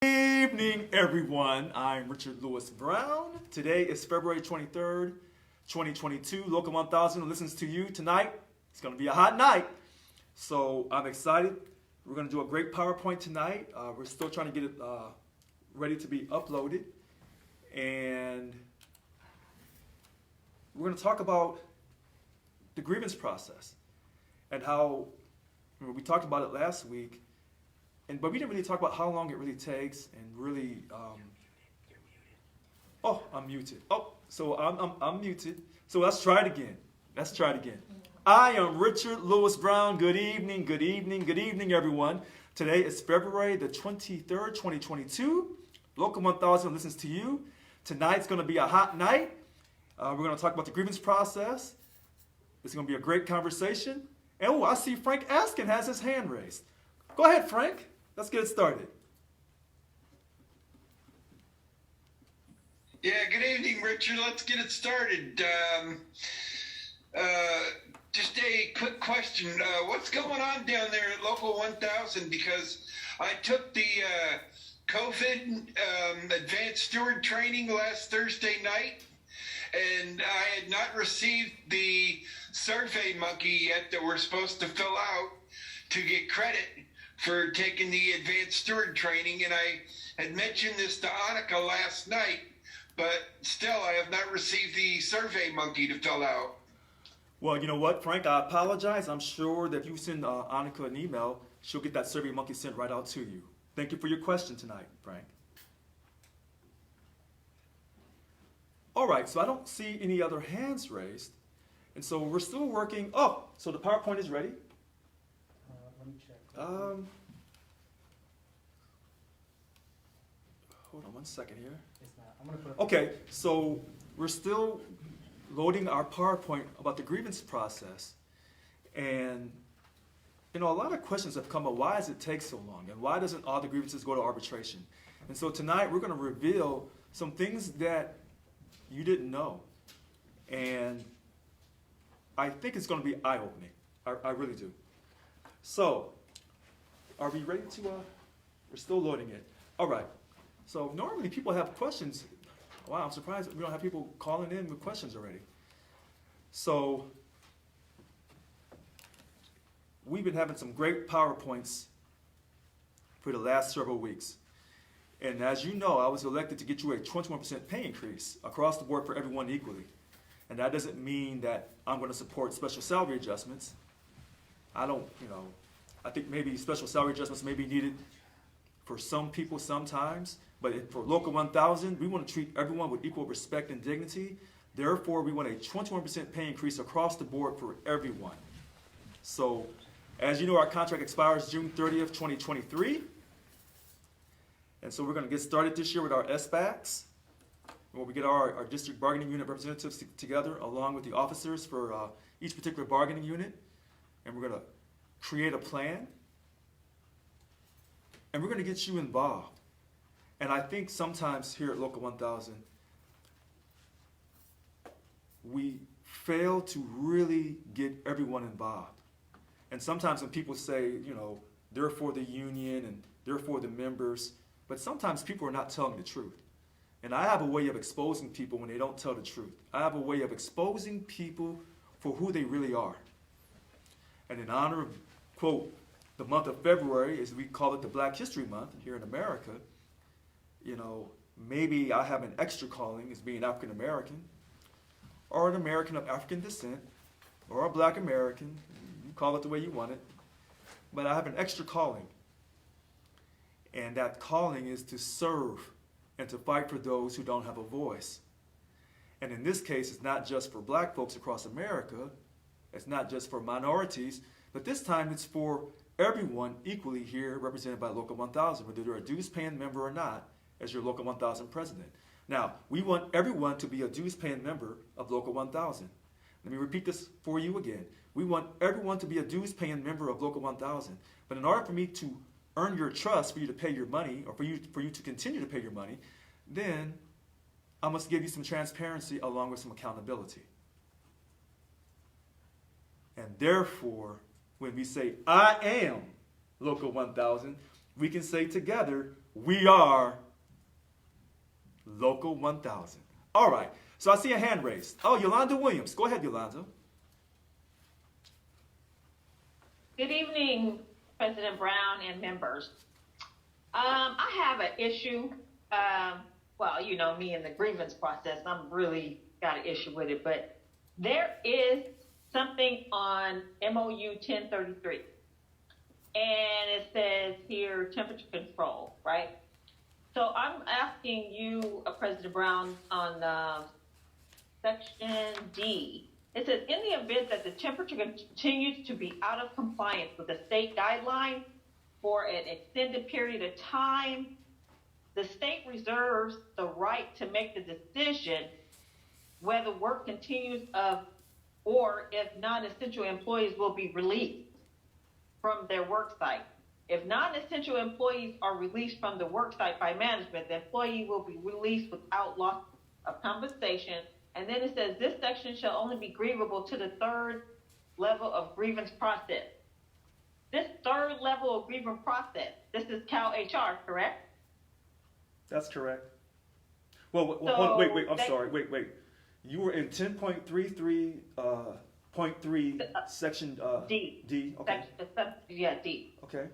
Evening, everyone. I'm Richard Lewis Brown. Today is February 23rd, 2022. Local 1000 listens to you tonight. It's going to be a hot night, so I'm excited. We're going to do a great PowerPoint tonight. We're still trying to get it ready to be uploaded, and we're going to talk about the grievance process and how we talked about it last week. But we didn't really talk about how long it really takes and really. You're muted. Oh, I'm muted. Oh, so I'm muted. So let's try it again. I am Richard Lewis Brown. Good evening, everyone. Today is February the 23rd, 2022. Local 1000 listens to you. Tonight's going to be a hot night. We're going to talk about the grievance process. It's going to be a great conversation. And I see Frank Askin has his hand raised. Go ahead, Frank. Let's get it started. Yeah, good evening, Richard. Let's get it started. Just a quick question. What's going on down there at Local 1000? Because I took the COVID advanced steward training last Thursday night, and I had not received the survey monkey yet that we're supposed to fill out to get credit for taking the advanced steward training, and I had mentioned this to Annika last night, but still I have not received the survey monkey to fill out. Well, you know what, Frank, I apologize. I'm sure that if you send Annika an email, she'll get that survey monkey sent right out to you. Thank you for your question tonight, Frank. All right, so I don't see any other hands raised, and so we're still working. Oh, so the PowerPoint is ready. Let me check. Hold on one second here. It's not. I'm gonna put. Okay, so we're still loading our PowerPoint about the grievance process, and a lot of questions have come up. Why does it take so long, and why doesn't all the grievances go to arbitration? And so tonight we're going to reveal some things that you didn't know, and I think it's going to be eye-opening. I really do. So, are we ready to, we're still loading it. All right. So normally people have questions. Wow, I'm surprised we don't have people calling in with questions already. So, we've been having some great PowerPoints for the last several weeks. And as you know, I was elected to get you a 21% pay increase across the board for everyone equally. And that doesn't mean that I'm going to support special salary adjustments. I don't, I think maybe special salary adjustments may be needed for some people sometimes, but for Local 1000, we want to treat everyone with equal respect and dignity. Therefore, we want a 21% pay increase across the board for everyone. So, as you know, our contract expires June 30th, 2023. And so we're going to get started this year with our SBACs, where we get our district bargaining unit representatives together along with the officers for each particular bargaining unit. And we're going to create a plan, and we're going to get you involved. And I think sometimes here at Local 1000, we fail to really get everyone involved. And sometimes when people say, they're for the union and they're for the members, but sometimes people are not telling the truth. And I have a way of exposing people when they don't tell the truth. I have a way of exposing people for who they really are. And in honor of, quote, the month of February, as we call it the Black History Month here in America, maybe I have an extra calling as being African American, or an American of African descent, or a Black American, you call it the way you want it, but I have an extra calling. And that calling is to serve and to fight for those who don't have a voice. And in this case, it's not just for Black folks across America, it's not just for minorities, but this time it's for everyone equally here represented by Local 1000, whether they're a dues-paying member or not, as your Local 1000 president. Now, we want everyone to be a dues-paying member of Local 1000. Let me repeat this for you again. We want everyone to be a dues-paying member of Local 1000. But in order for me to earn your trust, for you to pay your money, or for you to continue to pay your money, then I must give you some transparency along with some accountability. And therefore, when we say, I am Local 1000, we can say together, we are Local 1000. All right, so I see a hand raised. Oh, Yolanda Williams. Go ahead, Yolanda. Good evening, President Brown and members. I have an issue. Well, you know me in the grievance process, I'm really got an issue with it, but there is something on MOU 1033. And it says here temperature control, right? So I'm asking you, President Brown, on section D. It says, in the event that the temperature continues to be out of compliance with the state guideline for an extended period of time, the state reserves the right to make the decision whether work continues or if non-essential employees will be released from their work site. If non-essential employees are released from the work site by management, the employee will be released without loss of compensation. And then it says this section shall only be grievable to the third level of grievance process. This third level of grievance process, this is Cal HR, correct? That's correct. Well, So wait, I'm sorry. Wait. You were in 10.33.3 section D. D, okay. Yeah, D. Okay.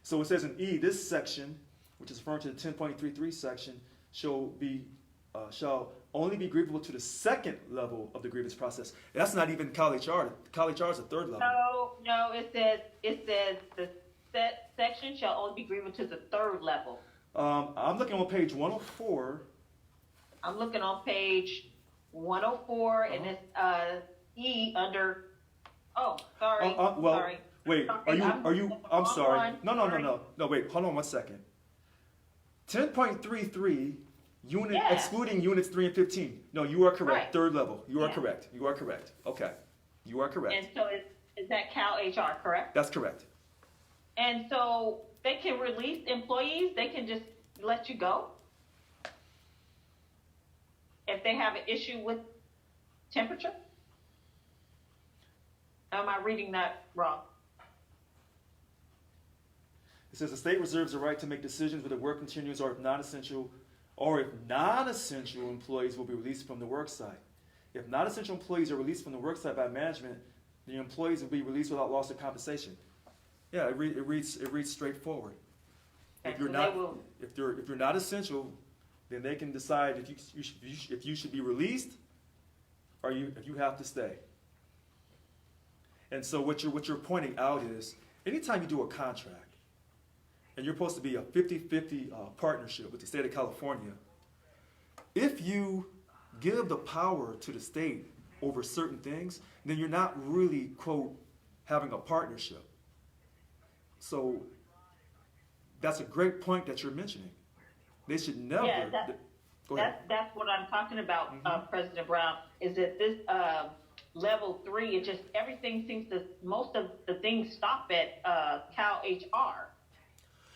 So it says in E, this section, which is referring to the 10.33 section, shall only be grievable to the second level of the grievance process. That's not even Cal HR. Cal HR is the third level. No, it says the section shall only be grievable to the third level. I'm looking on page 104. I'm looking on page 104, and it's E under. Oh, sorry. Sorry. Wait. Sorry, I'm sorry. online. No. Sorry. No. Wait. Hold on 1 second. 10.33 unit Yeah. excluding units 3 and 15. No, you are correct. Right. Third level. You are Yeah. correct. You are correct. Okay. You are correct. And so is that Cal HR, correct? That's correct. And so they can release employees. They can just let you go if they have an issue with temperature. Am I reading that wrong? It says the state reserves the right to make decisions whether work continues or if non-essential employees will be released from the work site. If non-essential employees are released from the work site by management, the employees will be released without loss of compensation. Yeah, it reads straightforward. Okay, If you're so not they will- if you're not essential, then they can decide if you should be released or if you have to stay. And so what you're pointing out is anytime you do a contract and you're supposed to be a 50-50 partnership with the state of California, if you give the power to the state over certain things, then you're not really, quote, having a partnership. So that's a great point that you're mentioning. They should never. Yeah, go ahead. that's what I'm talking about, President Brown, is that this level 3, it just, everything seems to, most of the things stop at Cal HR.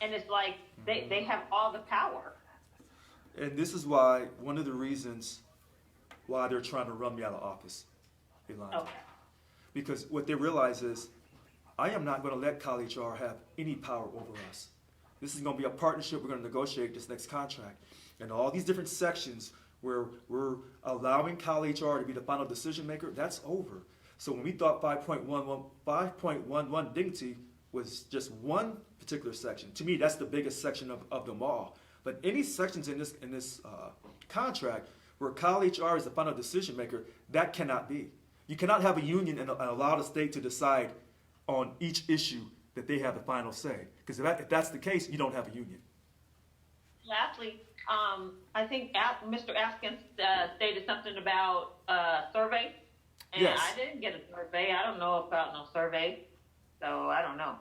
And it's like they have all the power. And this is why, one of the reasons why they're trying to run me out of office, Yolanda. Okay. Because what they realize is, I am not going to let Cal HR have any power over us. This is going to be a partnership. We're going to negotiate this next contract. And all these different sections where we're allowing Cal HR to be the final decision maker, that's over. So when we thought 5.11 dignity was just one particular section, to me that's the biggest section of them all. But any sections in this contract where Cal HR is the final decision maker, that cannot be. You cannot have a union and allow the state to decide on each issue that they have the final say. Because if that's the case, you don't have a union. Lastly, I think Mr. Askins stated something about survey. And Yes. I didn't get a survey. I don't know about no survey. So I don't know.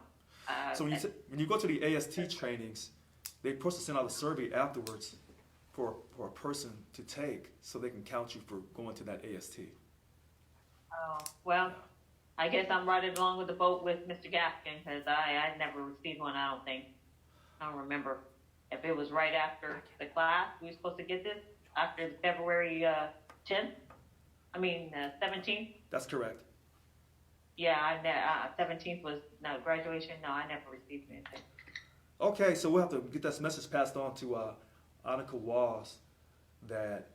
So when you go to the AST trainings, they're supposed to send out a survey afterwards for a person to take so they can count you for going to that AST. Well, I guess I'm riding along with the boat with Mr. Gaskin because I never received one, I don't think. I don't remember if it was right after the class. We were supposed to get this after February 10th? 17th? That's correct. Yeah, 17th was, no, graduation, no, I never received anything. Okay, so we'll have to get that message passed on to Annika Walls that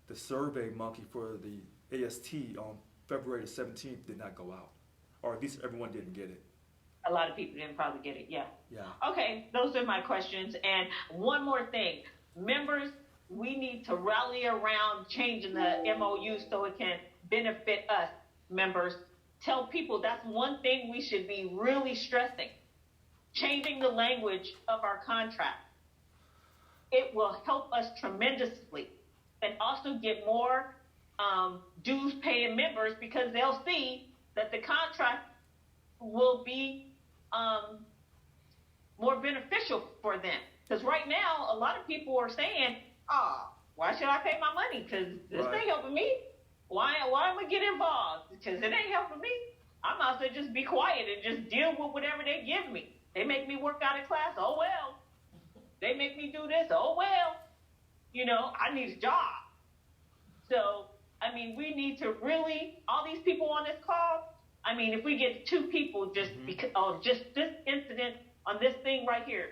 the Survey Monkey for the AST on February the 17th did not go out, or at least everyone didn't get it. A lot of people didn't probably get it, yeah. Yeah. Okay, those are my questions. And one more thing, members, we need to rally around changing the MOU so it can benefit us, members. Tell people that's one thing we should be really stressing. Changing the language of our contract. It will help us tremendously and also get more dues paying members because they'll see that the contract will be more beneficial for them. Because right now, a lot of people are saying, why should I pay my money? Because this ain't helping me. Why am I get involved? Because it ain't helping me. I might as well just be quiet and just deal with whatever they give me. They make me work out of class, oh well. They make me do this, oh well. You know, I need a job. So, I mean, we need to really, all these people on this call, I mean, if we get 2 people just because of just this incident on this thing right here,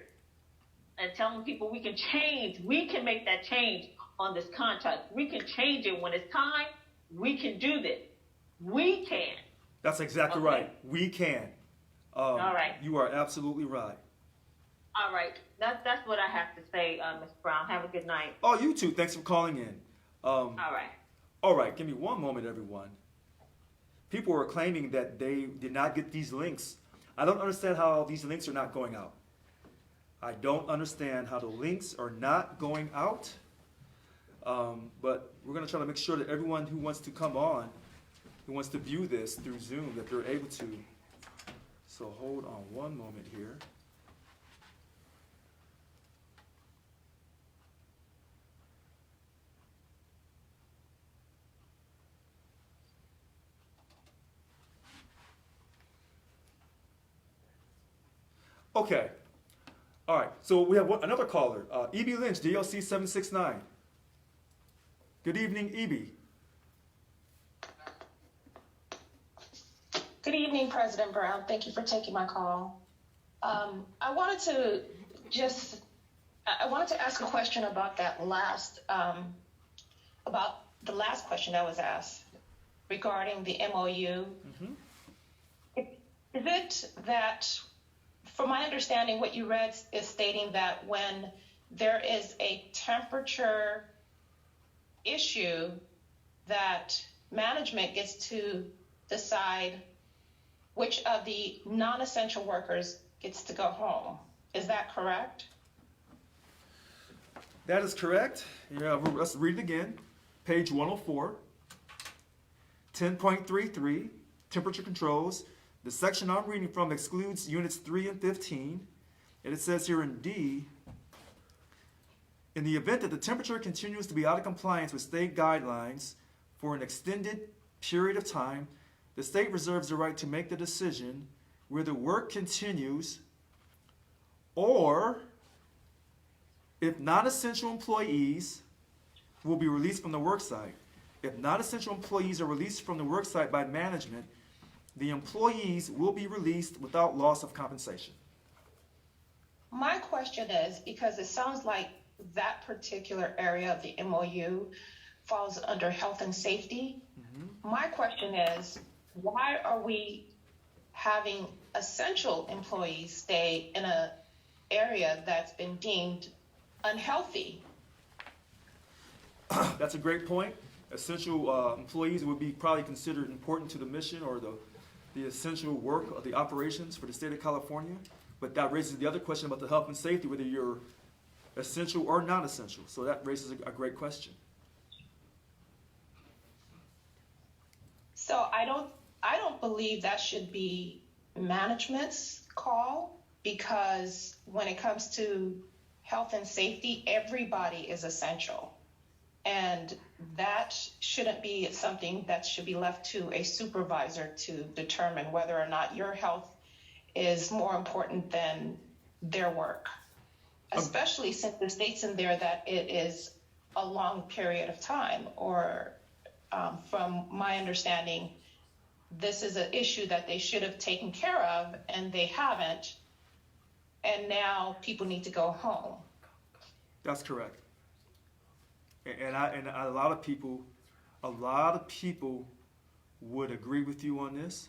and telling people we can change, we can make that change on this contract. We can change it when it's time. We can do this. We can. That's exactly right. We can. All right. You are absolutely right. All right. That's what I have to say, Ms. Brown. Have a good night. Oh, you too. Thanks for calling in. All right. All right. Give me one moment, everyone. People are claiming that they did not get these links. I don't understand how these links are not going out. I don't understand how the links are not going out. But we're going to try to make sure that everyone who wants to come on, who wants to view this through Zoom, that they're able to. So hold on one moment here. Okay. All right. So we have another caller, E.B. Lynch, DLC 769. Good evening, E.B. Good evening, President Brown. Thank you for taking my call. I wanted to ask a question about that last, about the last question that was asked regarding the MOU. Mm-hmm. Is it that, from my understanding, what you read is stating that when there is a temperature issue, that management gets to decide which of the non-essential workers gets to go home. Is that correct? That is correct. Yeah, let's read it again. Page 104, 10.33, temperature controls. The section I'm reading from excludes units 3 and 15. And it says here in D, in the event that the temperature continues to be out of compliance with state guidelines for an extended period of time, the state reserves the right to make the decision whether work continues or if non-essential employees will be released from the work site. If non-essential employees are released from the work site by management, the employees will be released without loss of compensation. My question is, because it sounds like that particular area of the MOU falls under health and safety. Mm-hmm. My question is, why are we having essential employees stay in an area that's been deemed unhealthy? That's a great point. Essential employees would be probably considered important to the mission or the essential work of the operations for the state of California. But that raises the other question about the health and safety, whether you're essential or non-essential. So that raises a great question. So I don't believe that should be management's call, because when it comes to health and safety, everybody is essential. And that shouldn't be something that should be left to a supervisor to determine whether or not your health is more important than their work, especially since it states in there that it is a long period of time, or from my understanding, this is an issue that they should have taken care of and they haven't, and now people need to go home. That's correct. And a lot of people would agree with you on this.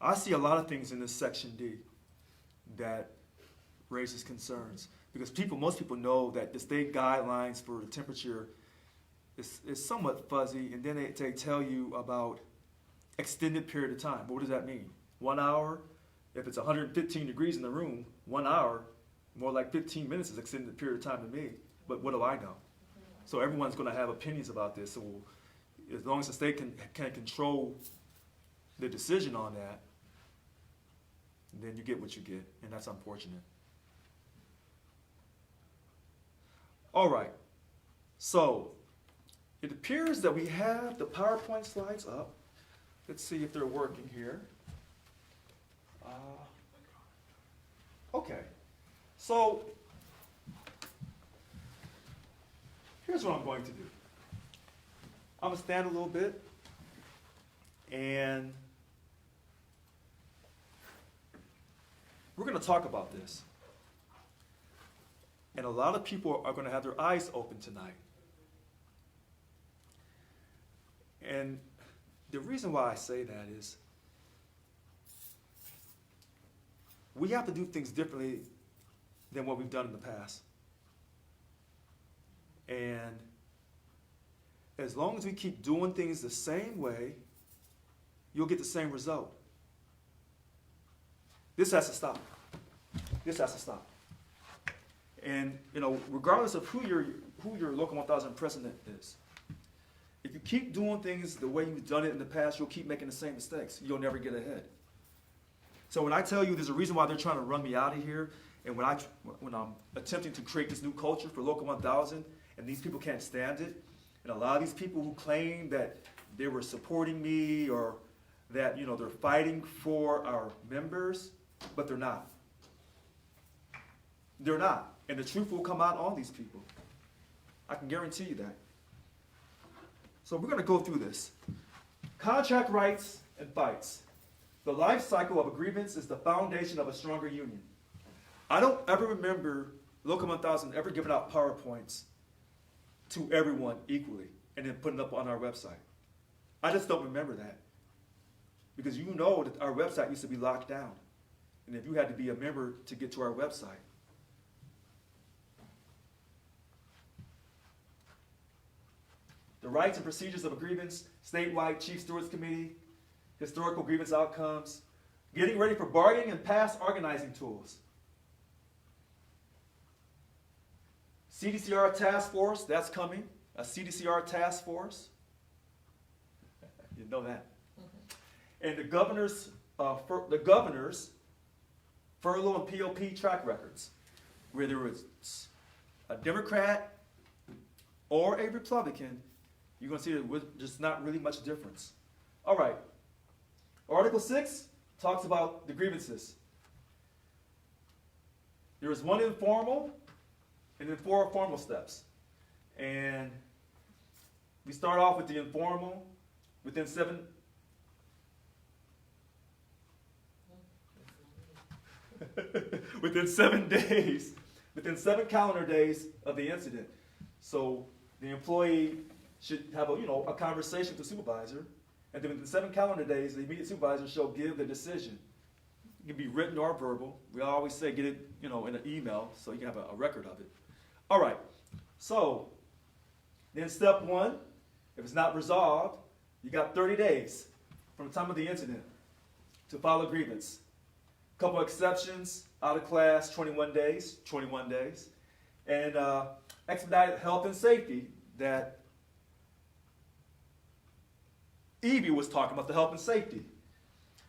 I see a lot of things in this section D that raises concerns because most people know that the state guidelines for the temperature is somewhat fuzzy, and then they tell you about extended period of time. But what does that mean? 1 hour? If it's 115 degrees in the room, 1 hour, more like 15 minutes is extended period of time to me. But what do I know? So everyone's going to have opinions about this. So as long as the state can control the decision on that, then you get what you get, and that's unfortunate. All right. So it appears that we have the PowerPoint slides up. Let's see if they're working here. Okay. So here's what I'm going to do. I'm going to stand a little bit, and we're going to talk about this. And a lot of people are going to have their eyes open tonight. And the reason why I say that is we have to do things differently than what we've done in the past. And as long as we keep doing things the same way, you'll get the same result. This has to stop. This has to stop. And regardless of who your local 1000 president is, if you keep doing things the way you've done it in the past, you'll keep making the same mistakes. You'll never get ahead. So when I tell you there's a reason why they're trying to run me out of here, and when I'm attempting to create this new culture for Local 1000, and these people can't stand it, and a lot of these people who claim that they were supporting me or that they're fighting for our members, but they're not. They're not. And the truth will come out on these people. I can guarantee you that. So we're going to go through this. Contract rights and fights. The life cycle of a grievance is the foundation of a stronger union. I don't ever remember Local 1000 ever giving out PowerPoints to everyone equally and then putting it up on our website. I just don't remember that. Because you know that our website used to be locked down. And if you had to be a member to get to our website. The rights and procedures of a grievance, statewide Chief Stewards Committee, historical grievance outcomes, getting ready for bargaining and past organizing tools. Cdcr task force, that's coming. A Cdcr task force. You know that. And the governor's furlough and POP track records, where there was a Democrat or a Republican, you're going to see that there's not really much difference. All right. Article 6 talks about the grievances. There is one informal and then 4 formal steps. And we start off with the informal within 7 days, within 7 calendar days of the incident. So the employee should have a conversation with the supervisor, and then within 7 calendar days, the immediate supervisor shall give the decision. It can be written or verbal. We always say get it, in an email so you can have a record of it. All right. So then step 1, if it's not resolved, you got 30 days from the time of the incident to file a grievance. Couple exceptions, out of class, 21 days. And expedited health and safety that Evie was talking about, the health and safety.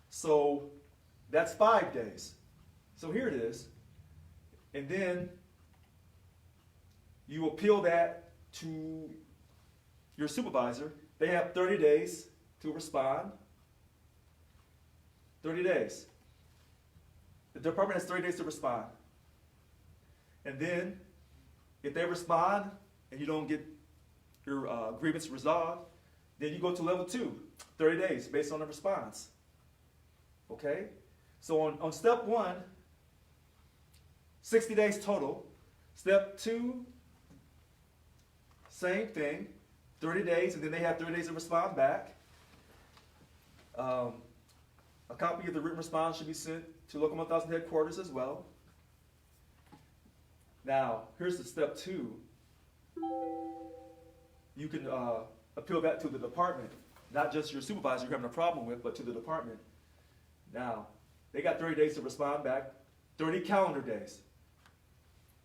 So that's 5 days. So here it is. And then you appeal that to your supervisor. They have 30 days to respond. 30 days. The department has 30 days to respond. And then, if they respond and you don't get your grievance resolved, Then you go to level 2, 30 days based on the response. Okay? So on step 1, 60 days total. Step 2, same thing, 30 days, and then they have 30 days to respond back. A copy of the written response should be sent to Local 1000 headquarters as well. Now, here's the step 2. You can appeal that to the department, not just your supervisor you're having a problem with, but to the department. Now, they got 30 days to respond back, 30 calendar days.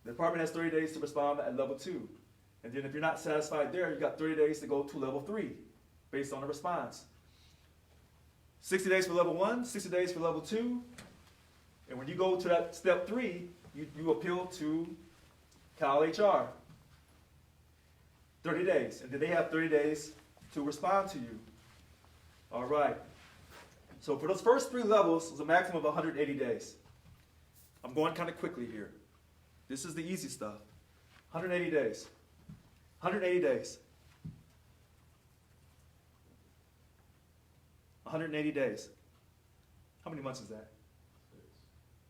The department has 30 days to respond at level 2. And then if you're not satisfied there, you got 30 days to go to level 3 based on the response. 60 days for level 1, 60 days for level 2. And when you go to that step 3, you appeal to Cal HR. 30 days. And then they have 30 days to respond to you. All right. So for those first 3 levels, it's a maximum of 180 days. I'm going kind of quickly here. This is the easy stuff. 180 days. 180 days. 180 days. How many months is that?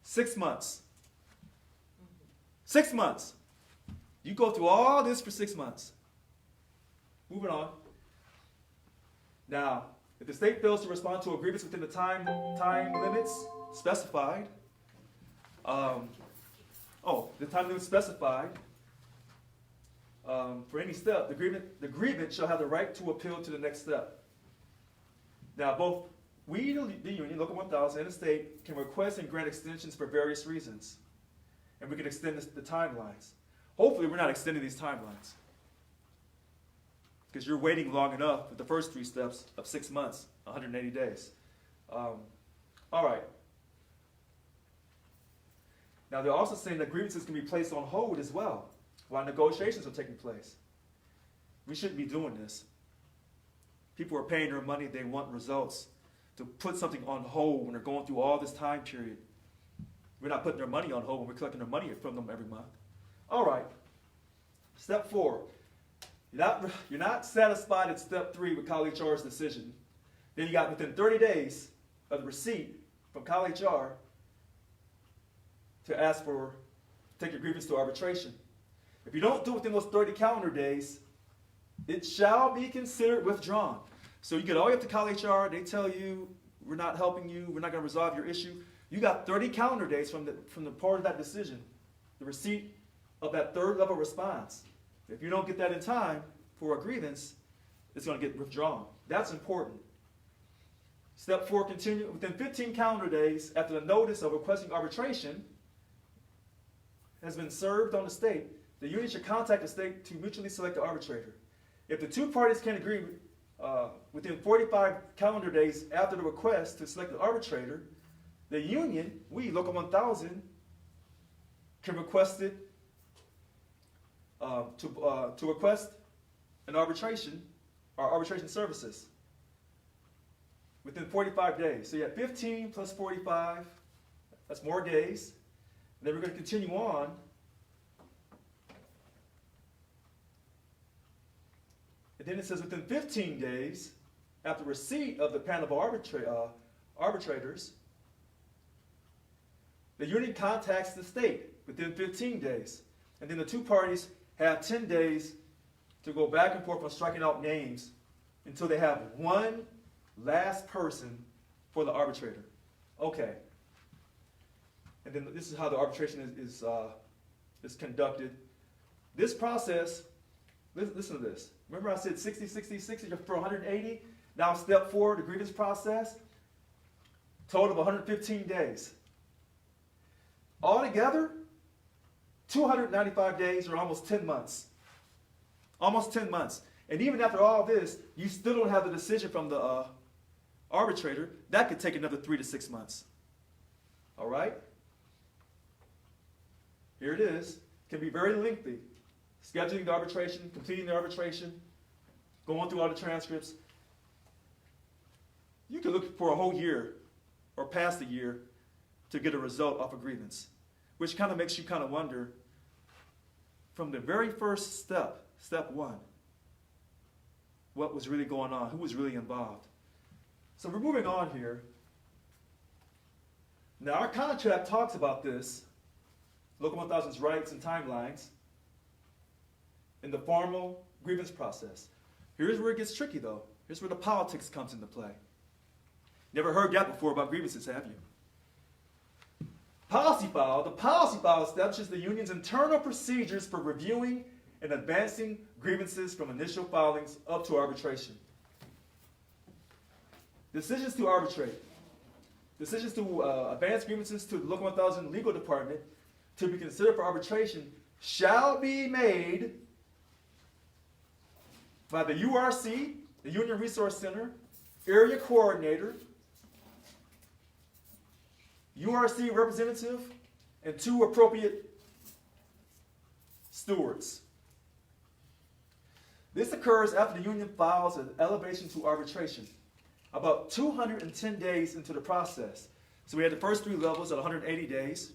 6 months. 6 months. You go through all this for 6 months. Moving on. Now, if the state fails to respond to a grievance within the time limits specified, the time limit specified for any step, the grievant shall have the right to appeal to the next step. Now, both we, the union, Local 1000, and the state can request and grant extensions for various reasons. And we can extend the timelines. Hopefully, we're not extending these timelines, because you're waiting long enough with the first 3 steps of 6 months, 180 days. All right. Now, they're also saying that grievances can be placed on hold as well while negotiations are taking place. We shouldn't be doing this. People are paying their money, they want results. To put something on hold when they're going through all this time period. We're not putting their money on hold when we're collecting their money from them every month. All right. Step 4. You're not satisfied at step 3 with Cal HR's decision. Then you got within 30 days of the receipt from Cal HR to take your grievance to arbitration. If you don't do it within those 30 calendar days, it shall be considered withdrawn. So you get all the way up to Cal HR, they tell you, we're not helping you, we're not going to resolve your issue. You got 30 calendar days from the part of that decision, the receipt of that 3rd level response. If you don't get that in time for a grievance, it's going to get withdrawn. That's important. Step 4, continue. Within 15 calendar days after the notice of requesting arbitration has been served on the state, the union should contact the state to mutually select the arbitrator. If the 2 parties can't agree within 45 calendar days after the request to select the arbitrator, the union, we, Local 1000, can request it to request an arbitration or arbitration services within 45 days. So you have 15 plus 45, that's more days. And then we're going to continue on. And then it says within 15 days, after receipt of the panel of arbitrators, the union contacts the state within 15 days. And then the 2 parties have 10 days to go back and forth on striking out names until they have one last person for the arbitrator. Okay. And then this is how the arbitration is conducted. This process, listen to this. Remember I said 60, 60, 60 for 180? Now step 4, the grievance process, total of 115 days. Altogether, 295 days or almost 10 months. Almost 10 months. And even after all this, you still don't have the decision from the arbitrator. That could take another 3 to 6 months. All right? Here it is. Can be very lengthy. Scheduling the arbitration, completing the arbitration, going through all the transcripts. You could look for a whole year or past a year to get a result off a grievance, which kind of makes you kind of wonder, from the very first step, step 1, what was really going on, who was really involved. So we're moving on here. Now our contract talks about this, Local 1000's rights and timelines, in the formal grievance process. Here's where it gets tricky though. Here's where the politics comes into play. Never heard that before about grievances, have you? Policy file. The policy file establishes the union's internal procedures for reviewing and advancing grievances from initial filings up to arbitration. Decisions to arbitrate. Decisions to advance grievances to the Local 1000 legal department to be considered for arbitration shall be made by the URC, the Union Resource Center, area coordinator, URC representative, and 2 appropriate stewards. This occurs after the union files an elevation to arbitration, about 210 days into the process. So we had the first 3 levels at 180 days,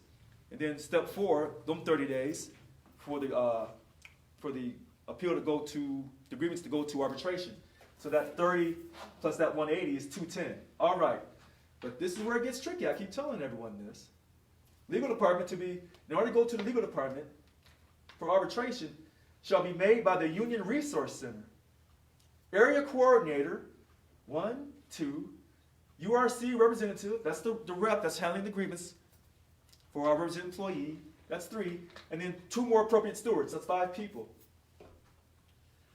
and then step 4, them 30 days, for the appeal to go to, the grievance to go to arbitration. So that 30 plus that 180 is 210. All right. But this is where it gets tricky. I keep telling everyone this. Legal department in order to go to the legal department for arbitration, shall be made by the Union Resource Center. Area coordinator, 1, 2, URC representative, that's the rep that's handling the grievance for our representative employee, that's 3, and then 2 more appropriate stewards, that's 5 people.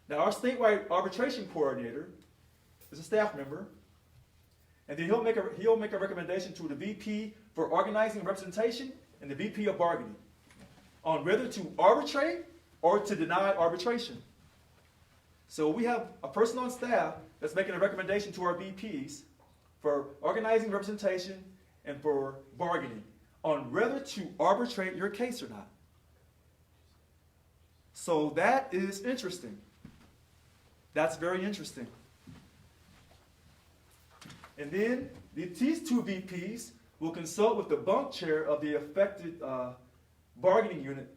Now our statewide arbitration coordinator is a staff member, and then he'll make a recommendation to the VP for organizing and representation and the VP of bargaining on whether to arbitrate or to deny arbitration. So we have a person on staff that's making a recommendation to our VPs for organizing representation and for bargaining on whether to arbitrate your case or not. So that is interesting. That's very interesting. And then these 2 VPs will consult with the bunk chair of the affected bargaining unit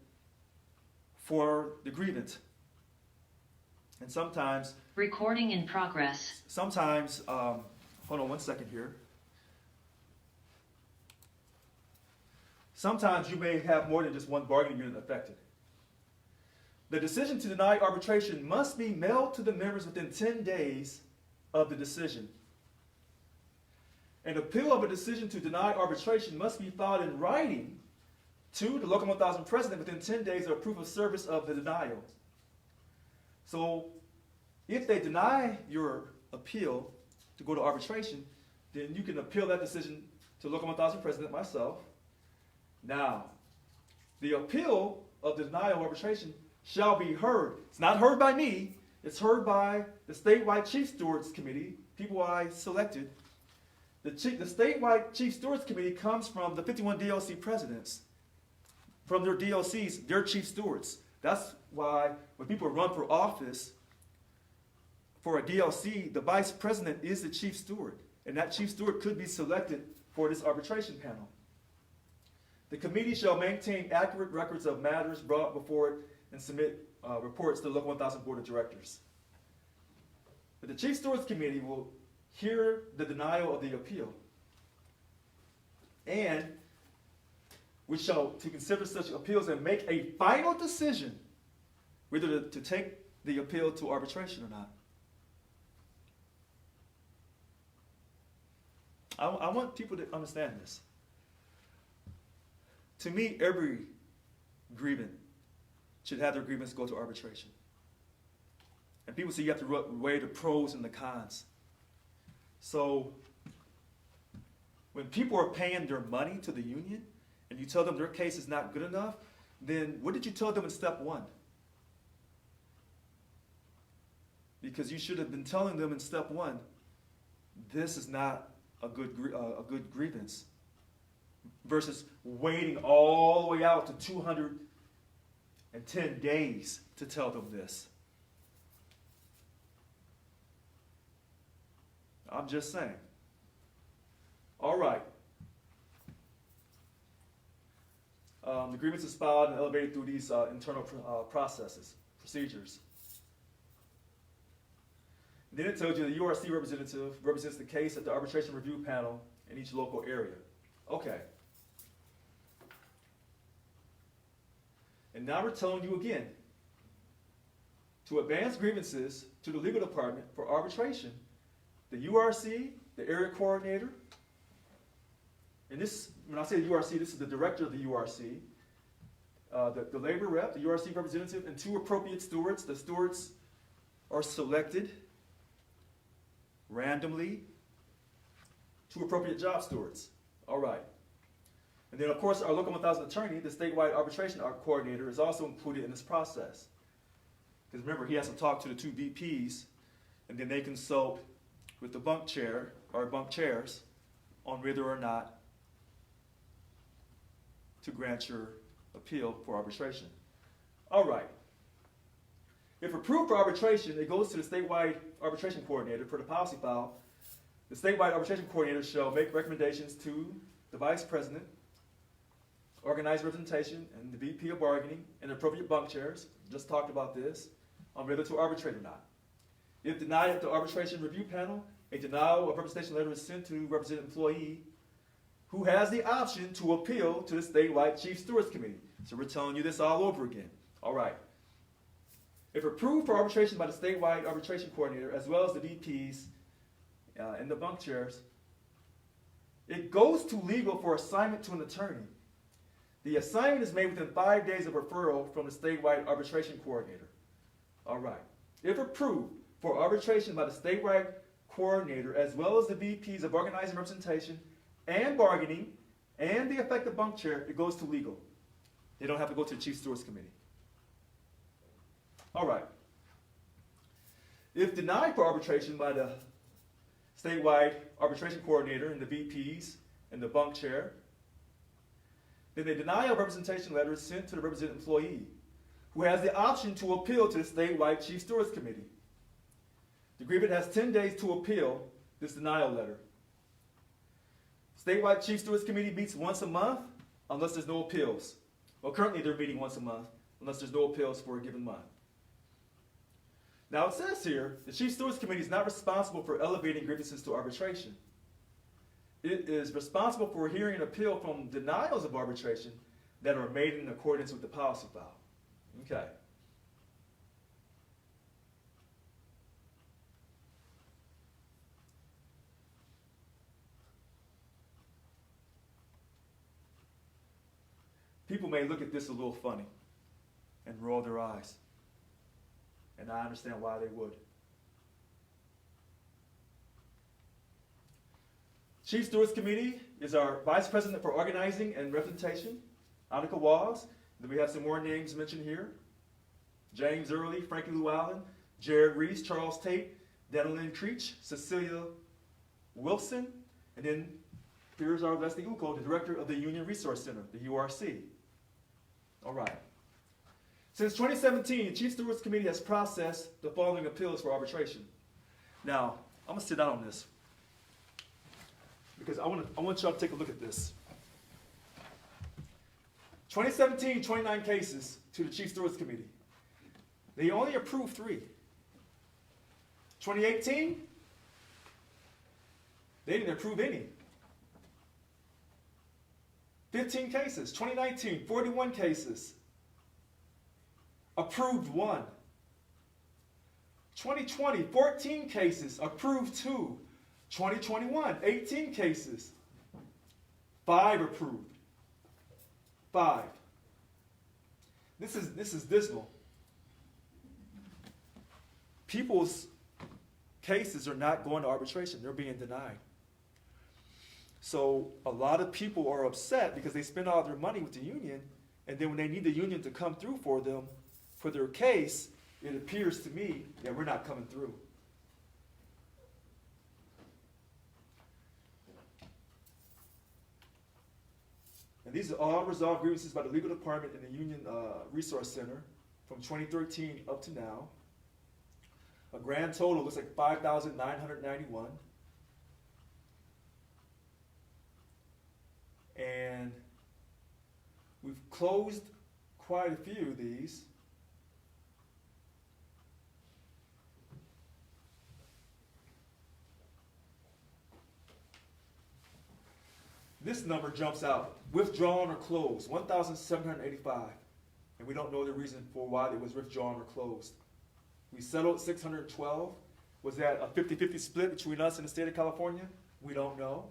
for the grievance. And sometimes... Recording in progress. Sometimes, hold on one second here. Sometimes you may have more than just one bargaining unit affected. The decision to deny arbitration must be mailed to the members within 10 days of the decision. An appeal of a decision to deny arbitration must be filed in writing to the Local 1000 president within 10 days of proof of service of the denial. So if they deny your appeal to go to arbitration, then you can appeal that decision to Local 1000 president, myself. Now, the appeal of the denial of arbitration shall be heard. It's not heard by me. It's heard by the statewide Chief Stewards Committee, people I selected. The statewide Chief Stewards Committee comes from the 51 DLC presidents. From their DLCs, they're Chief Stewards. That's why when people run for office for a DLC, the Vice President is the Chief Steward. And that Chief Steward could be selected for this arbitration panel. The committee shall maintain accurate records of matters brought before it and submit reports to the Local 1000 Board of Directors. But the Chief Stewards Committee will hear the denial of the appeal. And we shall to consider such appeals and make a final decision whether to take the appeal to arbitration or not. I want people to understand this. To me, every grievant should have their grievance go to arbitration. And people say you have to weigh the pros and the cons. So when people are paying their money to the union and you tell them their case is not good enough, then what did you tell them in step 1? Because you should have been telling them in step 1, this is not a good grievance, versus waiting all the way out to 210 days to tell them this. I'm just saying. All right. The grievance is filed and elevated through these internal processes, procedures. Then it tells you the URC representative represents the case at the arbitration review panel in each local area. Okay. And now we're telling you again, to advance grievances to the legal department for arbitration, the URC, the area coordinator, and this, when I say the URC, this is the director of the URC, the labor rep, the URC representative, and 2 appropriate stewards. The stewards are selected randomly. 2 appropriate job stewards. All right. And then, of course, our Local 1000 attorney, the statewide arbitration coordinator, is also included in this process. Because remember, he has to talk to the 2 VPs, and then they consult with the bunk chair or bunk chairs on whether or not to grant your appeal for arbitration. All right. If approved for arbitration, it goes to the statewide arbitration coordinator for the policy file. The statewide arbitration coordinator shall make recommendations to the vice president, organized representation, and the VP of bargaining, and appropriate bunk chairs, just talked about this, on whether to arbitrate or not. If denied at the arbitration review panel, a denial of representation letter is sent to represented employee who has the option to appeal to the statewide chief stewards committee. So we're telling you this all over again. All right. If approved for arbitration by the statewide arbitration coordinator, as well as the VPs and the bunk chairs, it goes to legal for assignment to an attorney. The assignment is made within 5 days of referral from the statewide arbitration coordinator. All right. If approved for arbitration by the statewide coordinator, as well as the VPs of organizing representation and bargaining and the affected bunk chair, it goes to legal. They don't have to go to the chief stewards committee. All right. If denied for arbitration by the statewide arbitration coordinator and the VPs and the bunk chair, then the denial of representation letter is sent to the represented employee, who has the option to appeal to the statewide chief stewards committee. The grievant has 10 days to appeal this denial letter. Statewide chief stewards committee meets once a month unless there's no appeals. Well, currently they're meeting once a month unless there's no appeals for a given month. Now it says here, the chief stewards committee is not responsible for elevating grievances to arbitration. It is responsible for hearing an appeal from denials of arbitration that are made in accordance with the policy file. Okay. People may look at this a little funny and roll their eyes. And I understand why they would. Chief Stewards Committee is our Vice President for Organizing and Representation, Annika Walls. Then we have some more names mentioned here. James Early, Frankie Llewellyn, Jared Reese, Charles Tate, Danilyn Creech, Cecilia Wilson, and then here's our Leslie Uko, the Director of the Union Resource Center, the URC. All right. Since 2017, the Chief Stewards Committee has processed the following appeals for arbitration. Now, I'm going to sit down on this because I want y'all to take a look at this. 2017, 29 cases to the Chief Stewards Committee. They only approved 3. 2018, they didn't approve any. 15 cases. 2019, 41 cases. Approved 1. 2020, 14 cases. Approved 2. 2021, 18 cases. 5 approved. 5. This is dismal. People's cases are not going to arbitration. They're being denied. So a lot of people are upset because they spend all their money with the union, and then when they need the union to come through for them, for their case, it appears to me that we're not coming through. And these are all resolved grievances by the legal department and the Union Resource Center from 2013 up to now. A grand total looks like 5,991. And we've closed quite a few of these. this number jumps out. Withdrawn or closed, 1,785. And we don't know the reason for why it was withdrawn or closed. We settled 612. Was that a 50-50 split between us and the state of California? We don't know.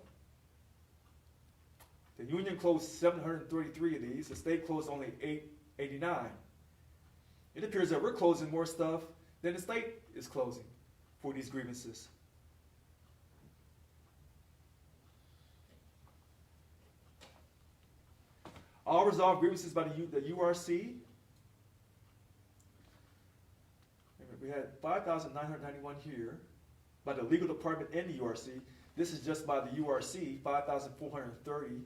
The union closed 733 of these. The state closed only 889. It appears that we're closing more stuff than the state is closing for these grievances. All resolved grievances by the URC. We had 5,991 here by the legal department and the URC. This is just by the URC, 5,430.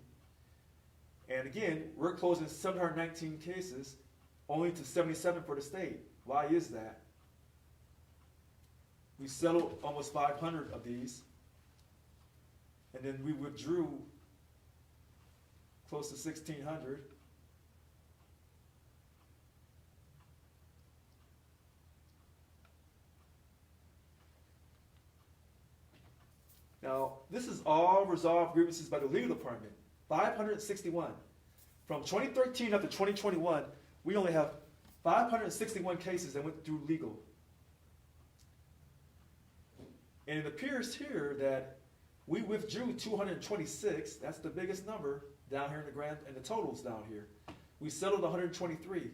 And again, we're closing 719 cases, only to 77 for the state. Why is that? We settled almost 500 of these, and then we withdrew close to 1,600. Now, this is all resolved grievances by the legal department, 561. From 2013 up to 2021, we only have 561 cases that went through legal. And it appears here that we withdrew 226, that's the biggest number down here in the grand, and the totals down here. We settled 123,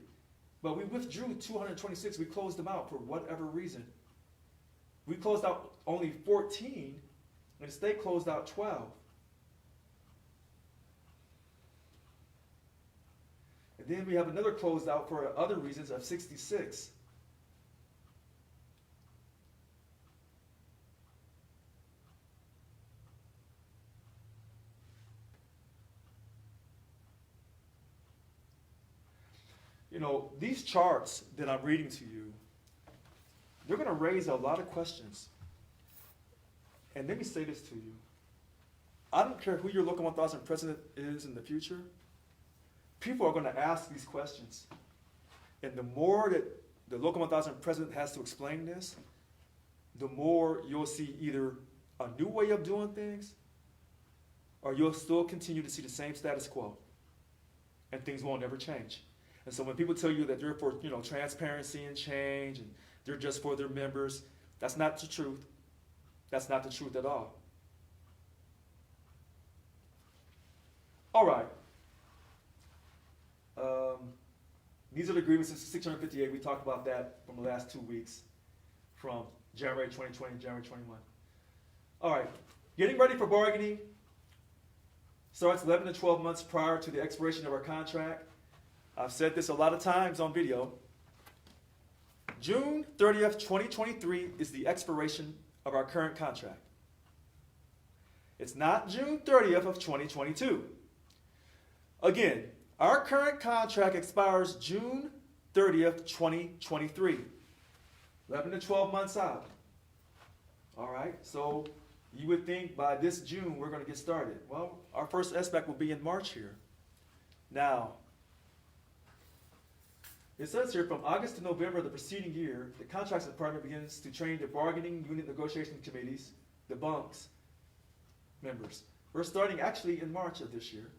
but we withdrew 226, we closed them out for whatever reason. We closed out only 14, and the state closed out 12. And then we have another closed out for other reasons of 66. You know, these charts that I'm reading to you, they're going to raise a lot of questions. And let me say this to you. I don't care who your local 1,000 president is in the future. People are going to ask these questions. And the more that the local 1,000 president has to explain this, the more you'll see either a new way of doing things, or you'll still continue to see the same status quo. And things won't ever change. And so when people tell you that they're for, you know, transparency and change, and they're just for their members, that's not the truth. That's not the truth at all. All right. These are the grievances, 658. We talked about that from the last 2 weeks, from January 2020 and January 21. All right. Getting ready for bargaining starts 11 to 12 months prior to the expiration of our contract. I've said this a lot of times on video. June 30th, 2023 is the expiration of our current contract. It's not June 30th of 2022. Again, our current contract expires June 30th, 2023. 11 to 12 months out. All right, so you would think by this June we're going to get started. Well, our first SBAC will be in March here. Now, it says here, from August to November of the preceding year, the contracts department begins to train the bargaining unit negotiation committees, the bunks, members. We're starting actually in March of this year.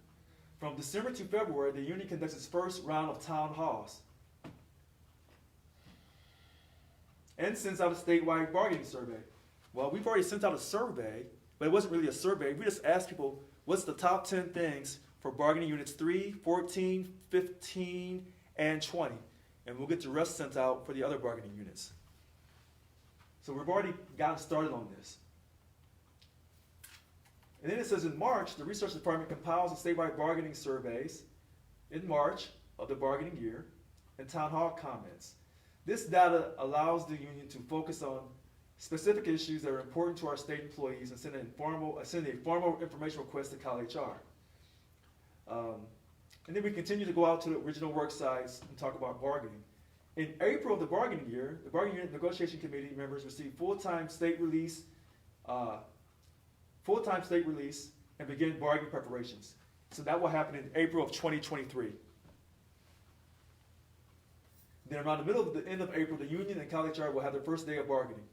From December to February, the union conducts its first round of town halls and sends out a statewide bargaining survey. Well, we've already sent out a survey, but it wasn't really a survey. We just asked people, what's the top 10 things for bargaining units 3, 14, 15, and 20. And we'll get the rest sent out for the other bargaining units. So we've already gotten started on this. And then it says in March, the research department compiles the statewide bargaining surveys in March of the bargaining year and town hall comments. This data allows the union to focus on specific issues that are important to our state employees and send a formal information request to CalHR. And then we continue to go out to the original work sites and talk about bargaining. In April of the bargaining year, the bargaining unit negotiation committee members received full-time state release and begin bargaining preparations. So that will happen in April of 2023. Then around the end of April, the union and CalHR will have their first day of bargaining.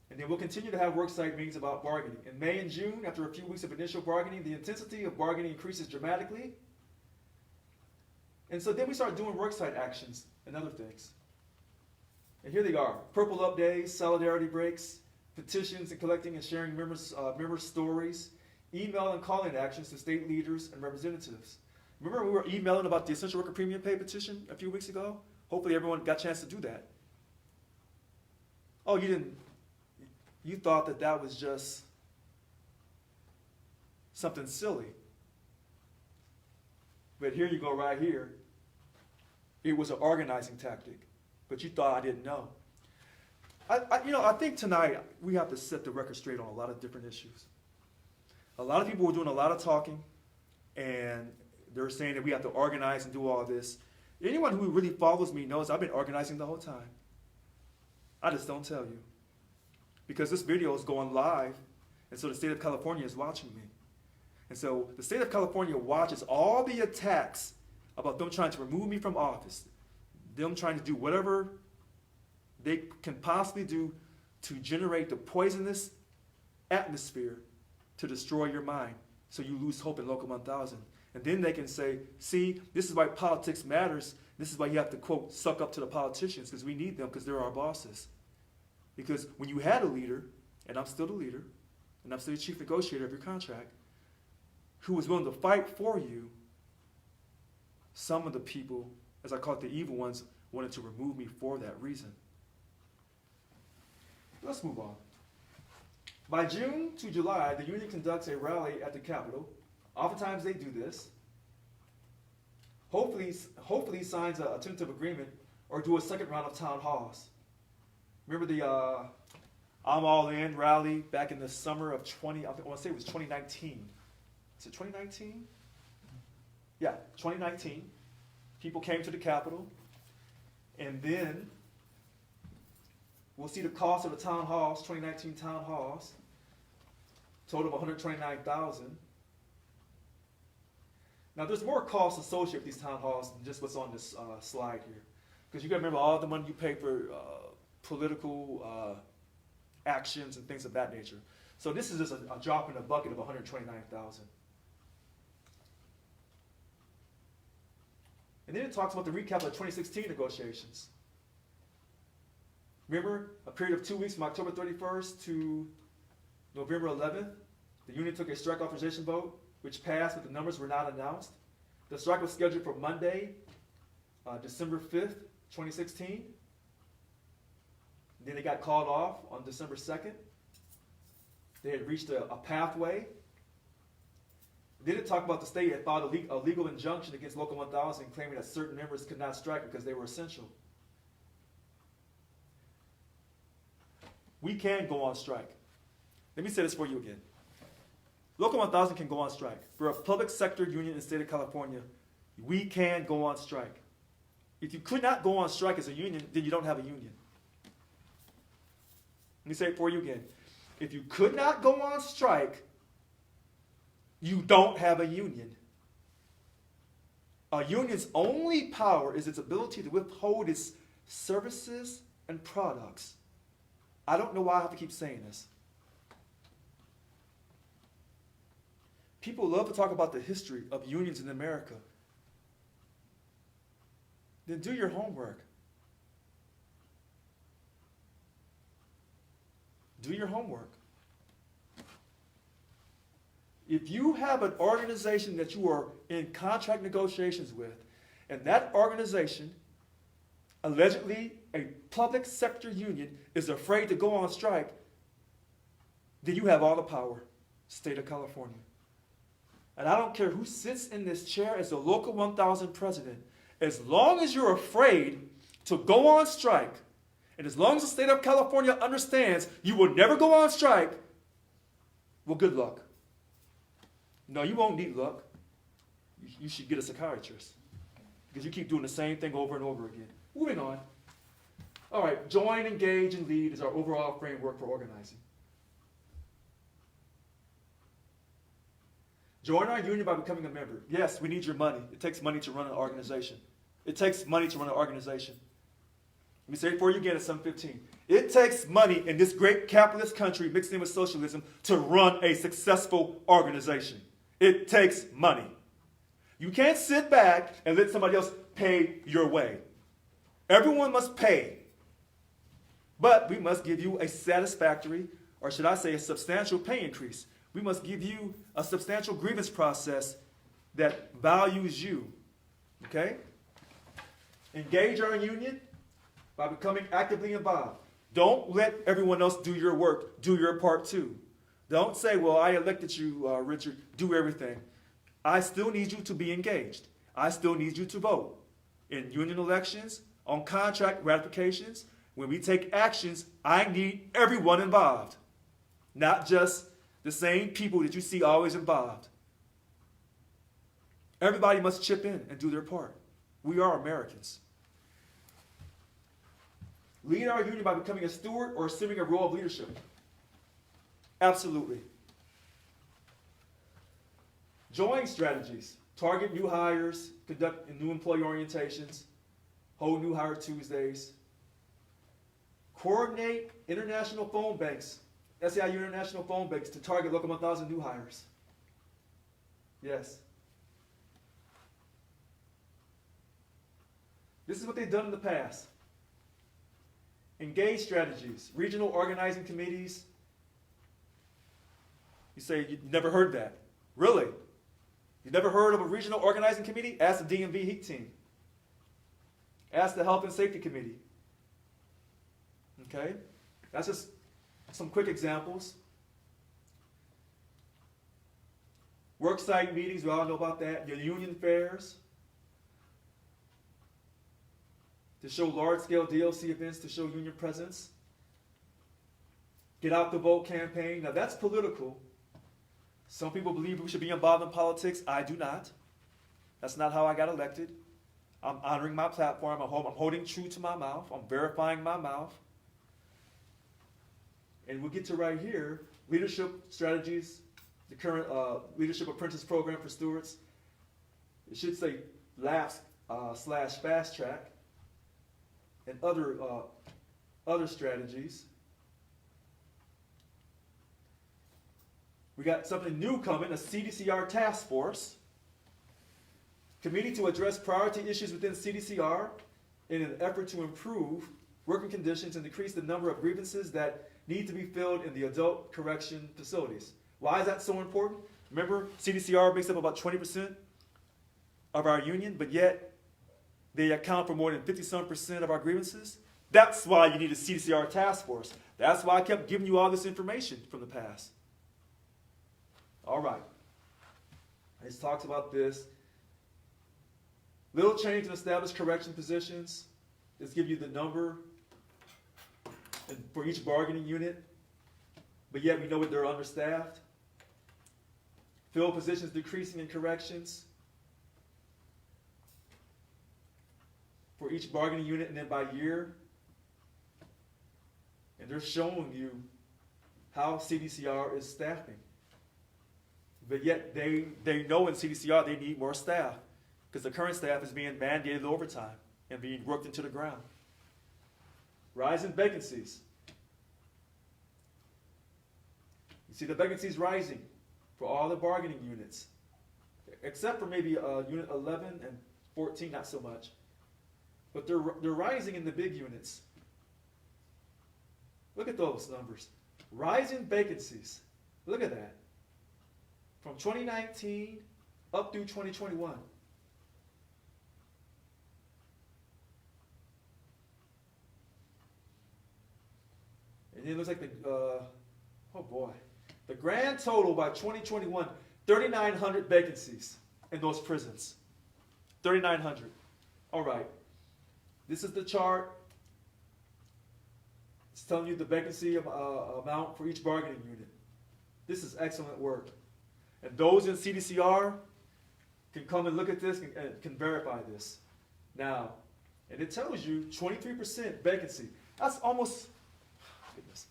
And then we'll continue to have worksite meetings about bargaining. In May and June, after a few weeks of initial bargaining, the intensity of bargaining increases dramatically. And so then we start doing worksite actions and other things. And here they are: Purple Up Days, solidarity breaks, petitions and collecting and sharing members' stories, email and call-in actions to state leaders and representatives. Remember we were emailing about the essential worker premium pay petition a few weeks ago? Hopefully everyone got a chance to do that. Oh, you didn't? You thought that that was just something silly. But here you go right here. It was an organizing tactic, but you thought I didn't know. I think tonight we have to set the record straight on a lot of different issues. A lot of people were doing a lot of talking, and they're saying that we have to organize and do all this. Anyone who really follows me knows I've been organizing the whole time. I just don't tell you. Because this video is going live, and so the state of California is watching me. And so the state of California watches all the attacks about them trying to remove me from office, them trying to do whatever they can possibly do to generate the poisonous atmosphere to destroy your mind so you lose hope in Local 1000. And then they can say, see, this is why politics matters. This is why you have to, quote, suck up to the politicians, because we need them because they're our bosses. Because when you had a leader, and I'm still the leader, and I'm still the chief negotiator of your contract, who was willing to fight for you, some of the people, as I call it the evil ones, wanted to remove me for that reason. Let's move on. By June to July, the union conducts a rally at the Capitol. Oftentimes they do this. Hopefully signs a tentative agreement or do a second round of town halls. Remember the I'm All In rally back in the summer of I want to say it was 2019. Is it 2019? Yeah, 2019. People came to the Capitol, and then we'll see the cost of the town halls, 2019 town halls, total of $129,000. Now, there's more costs associated with these town halls than just what's on this slide here, because you got to remember all the money you pay for political actions and things of that nature. So this is just a drop in the bucket of $129,000. And then it talks about the recap of the 2016 negotiations. Remember, a period of 2 weeks from October 31st to November 11th, the union took a strike authorization vote, which passed, but the numbers were not announced. The strike was scheduled for Monday, December 5th, 2016. Then it got called off on December 2nd. They had reached a pathway. Then it talked about the state had filed a legal injunction against Local 1000, claiming that certain members could not strike because they were essential. We can go on strike. Let me say this for you again. Local 1000 can go on strike. We're a public sector union in the state of California. We can go on strike. If you could not go on strike as a union, then you don't have a union. Let me say it for you again. If you could not go on strike, you don't have a union. A union's only power is its ability to withhold its services and products. I don't know why I have to keep saying this. People love to talk about the history of unions in America. Then do your homework. Do your homework. If you have an organization that you are in contract negotiations with, and that organization, allegedly a public sector union, is afraid to go on strike, then you have all the power, state of California. And I don't care who sits in this chair as the Local 1000 president, as long as you're afraid to go on strike, and as long as the state of California understands you will never go on strike, well, good luck. No, you won't need luck. You should get a psychiatrist, because you keep doing the same thing over and over again. Moving on. All right, join, engage, and lead is our overall framework for organizing. Join our union by becoming a member. Yes, we need your money. It takes money to run an organization. It takes money to run an organization. Let me say it for you again at 7:15. It takes money in this great capitalist country mixed in with socialism to run a successful organization. It takes money. You can't sit back and let somebody else pay your way. Everyone must pay. But we must give you a satisfactory, or should I say a substantial pay increase. We must give you a substantial grievance process that values you. Okay? Engage our union by becoming actively involved. Don't let everyone else do your work. Do your part too. Don't say, well, I elected you, Richard. Do everything. I still need you to be engaged. I still need you to vote. In union elections, on contract ratifications, when we take actions, I need everyone involved. Not just the same people that you see always involved. Everybody must chip in and do their part. We are Americans. Lead our union by becoming a steward or assuming a role of leadership. Absolutely. Join strategies. Target new hires, conduct new employee orientations, hold new hire Tuesdays. Coordinate international phone banks, SEIU international phone banks to target local 1,000 new hires. Yes. This is what they've done in the past. Engage strategies, regional organizing committees. You say you never heard that. Really? You never heard of a regional organizing committee? Ask the DMV Heat Team. Ask the Health and Safety Committee. Okay? That's just some quick examples. Worksite meetings, we all know about that. Your union fairs. To show large-scale DLC events, to show union presence. Get out the vote campaign. Now that's political. Some people believe we should be involved in politics. I do not. That's not how I got elected. I'm honoring my platform. I'm holding true to my mouth. I'm verifying my mouth. And we'll get to right here, leadership strategies, the current leadership apprentice program for stewards. It should say LAPS/fast track and other strategies. We got something new coming, a Cdcr task force. Committee to address priority issues within Cdcr in an effort to improve working conditions and decrease the number of grievances that need to be filled in the adult correction facilities. Why is that so important? Remember, Cdcr makes up about 20% of our union, but yet they account for more than 50-some% of our grievances. That's why you need a Cdcr task force. That's why I kept giving you all this information from the past. All right. It talks about this. Little change in established correction positions. Let's give you the number for each bargaining unit, but yet we know that they're understaffed. Fill positions decreasing in corrections for each bargaining unit and then by year. And they're showing you how Cdcr is staffing. But yet they know in Cdcr they need more staff because the current staff is being mandated overtime and being worked into the ground. Rise in vacancies. You see the vacancies rising for all the bargaining units, except for maybe unit 11 and 14, not so much. But they're rising in the big units. Look at those numbers. Rising vacancies. Look at that. From 2019 up through 2021. And it looks like the grand total by 2021, 3,900 vacancies in those prisons. 3,900. All right. This is the chart. It's telling you the vacancy amount for each bargaining unit. This is excellent work. And those in Cdcr can come and look at this and can verify this. Now, and it tells you 23% vacancy. That's almost, goodness.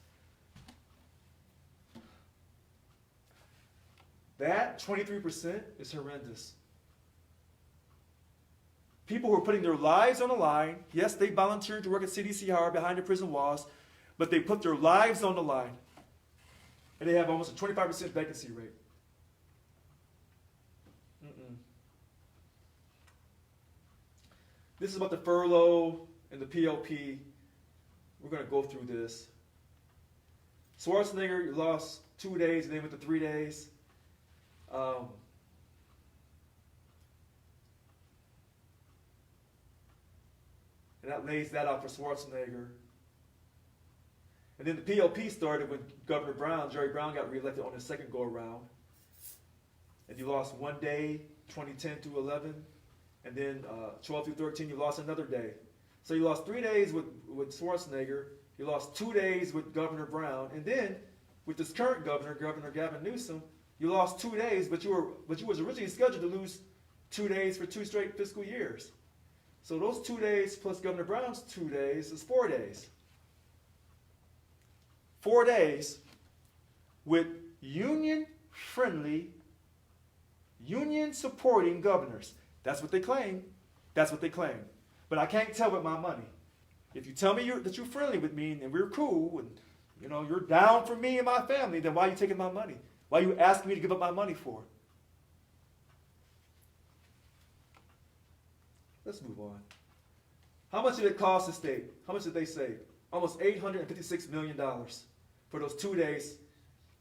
That 23% is horrendous. People who are putting their lives on the line, yes, they volunteered to work at Cdcr behind the prison walls, but they put their lives on the line. And they have almost a 25% vacancy rate. This is about the furlough and the PLP. We're going to go through this. Schwarzenegger, you lost 2 days and then went to 3 days. And that lays that out for Schwarzenegger. And then the PLP started when Governor Brown, Jerry Brown, got reelected on his second go-around. And you lost 1 day, 2010 through 11. And then 12 through 13, you lost another day. So you lost 3 days with Schwarzenegger. You lost 2 days with Governor Brown. And then with this current governor, Governor Gavin Newsom, you lost 2 days, but you was originally scheduled to lose 2 days for 2 straight fiscal years. So those 2 days plus Governor Brown's 2 days is 4 days. 4 days with union-friendly, union-supporting governors. That's what they claim. That's what they claim. But I can't tell with my money. If you tell me that you're friendly with me and we're cool and you're down for me and my family, then why are you taking my money? Why are you asking me to give up my money for? Let's move on. How much did it cost the state? How much did they save? Almost $856 million for those 2 days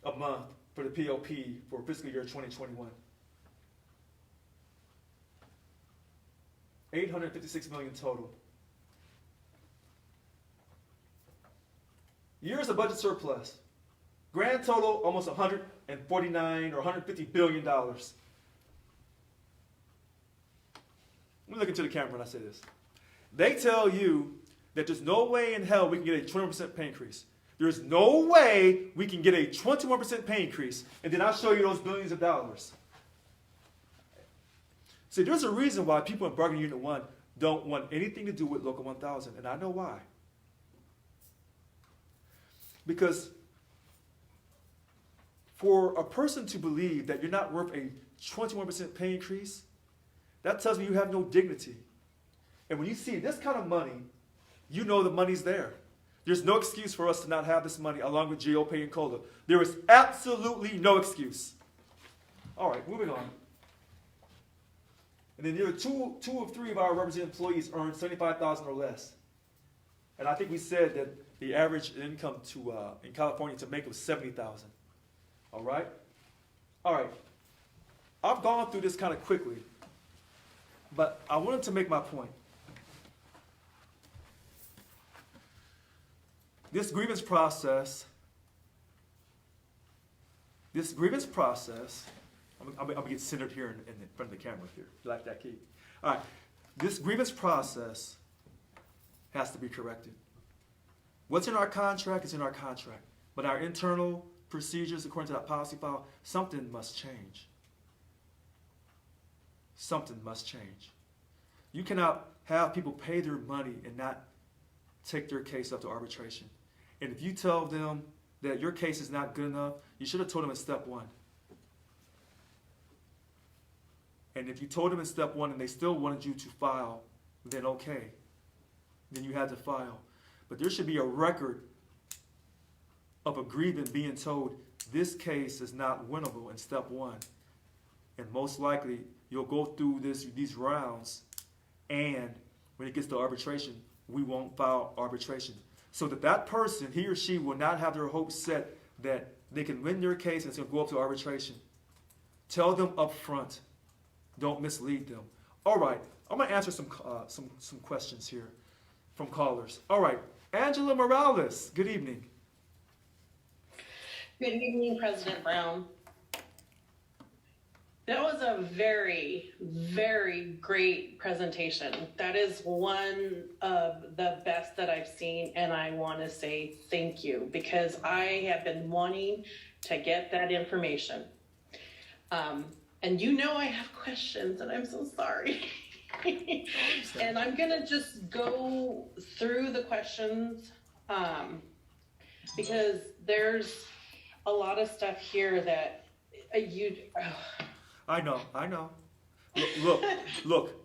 a month for the PLP for fiscal year 2021. $856 million total. Years of budget surplus. Grand total almost 149 or 150 billion dollars. Let me look into the camera when I say this. They tell you that there's no way in hell we can get a 21% pay increase. There's no way we can get a 21% pay increase, and then I'll show you those billions of dollars. See, there's a reason why people in Bargaining Unit 1 don't want anything to do with Local 1000, and I know why. Because for a person to believe that you're not worth a 21% pay increase, that tells me you have no dignity. And when you see this kind of money, you know the money's there. There's no excuse for us to not have this money along with GO pay and COLA. There is absolutely no excuse. All right, moving on. And then nearly two of three of our represented employees earn $75,000 or less. And I think we said that the average income in California to make was $70,000. All right? All right. I've gone through this kind of quickly, but I wanted to make my point. This grievance process, I'm going to get centered here in front of the camera here. You like that, Keith? All right. This grievance process has to be corrected. What's in our contract is in our contract. But our internal procedures, according to that policy file, something must change. Something must change. You cannot have people pay their money and not take their case up to arbitration. And if you tell them that your case is not good enough, you should have told them in step one. And if you told them in step one and they still wanted you to file, then okay. Then you had to file. But there should be a record of a grievant being told this case is not winnable in step one. And most likely you'll go through these rounds, and when it gets to arbitration, we won't file arbitration. So that person, he or she, will not have their hopes set that they can win their case and it's going to go up to arbitration. Tell them up front. Don't mislead them. All right, I'm going to answer some questions here from callers. All right, Angela Morales, good evening. Good evening, President Brown. That was a very, very great presentation. That is one of the best that I've seen, and I want to say thank you because I have been wanting to get that information. And I have questions, and I'm so sorry. And I'm going to just go through the questions because there's a lot of stuff here that I know. Look.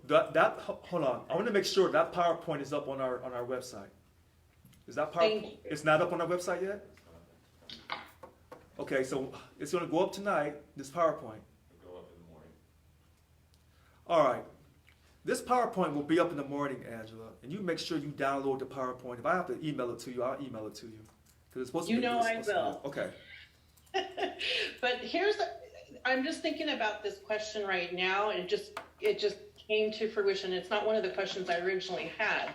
Hold on. I want to make sure that PowerPoint is up on our website. Is that Thank PowerPoint? you. It's not up on our website yet? Okay, so it's gonna go up tonight, this PowerPoint. It'll go up in the morning. All right. This PowerPoint will be up in the morning, Angela, and you make sure you download the PowerPoint. If I have to email it to you, I'll email it to you. 'Cause it's supposed to You be. know it's I supposed to be- will. Okay. But I'm just thinking about this question right now, and it just came to fruition. It's not one of the questions I originally had,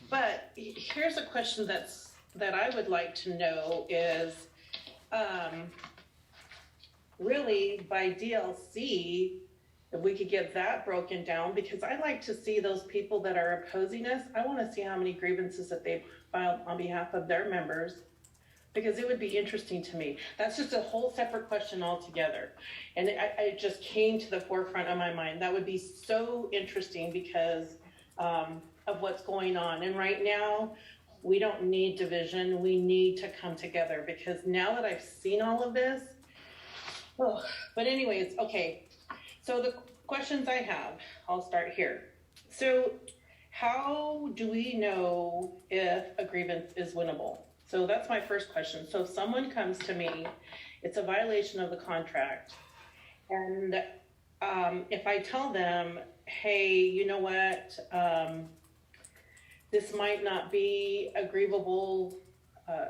but here's a question that I would like to know is, really by DLC, if we could get that broken down, because I like to see those people that are opposing us. I want to see how many grievances that they've filed on behalf of their members, because it would be interesting to me. That's just a whole separate question altogether. And it just came to the forefront of my mind. That would be so interesting because of what's going on. And right now, we don't need division. We need to come together, because now that I've seen all of this, but anyways, okay. So the questions I have, I'll start here. So how do we know if a grievance is winnable? So that's my first question. So if someone comes to me, it's a violation of the contract, and if I tell them, hey, you know what, this might not be a grievable,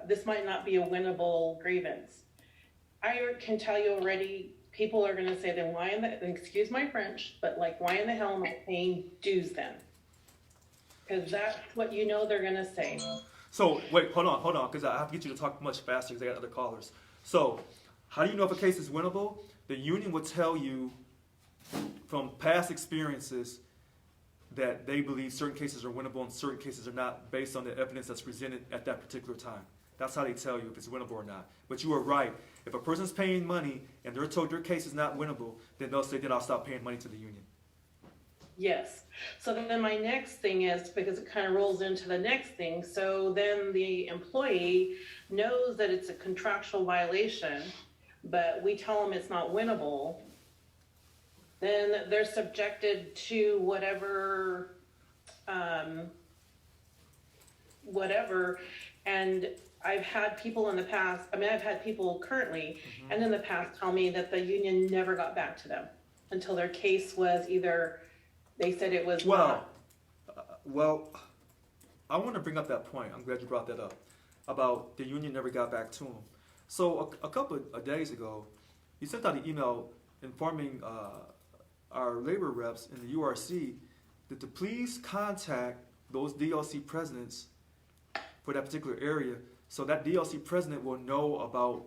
this might not be a winnable grievance, I can tell you already, people are gonna say, then why in the, excuse my French, but like, why in the hell am I paying dues then? Because that's what you know they're gonna say. So wait, hold on, because I have to get you to talk much faster because I got other callers. So how do you know if a case is winnable? The union will tell you from past experiences that they believe certain cases are winnable and certain cases are not, based on the evidence that's presented at that particular time. That's how they tell you if it's winnable or not. But you are right. If a person's paying money and they're told your case is not winnable, then they'll say, then I'll stop paying money to the union. Yes. So then my next thing is, because it kind of rolls into the next thing, so then the employee knows that it's a contractual violation, but we tell them it's not winnable, then they're subjected to whatever, and I've had people in the past, I've had people currently and in the past tell me that the union never got back to them until their case was either, they said it was not. Well, I want to bring up that point. I'm glad you brought that up about the union never got back to them. So a couple of days ago, he sent out an email informing our labor reps in the URC that to please contact those DLC presidents for that particular area, so that DLC president will know about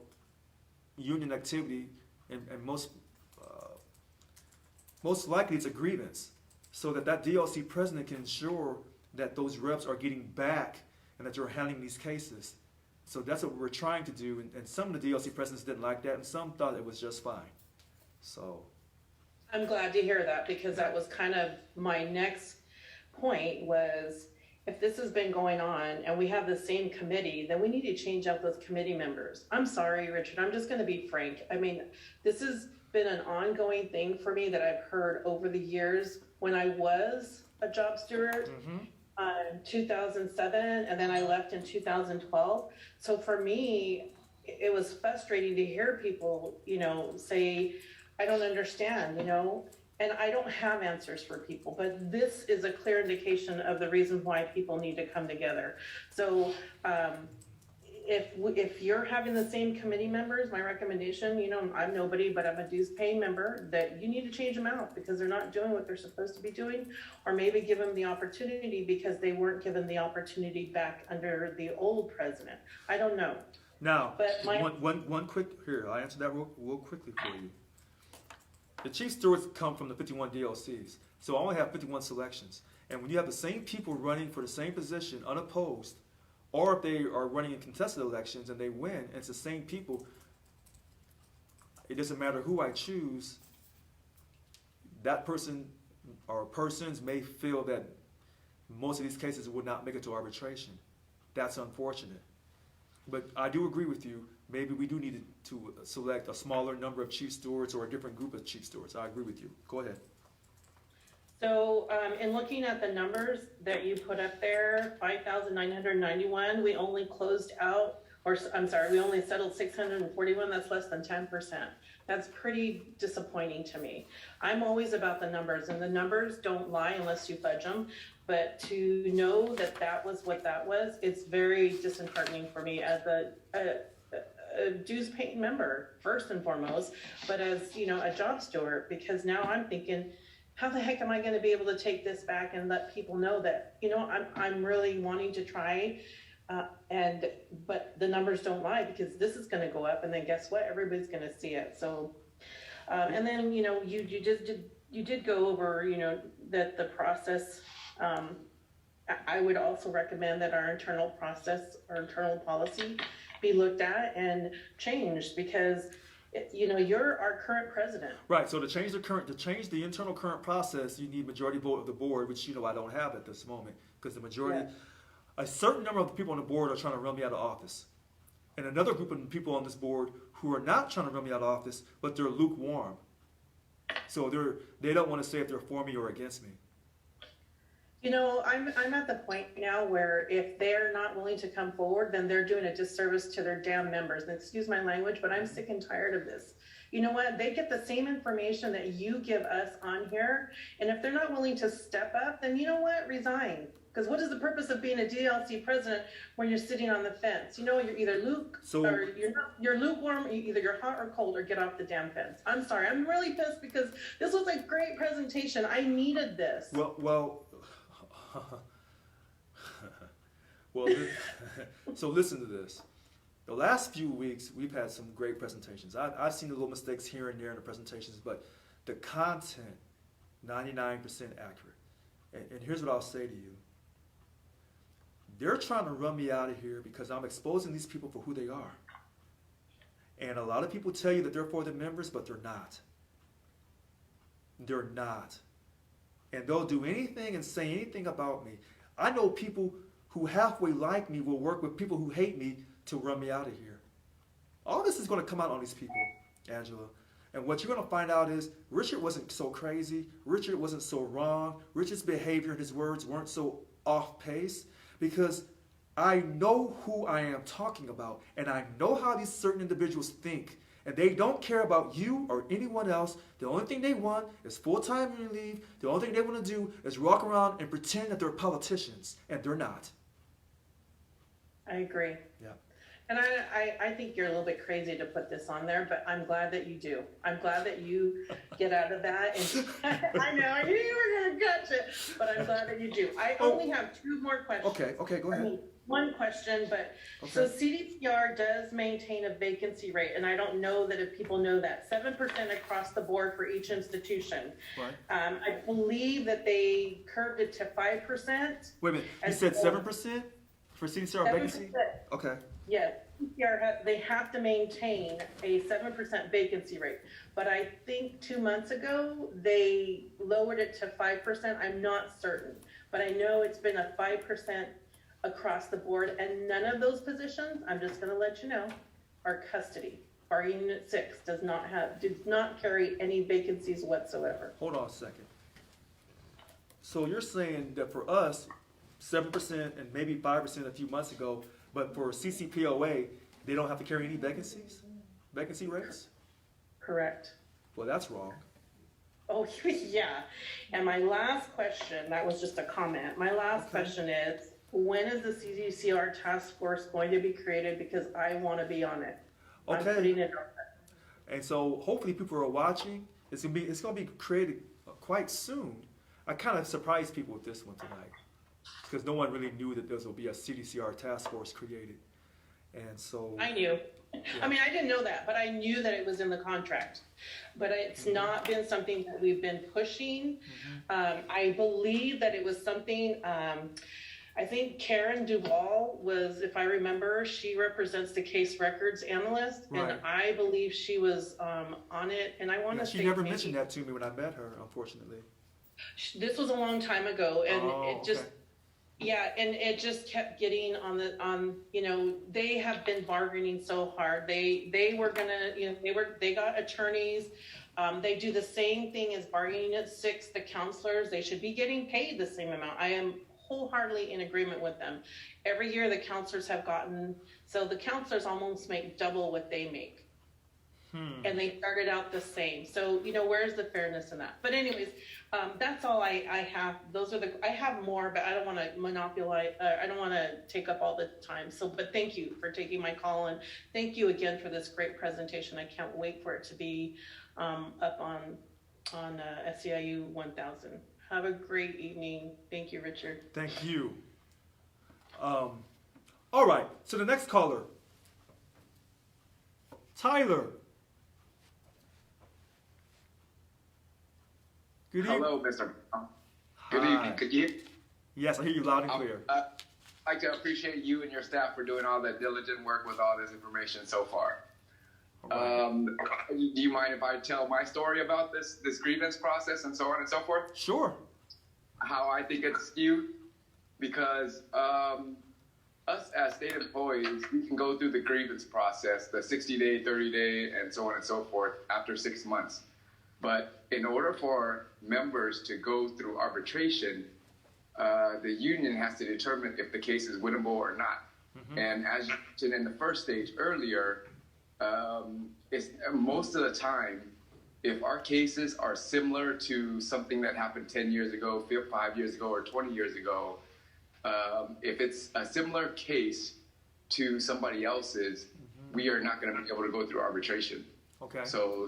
union activity, and most likely it's a grievance, so that DLC president can ensure that those reps are getting back and that you're handling these cases. So that's what we're trying to do, and some of the DLC presidents didn't like that, and some thought it was just fine. So I'm glad to hear that, because that was kind of my next point was, if this has been going on and we have the same committee, then we need to change out those committee members. I'm sorry, Richard, I'm just gonna be frank. This has been an ongoing thing for me that I've heard over the years. When I was a job steward, 2007, and then I left in 2012. So for me, it was frustrating to hear people, say, I don't understand, and I don't have answers for people, but this is a clear indication of the reason why people need to come together. So if you're having the same committee members, my recommendation, I'm nobody, but I'm a dues paying member, that you need to change them out because they're not doing what they're supposed to be doing, or maybe give them the opportunity because they weren't given the opportunity back under the old president. I don't know. now, But one quick, here, I'll answer that real quickly for you. The chief stewards come from the 51 DLCs, so I only have 51 selections. And when you have the same people running for the same position unopposed, or if they are running in contested elections and they win, and it's the same people, it doesn't matter who I choose, that person or persons may feel that most of these cases would not make it to arbitration. That's unfortunate. But I do agree with you, maybe we do need to select a smaller number of chief stewards or a different group of chief stewards. I agree with you. Go ahead. So, in looking at the numbers that you put up there, 5,991, we only closed out, we only settled 641, that's less than 10%. That's pretty disappointing to me. I'm always about the numbers, and the numbers don't lie unless you fudge them. But to know that that was what that was, it's very disheartening for me as a dues paying member, first and foremost, but as, you know, a job steward, because now I'm thinking, how the heck am I going to be able to take this back and let people know that, you know, I'm really wanting to try, but the numbers don't lie, because this is going to go up, and then guess what? Everybody's going to see it. So, and then, you know, you did go over, you know, that the process. I would also recommend that our internal process, our internal policy, be looked at and changed, because you know, you're our current president. Right. So to change the internal current process, you need majority vote of the board, which, you know, I don't have at this moment, because the majority, a certain number of the people on the board are trying to run me out of office, and another group of people on this board who are not trying to run me out of office, but they're lukewarm. So they don't want to say if they're for me or against me. You know, I'm at the point now where if they're not willing to come forward, then they're doing a disservice to their damn members. And excuse my language, but I'm sick and tired of this. You know what? They get the same information that you give us on here. And if they're not willing to step up, then you know what? Resign. Because what is the purpose of being a DLC president when you're sitting on the fence? You know, you're either you're lukewarm, either you're hot or cold, or get off the damn fence. I'm sorry. I'm really pissed because this was a great presentation. I needed this. So listen to this. The last few weeks, we've had some great presentations. I've seen the little mistakes here and there in the presentations, but the content, 99% accurate. And here's what I'll say to you. They're trying to run me out of here because I'm exposing these people for who they are. And a lot of people tell you that they're for the members, but they're not. They're not. And they'll do anything and say anything about me. I know people who halfway like me will work with people who hate me to run me out of here. All this is going to come out on these people, Angela. And what you're going to find out is Richard wasn't so crazy. Richard wasn't so wrong. Richard's behavior and his words weren't so off pace, because I know who I am talking about, and I know how these certain individuals think. And they don't care about you or anyone else. The only thing they want is full-time leave. The only thing they want to do is walk around and pretend that they're politicians, and they're not. I agree. Yeah. And I think you're a little bit crazy to put this on there, but I'm glad that you do. I'm glad that you get out of that. And I know, I knew you were going to catch it, but I'm glad that you do. I only have two more questions. Okay, go ahead. One question, but okay. So Cdcr does maintain a vacancy rate, and I don't know that if people know that, 7% across the board for each institution. Right. I believe that they curved it to 5%. Wait a minute, you said 7% for Cdcr vacancy? Okay. Yes, they have to maintain a 7% vacancy rate. But I think 2 months ago, they lowered it to 5%. I'm not certain, but I know it's been a 5% across the board, and none of those positions, I'm just going to let you know, are custody. Our Unit 6 does not carry any vacancies whatsoever. Hold on a second. So you're saying that for us, 7% and maybe 5% a few months ago, but for CCPOA, they don't have to carry any vacancy rates? Correct. Well, that's wrong. Oh, yeah. And my last question, that was just a comment. My last question is, when is the Cdcr task force going to be created? Because I want to be on it. Okay. I'm putting it on it. And so hopefully people are watching. It's gonna be created quite soon. I kind of surprised people with this one tonight, because no one really knew that there will be a Cdcr task force created. And so I knew. Yeah. I mean, I didn't know that, but I knew that it was in the contract. But it's not been something that we've been pushing. I believe that it was something, I think Karen Duvall was, if I remember, she represents the case records analyst, right. And I believe she was on it. And I want to say she never mentioned that to me when I met her, unfortunately. This was a long time ago, and it just. Okay. Yeah, and it just kept getting on, you know, they have been bargaining so hard. They were gonna, you know, they got attorneys. They do the same thing as bargaining at 6, the counselors, they should be getting paid the same amount. I am wholeheartedly in agreement with them. Every year the counselors have gotten, so the counselors almost make double what they make. And they started out the same. So, where's the fairness in that? But anyways, that's all I have. I have more, but I don't want to monopolize, I don't want to take up all the time. So, but thank you for taking my call, and thank you again for this great presentation. I can't wait for it to be up on SEIU 1000. Have a great evening. Thank you, Richard. Thank you. All right, so the next caller, Tyler. Good evening. Hello, Mr. Brown. Good Hi. evening. Could you? Yes, I hear you loud and clear. I'd like to appreciate you and your staff for doing all that diligent work with all this information so far. All right. Do you mind if I tell my story about this grievance process and so on and so forth? Sure. How I think it's skewed? Because us as state employees, we can go through the grievance process, the 60-day, 30-day, and so on and so forth after 6 months. But in order for members to go through arbitration, the union has to determine if the case is winnable or not. Mm-hmm. And as you mentioned in the first stage earlier, it's most of the time, if our cases are similar to something that happened 10 years ago, 5 years ago, or 20 years ago, if it's a similar case to somebody else's, mm-hmm. we are not going to be able to go through arbitration. Okay. So,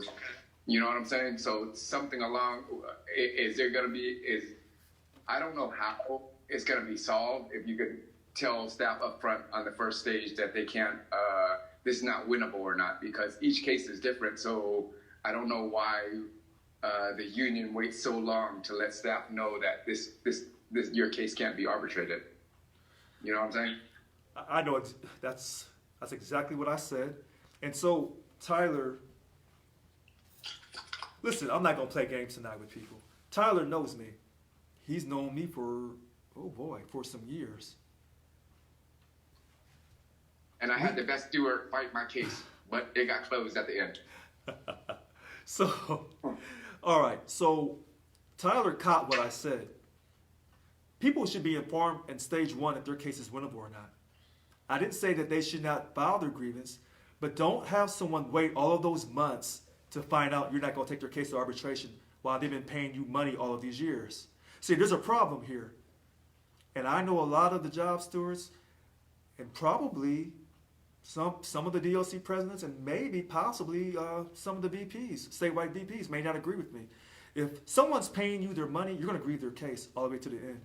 you know what I'm saying? So something along, I don't know how it's going to be solved. If you could tell staff up front on the first stage that they can't, this is not winnable or not, because each case is different. So I don't know why the union waits so long to let staff know that this your case can't be arbitrated. You know what I'm saying? I know that's exactly what I said. And so, Tyler, listen, I'm not going to play games tonight with people. Tyler knows me. He's known me for some years. And I had the best steward fight my case, but it got closed at the end. So, all right. So, Tyler caught what I said. People should be informed in stage 1 if their case is winnable or not. I didn't say that they should not file their grievance, but don't have someone wait all of those months to find out you're not going to take their case to arbitration while they've been paying you money all of these years. See, there's a problem here. And I know a lot of the job stewards and probably some of the DLC presidents and maybe possibly some of the VPs, statewide VPs may not agree with me. If someone's paying you their money, you're going to grieve their case all the way to the end.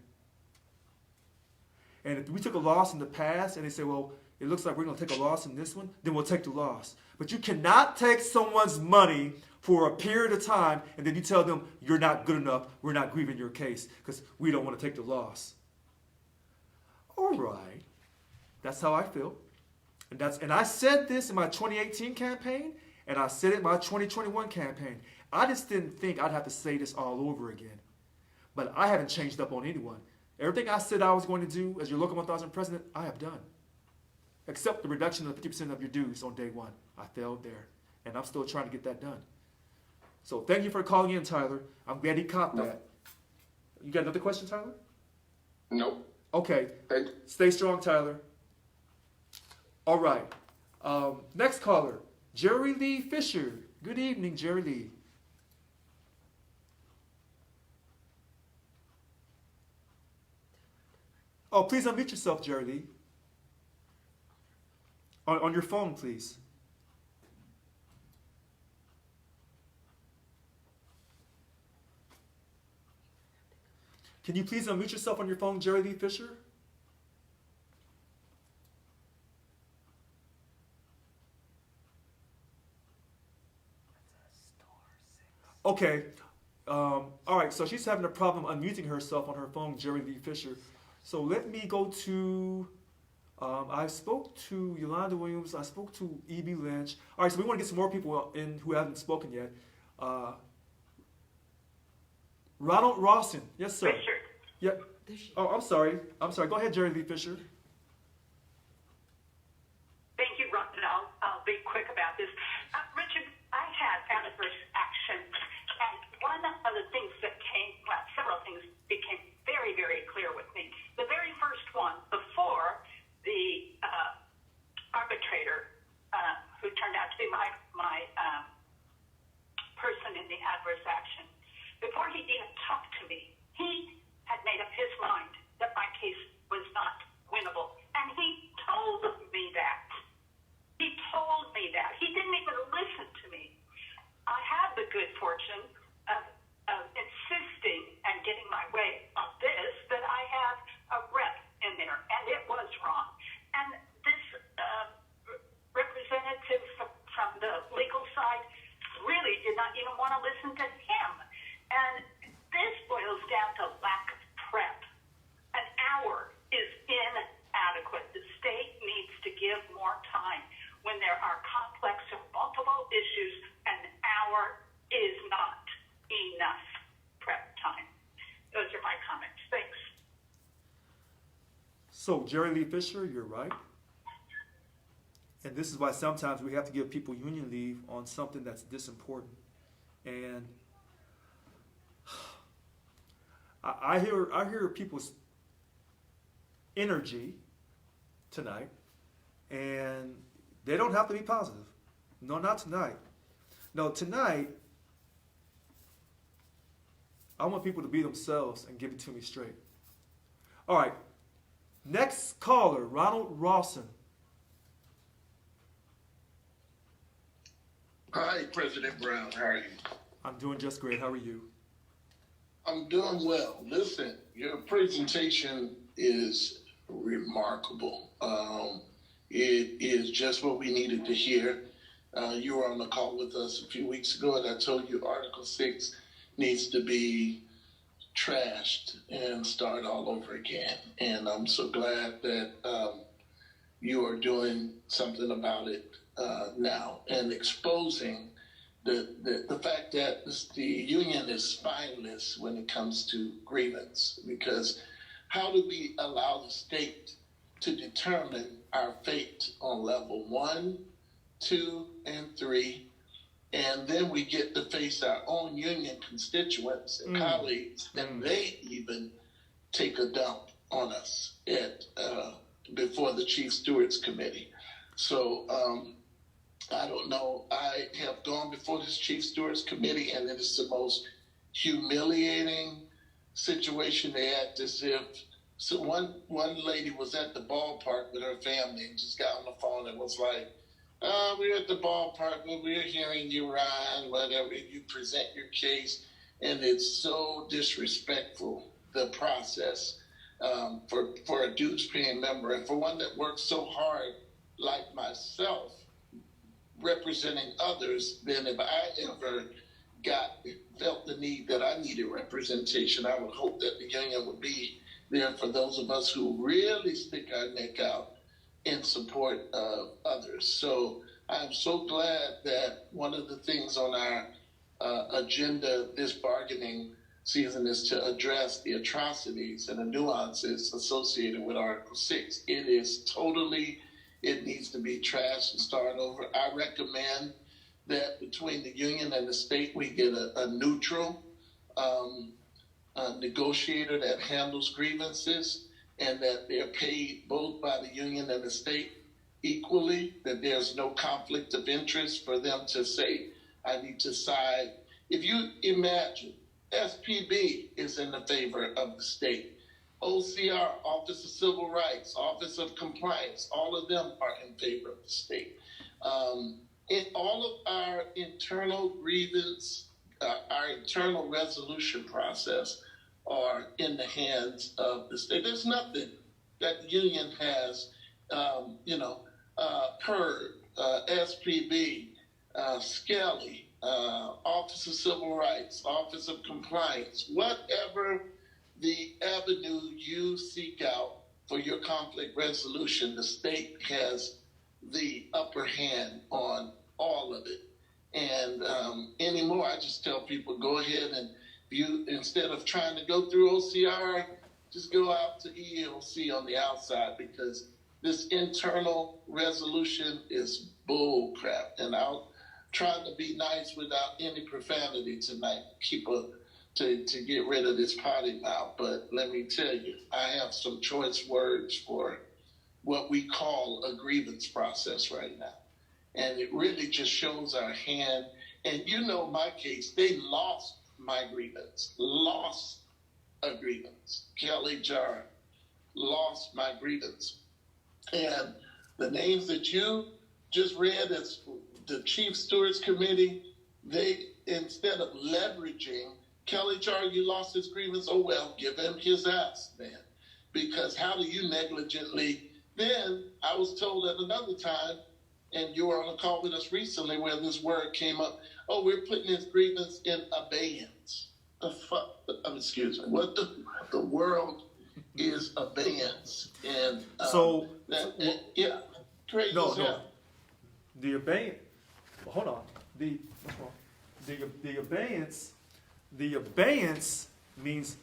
And if we took a loss in the past and they say, well, it looks like we're going to take a loss in this one, then we'll take the loss. But you cannot take someone's money for a period of time and then you tell them you're not good enough, we're not grieving your case because we don't want to take the loss. All right. That's how I feel. And I said this in my 2018 campaign and I said it in my 2021 campaign. I just didn't think I'd have to say this all over again. But I haven't changed up on anyone. Everything I said I was going to do as your local 1000 president, I have done. Except the reduction of 50% of your dues on day 1. I failed there. And I'm still trying to get that done. So thank you for calling in, Tyler. I'm glad he caught that. You got another question, Tyler? Nope. Okay. Thank you. Stay strong, Tyler. All right. Next caller, Jerry Lee Fisher. Good evening, Jerry Lee. Oh, please unmute yourself, Jerry Lee. On your phone, please. Can you please unmute yourself on your phone, Jerry Lee Fisher? Okay. All right, so she's having a problem unmuting herself on her phone, Jerry Lee Fisher. So let me go to, I spoke to Yolanda Williams, I spoke to E.B. Lynch. All right, so we want to get some more people in who haven't spoken yet. Ronald Rossen, yes sir. Fisher. Yep. Oh, I'm sorry. Go ahead, Jerry Lee Fisher. Thank you, Ron, and I'll be quick about this. Richard, I had adverse action fortune of insisting and getting my way on this, that I have a rep in there, and it was wrong. And this representative from the legal side really did not even want to listen to him. And this boils down to lack of prep. An hour is inadequate. The state needs to give more time. When there are complex or multiple issues, an hour is not enough prep time. Those are my comments. Thanks. So, Jerry Lee Fisher, you're right. And this is why sometimes we have to give people union leave on something that's this important. And I hear people's energy tonight, and they don't have to be positive. No, not tonight. No, tonight, I want people to be themselves and give it to me straight. All right. Next caller, Ronald Rossen. Hi, President Brown. How are you? I'm doing just great. How are you? I'm doing well. Listen, your presentation is remarkable. It is just what we needed to hear. You were on the call with us a few weeks ago, and I told you Article 6 needs to be trashed and start all over again. And I'm so glad that you are doing something about it now and exposing the fact that the union is spineless when it comes to grievance. Because how do we allow the state to determine our fate on level 1, 2, and 3, and then we get to face our own union constituents and colleagues, and they even take a dump on us before the Chief Stewards Committee. So I don't know. I have gone before this Chief Stewards Committee, and it is the most humiliating situation. They act as if. So one lady was at the ballpark with her family and just got on the phone and was like, we're at the ballpark, but we're hearing you, Ryan, whatever, you present your case. And it's so disrespectful, the process, for a dues-paying member. And for one that works so hard, like myself, representing others, then if I ever felt the need that I needed representation, I would hope that the union would be there for those of us who really stick our neck out in support of others. So I'm so glad that one of the things on our agenda this bargaining season is to address the atrocities and the nuances associated with Article 6. It needs to be trashed and start over. I recommend that between the union and the state, we get a neutral negotiator that handles grievances, and that they're paid both by the union and the state equally, that there's no conflict of interest for them to say, I need to side. If you imagine, SPB is in the favor of the state. OCR, Office of Civil Rights, Office of Compliance, all of them are in favor of the state. In all of our internal grievance, our internal resolution process are in the hands of the state. There's nothing that the union has, heard, SPB, Skelly, Office of Civil Rights, Office of Compliance, whatever the avenue you seek out for your conflict resolution, the state has the upper hand on all of it. And anymore, I just tell people, go ahead and instead of trying to go through OCR, just go out to EEOC on the outside, because this internal resolution is bull crap. And I'll try to be nice without any profanity tonight, to get rid of this potty mouth. But let me tell you, I have some choice words for what we call a grievance process right now. And it really just shows our hand. And you know my case, they lost my grievance, lost a grievance. Kelly Jar lost my grievance. And the names that you just read as the Chief Stewards Committee, they, instead of leveraging, Kelly Char, you lost his grievance, oh well, give him his ass, man. Because how do you negligently, then I was told at another time, and you were on a call with us recently where this word came up, oh, we're putting his grievance in abeyance. The fuck, excuse me, what the world is abeyance? And yeah, crazy as hell. The abeyance, hold on, what's wrong? The abeyance means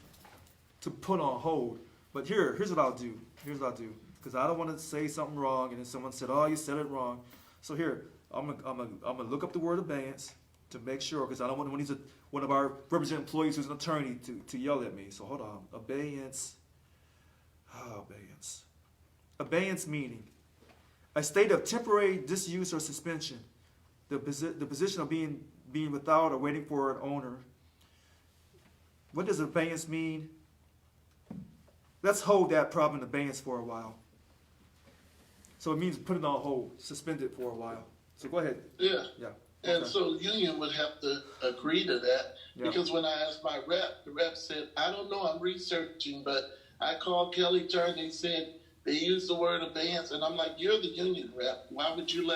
to put on hold. But here's what I'll do. Because I don't want to say something wrong, and then someone said, "Oh, you said it wrong." So here, I'm gonna look up the word abeyance to make sure, because I don't want one of our representative employees who's an attorney to yell at me. So hold on, abeyance. Oh, abeyance. Abeyance meaning a state of temporary disuse or suspension. The position of being without or waiting for an owner. What does abeyance mean? Let's hold that problem in abeyance for a while. So it means put it on hold, suspend it for a while. So go ahead. Yeah. Yeah. And so the union would have to agree to that, because when I asked my rep, the rep said, I don't know, I'm researching, but I called Kelly Turner, they said they used the word abeyance, and I'm like, you're the union rep. Why would you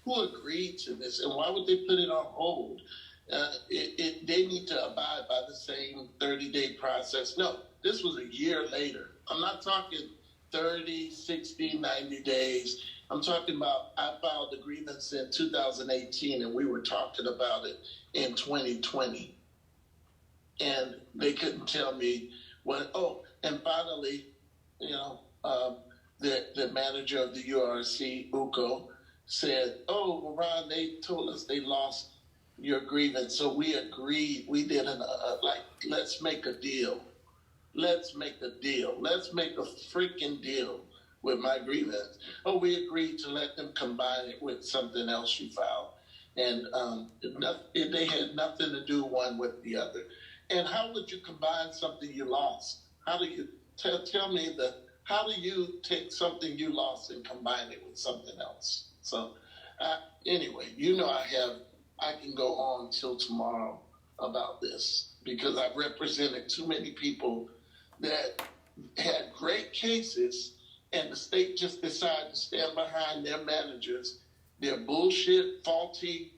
who agreed to this, and why would they put it on hold? They need to abide by the same 30-day process. No, this was a year later. I'm not talking 30, 60, 90 days. I'm talking about, I filed the grievance in 2018, and we were talking about it in 2020. And they couldn't tell me when, and finally, the manager of the URC, UCO, said, well, Ron, they told us they lost your grievance. So we agreed, we did let's make a deal. Let's make a deal. Let's make a freaking deal with my grievance. We agreed to let them combine it with something else you filed. And they had nothing to do one with the other. And how would you combine something you lost? How do you, tell me how do you take something you lost and combine it with something else? So anyway, I can go on till tomorrow about this, because I've represented too many people that had great cases, and the state just decided to stand behind their managers, their bullshit, faulty,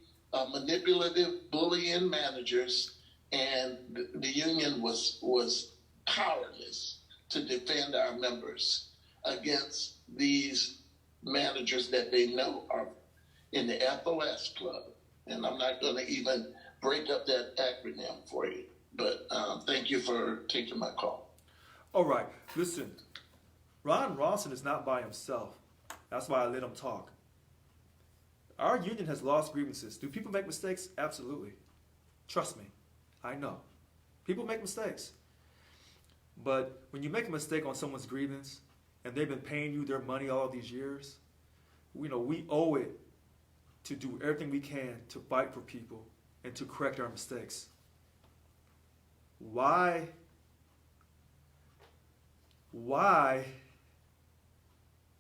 manipulative, bullying managers, and the union was powerless to defend our members against these managers that they know are in the FOS club. And I'm not going to even break up that acronym for you. But thank you for taking my call. All right. Listen, Ron Rossen is not by himself. That's why I let him talk. Our union has lost grievances. Do people make mistakes? Absolutely. Trust me. I know. People make mistakes. But when you make a mistake on someone's grievance, and they've been paying you their money all these years, we owe it to do everything we can to fight for people and to correct our mistakes. Why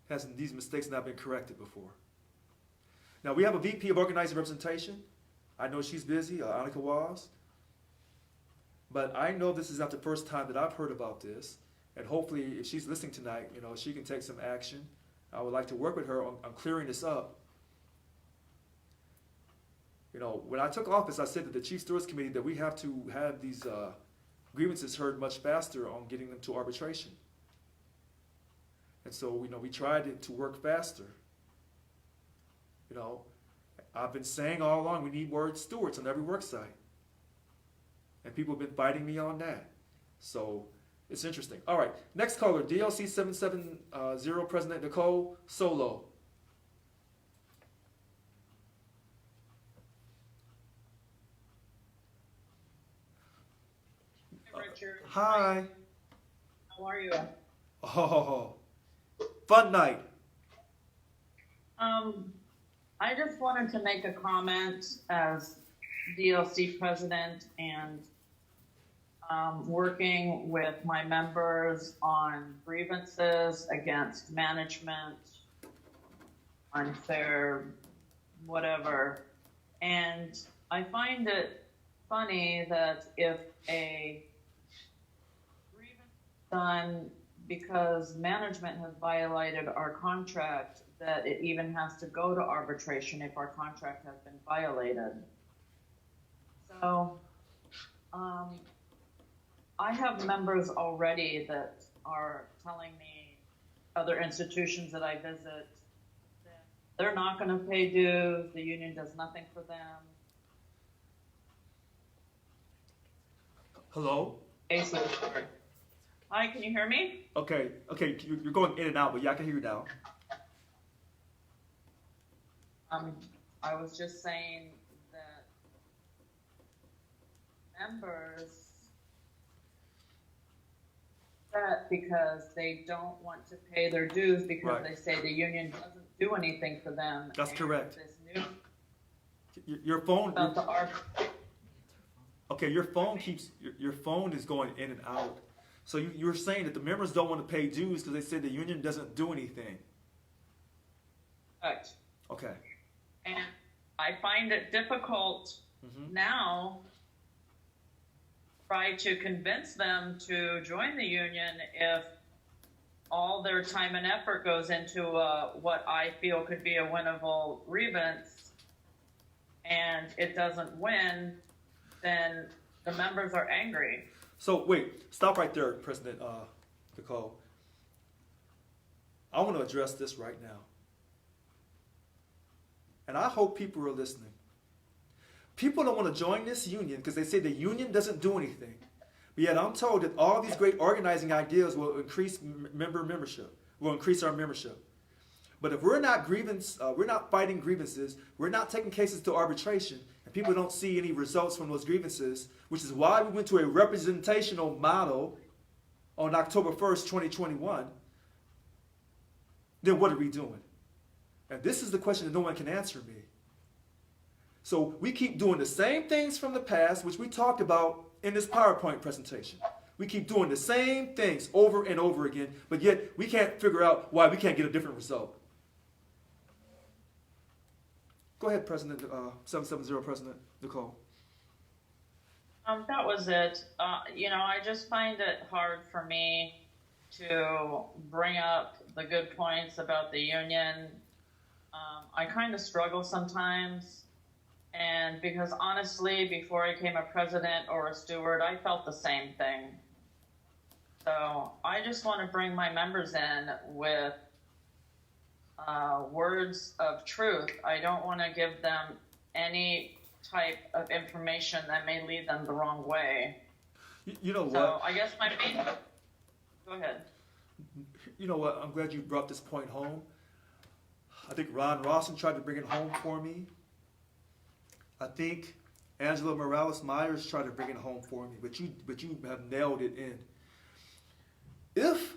hasn't these mistakes not been corrected before? Now, we have a VP of Organizing Representation. I know she's busy, Annika was. But I know this is not the first time that I've heard about this. And hopefully, if she's listening tonight, she can take some action. I would like to work with her on clearing this up. When I took office, I said to the Chief Stewards Committee that we have to have these grievances heard much faster on getting them to arbitration. And so, we tried to work faster. I've been saying all along we need word stewards on every work site. And people have been fighting me on that. So, it's interesting. All right, next caller, DLC 770, President Nicole Solo. Richard. Hi. How are you? Oh, fun night. I just wanted to make a comment as DLC president and working with my members on grievances against management, unfair, whatever. And I find it funny that if a grievance is done because management has violated our contract, that it even has to go to arbitration if our contract has been violated. So, I have members already that are telling me, other institutions that I visit, that they're not going to pay dues, the union does nothing for them. Hello? Hi, can you hear me? Okay, you're going in and out, but yeah, I can hear you now. I was just saying that members that because they don't want to pay their dues because they say the union doesn't do anything for them. That's correct. This new Your phone. about the Okay, your phone is going in and out. So you're saying that the members don't want to pay dues because they say the union doesn't do anything. Correct. Okay. And I find it difficult now try to convince them to join the union if all their time and effort goes into what I feel could be a winnable grievance and it doesn't win, then the members are angry. So wait, stop right there, President Nicole. I want to address this right now. And I hope people are listening. People don't want to join this union because they say the union doesn't do anything. But yet I'm told that all these great organizing ideas will increase membership, will increase our membership. But if we're not we're not fighting grievances, we're not taking cases to arbitration, and people don't see any results from those grievances, which is why we went to a representational model on October 1st, 2021, then what are we doing? And this is the question that no one can answer me. So we keep doing the same things from the past, which we talked about in this PowerPoint presentation. We keep doing the same things over and over again, but yet we can't figure out why we can't get a different result. Go ahead, President 770, President Nicole. That was it. I just find it hard for me to bring up the good points about the union. I kind of struggle sometimes, and because honestly, before I became a president or a steward, I felt the same thing. So I just want to bring my members in with words of truth. I don't want to give them any type of information that may lead them the wrong way. You know what? So I guess my main... Go ahead. You know what? I'm glad you brought this point home. I think Ron Rossen tried to bring it home for me. I think Angela Morales-Myers tried to bring it home for me, but you have nailed it in. If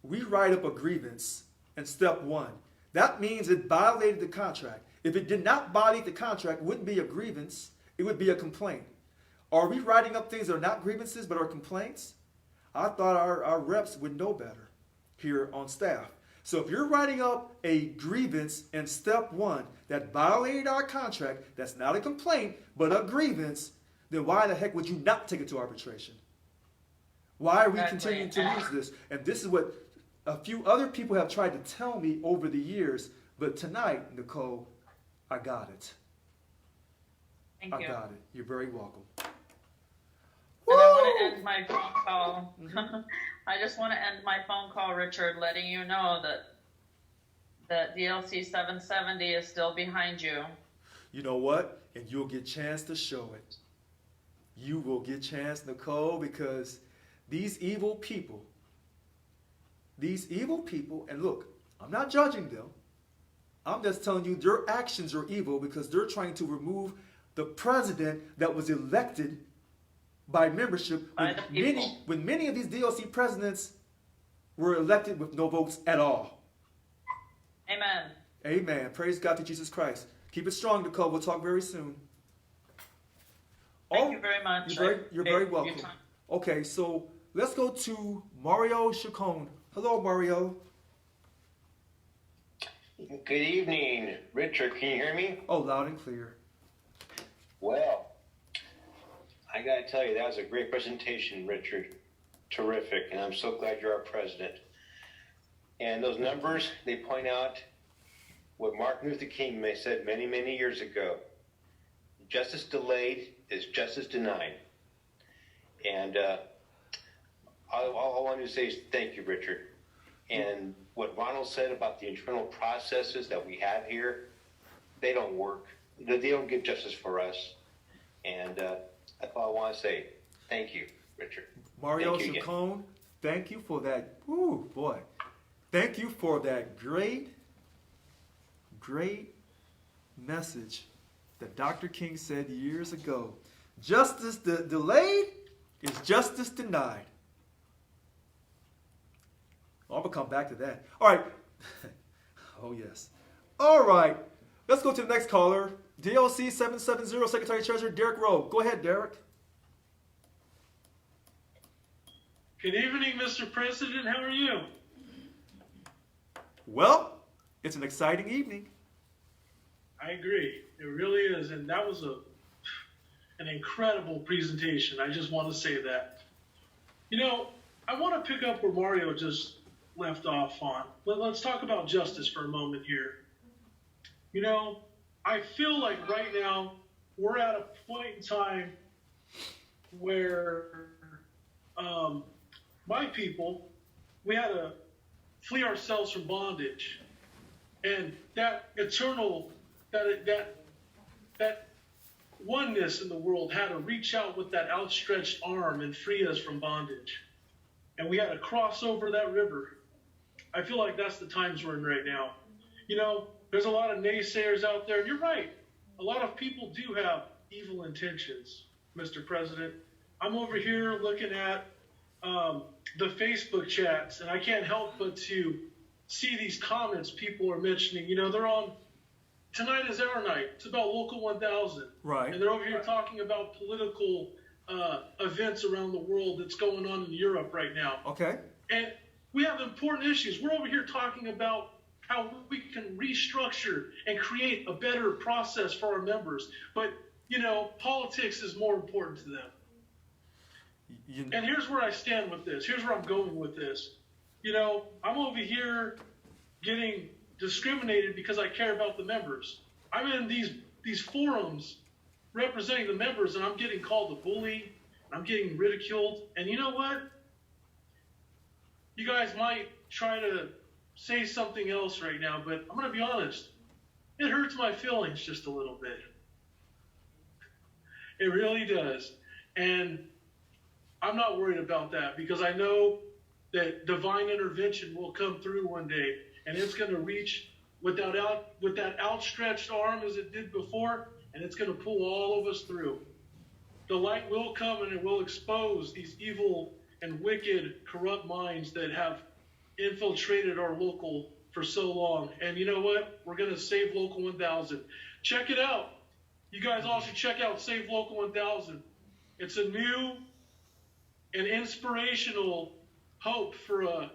we write up a grievance in step 1, that means it violated the contract. If it did not violate the contract, it wouldn't be a grievance, it would be a complaint. Are we writing up things that are not grievances but are complaints? I thought our reps would know better here on staff. So if you're writing up a grievance in step 1 that violated our contract, that's not a complaint, but a grievance, then why the heck would you not take it to arbitration? Why are we continuing to use this? And this is what a few other people have tried to tell me over the years, but tonight, Nicole, I got it. Thank you. I got it. You're very welcome. And I want to end my phone call. I just want to end my phone call, Richard, letting you know that DLC 770 is still behind you. You know what? And you'll get a chance to show it. You will get a chance, Nicole, because these evil people, and look, I'm not judging them. I'm just telling you their actions are evil because they're trying to remove the president that was elected by membership when many of these DLC presidents were elected with no votes at all. Amen. Amen. Praise God to Jesus Christ. Keep it strong, Nicole. We'll talk very soon. Thank you very much. You're very welcome. Okay, so let's go to Mario Chacon. Hello, Mario. Good evening, Richard. Can you hear me? Oh, loud and clear. Well, I gotta tell you, that was a great presentation, Richard. Terrific, and I'm so glad you're our president. And those numbers, they point out what Martin Luther King said many, many years ago. Justice delayed is justice denied. And all I wanted to say is thank you, Richard. And what Ronald said about the internal processes that we have here, they don't work. They don't get justice for us. And that's all I want to say. Thank you, Richard. Mario Thank you Chacon, thank you for that. Woo, boy. Thank you for that great message that Dr. King said years ago. Justice delayed is justice denied. I'm going to come back to that. All right. Oh, yes. All right. Let's go to the next caller. DLC 770, Secretary Treasurer Derek Rowe. Go ahead, Derek. Good evening, Mr. President. How are you? Well, it's an exciting evening. I agree. It really is. And that was an incredible presentation. I just want to say that. You know, I want to pick up where Mario just left off on. Let's talk about justice for a moment here. You know, I feel like right now we're at a point in time where my people, we had to flee ourselves from bondage. And that eternal, that oneness in the world had to reach out with that outstretched arm and free us from bondage. And we had to cross over that river. I feel like that's the times we're in right now. You know, there's a lot of naysayers out there, and you're right. A lot of people do have evil intentions, Mr. President. I'm over here looking at the Facebook chats, and I can't help but to see these comments people are mentioning. You know, they're on, tonight is our night. It's about Local 1000. Right. And they're over here talking about political events around the world that's going on in Europe right now. Okay. And we have important issues. We're over here talking about how we can restructure and create a better process for our members. But, you know, politics is more important to them. And here's where I stand with this. Here's where I'm going with this. You know, I'm over here getting discriminated because I care about the members. I'm in these forums representing the members, and I'm getting called a bully. I'm getting ridiculed. And you know what? You guys might try to say something else right now, but I'm going to be honest. It hurts my feelings just a little bit. It really does. And I'm not worried about that because I know that divine intervention will come through one day, and it's going to reach with that outstretched arm as it did before, and it's going to pull all of us through. The light will come, and it will expose these evil and wicked, corrupt minds that have infiltrated our local for so long. And you know what? We're going to save Local 1000. Check it out. You guys all should check out Save Local 1000. It's a new and inspirational hope for a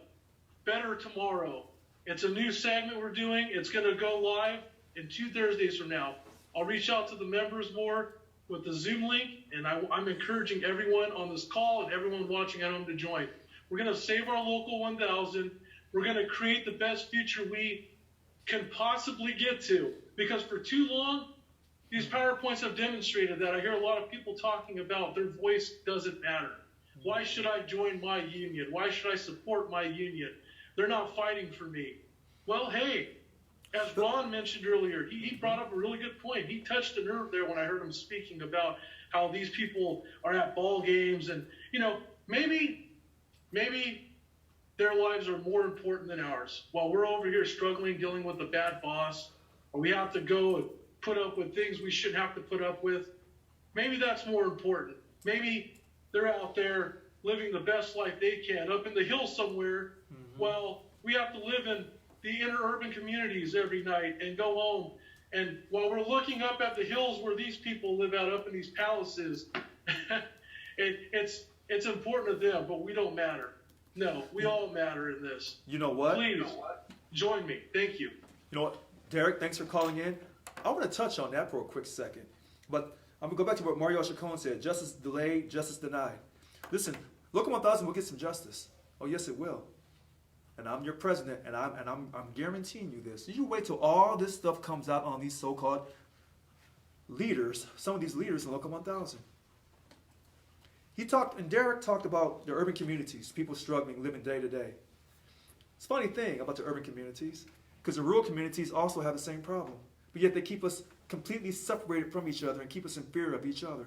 better tomorrow. It's a new segment we're doing. It's going to go live in 2 Thursdays from now. I'll reach out to the members more with the Zoom link, and I'm encouraging everyone on this call and everyone watching at home to join. We're going to save our Local 1000. We're going to create the best future we can possibly get to, because for too long, these PowerPoints have demonstrated that. I hear a lot of people talking about their voice doesn't matter. Why should I join my union? Why should I support my union? They're not fighting for me. Well, hey, as Ron mentioned earlier, he brought up a really good point. He touched a nerve there when I heard him speaking about how these people are at ball games, and, you know, maybe their lives are more important than ours. While we're over here struggling, dealing with a bad boss, or we have to go and put up with things we shouldn't have to put up with, maybe that's more important. Maybe they're out there living the best life they can up in the hills somewhere, while we have to live in the inner urban communities every night and go home. And while we're looking up at the hills where these people live out up in these palaces, it's important to them, but we don't matter. No, we all matter in this. You know what? Please join me. Thank you. You know what, Derek, thanks for calling in. I want to touch on that for a quick second. But I'm gonna go back to what Mario Chacon said: justice delayed, justice denied. Listen, Local 1000 will get some justice. Oh yes, it will. And I'm your president, and I'm guaranteeing you this. You wait till all this stuff comes out on these so-called leaders, some of these leaders in Local 1000. Derek talked about the urban communities, people struggling, living day to day. It's a funny thing about the urban communities, because the rural communities also have the same problem, but yet they keep us completely separated from each other and keep us in fear of each other.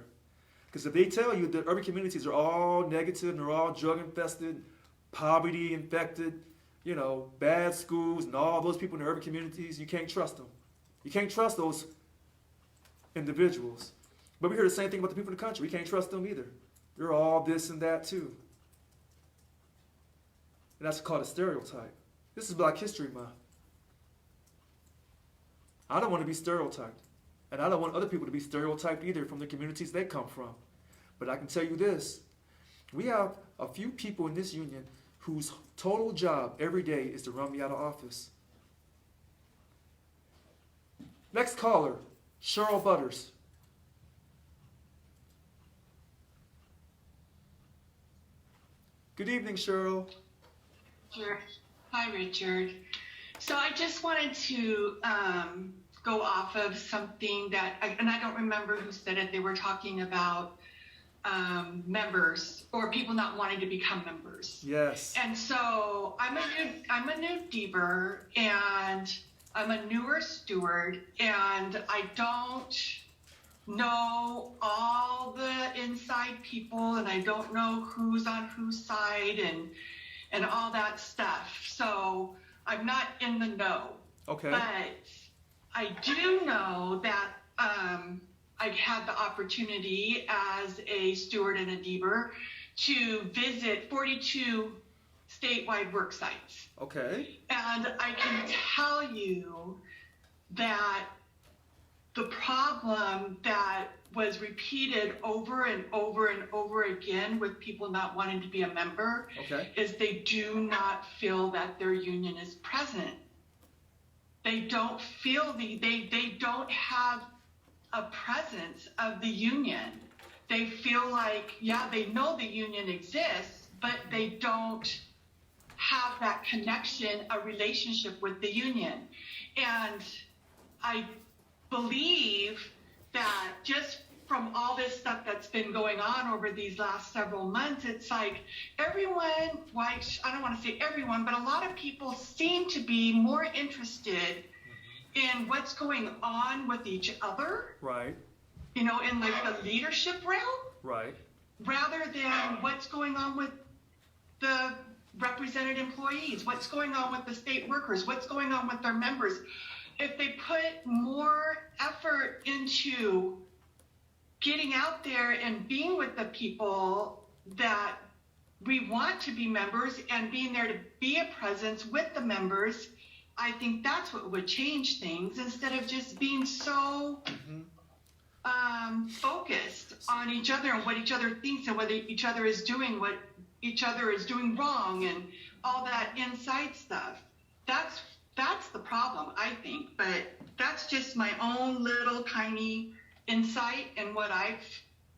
Because if they tell you that urban communities are all negative and they're all drug infested, poverty infected, bad schools, and all those people in the urban communities, you can't trust them. You can't trust those individuals. But we hear the same thing about the people in the country. We can't trust them either. They're all this and that too. And that's called a stereotype. This is Black History Month. I don't want to be stereotyped. And I don't want other people to be stereotyped either from the communities they come from. But I can tell you this. We have a few people in this union whose total job every day is to run me out of office. Next caller, Cheryl Butters. Good evening, Cheryl. Sure. Hi, Richard. So I just wanted to go off of something and I don't remember who said it. They were talking about members or people not wanting to become members. Yes. And so I'm a new Deber, and I'm a newer steward, and I don't know all the inside people, and I don't know who's on whose side and all that stuff. So I'm not in the know. Okay. But I do know that I had the opportunity as a steward and a Deber to visit 42 statewide work sites. Okay. And I can tell you that the problem that was repeated over and over and over again with people not wanting to be a member is they do not feel that their union is present. They don't feel they don't have a presence of the union. They feel like, they know the union exists, but they don't have that connection, a relationship with the union. And I believe that just from all this stuff that's been going on over these last several months, it's like everyone, I don't want to say everyone, but a lot of people seem to be more interested in what's going on with each other. Right. In like the leadership realm. Right. Rather than what's going on with the represented employees, what's going on with the state workers, what's going on with their members. If they put more effort into getting out there and being with the people that we want to be members and being there to be a presence with the members, I think that's what would change things instead of just being so focused on each other and what each other thinks and whether each other is doing what each other is doing wrong and all that inside stuff. That's the problem, I think. But that's just my own little tiny insight and what I've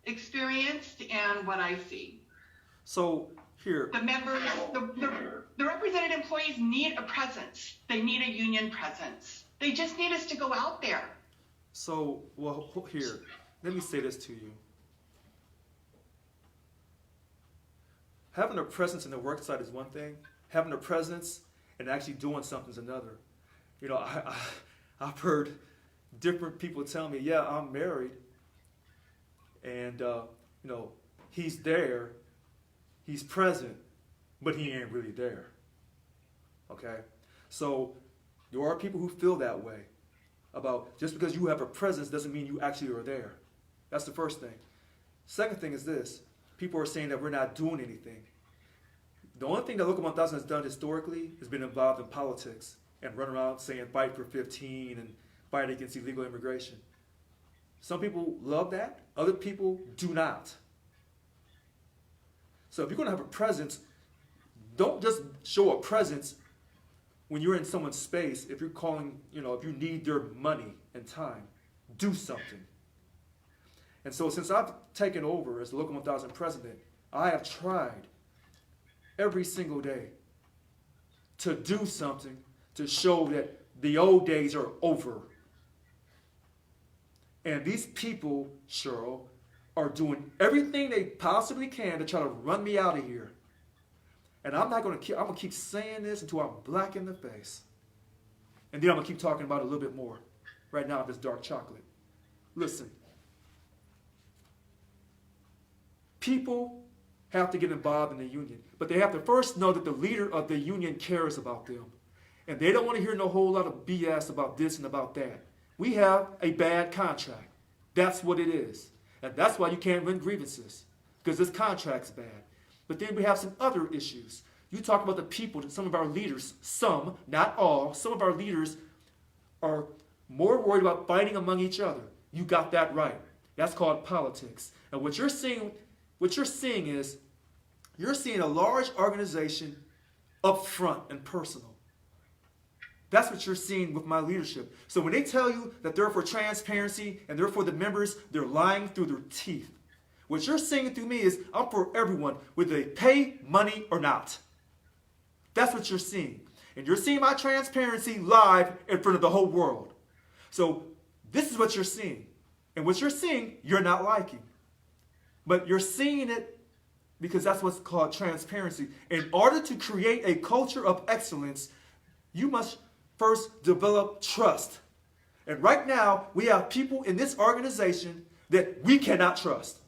experienced and what I see. So here, the members, the represented employees need a presence. They need a union presence. They just need us to go out there. So, here, let me say this to you. Having a presence in the work site is one thing. Having a presence and actually doing something is another. I've heard different people tell me, yeah, I'm married. And, he's there. He's present, but he ain't really there. Okay? So there are people who feel that way about just because you have a presence doesn't mean you actually are there. That's the first thing. Second thing is this. People are saying that we're not doing anything. The only thing that Local 1000 has done historically has been involved in politics and run around saying fight for 15 and fight against illegal immigration. Some people love that. Other people do not. So if you're going to have a presence, don't just show a presence when you're in someone's space. If you're calling, if you need their money and time, do something. And so since I've taken over as the Local 1000 president, I have tried every single day to do something to show that the old days are over. And these people, Cheryl, are doing everything they possibly can to try to run me out of here. And I'm going to keep saying this until I'm black in the face. And then I'm going to keep talking about it a little bit more. Right now, this dark chocolate. Listen. People have to get involved in the union, but they have to first know that the leader of the union cares about them. And they don't want to hear no whole lot of BS about this and about that. We have a bad contract. That's what it is. And that's why you can't win grievances, because this contract's bad. But then we have some other issues. You talk about the people, some of our leaders, some, not all, some of our leaders are more worried about fighting among each other. You got that right. That's called politics. And what you're seeing is, you're seeing a large organization up front and personal. That's what you're seeing with my leadership. So when they tell you that they're for transparency and they're for the members, they're lying through their teeth. What you're seeing through me is I'm for everyone, whether they pay money or not. That's what you're seeing. And you're seeing my transparency live in front of the whole world. So this is what you're seeing. And what you're seeing, you're not liking. But you're seeing it because that's what's called transparency. In order to create a culture of excellence, you must first develop trust. And right now, we have people in this organization that we cannot trust.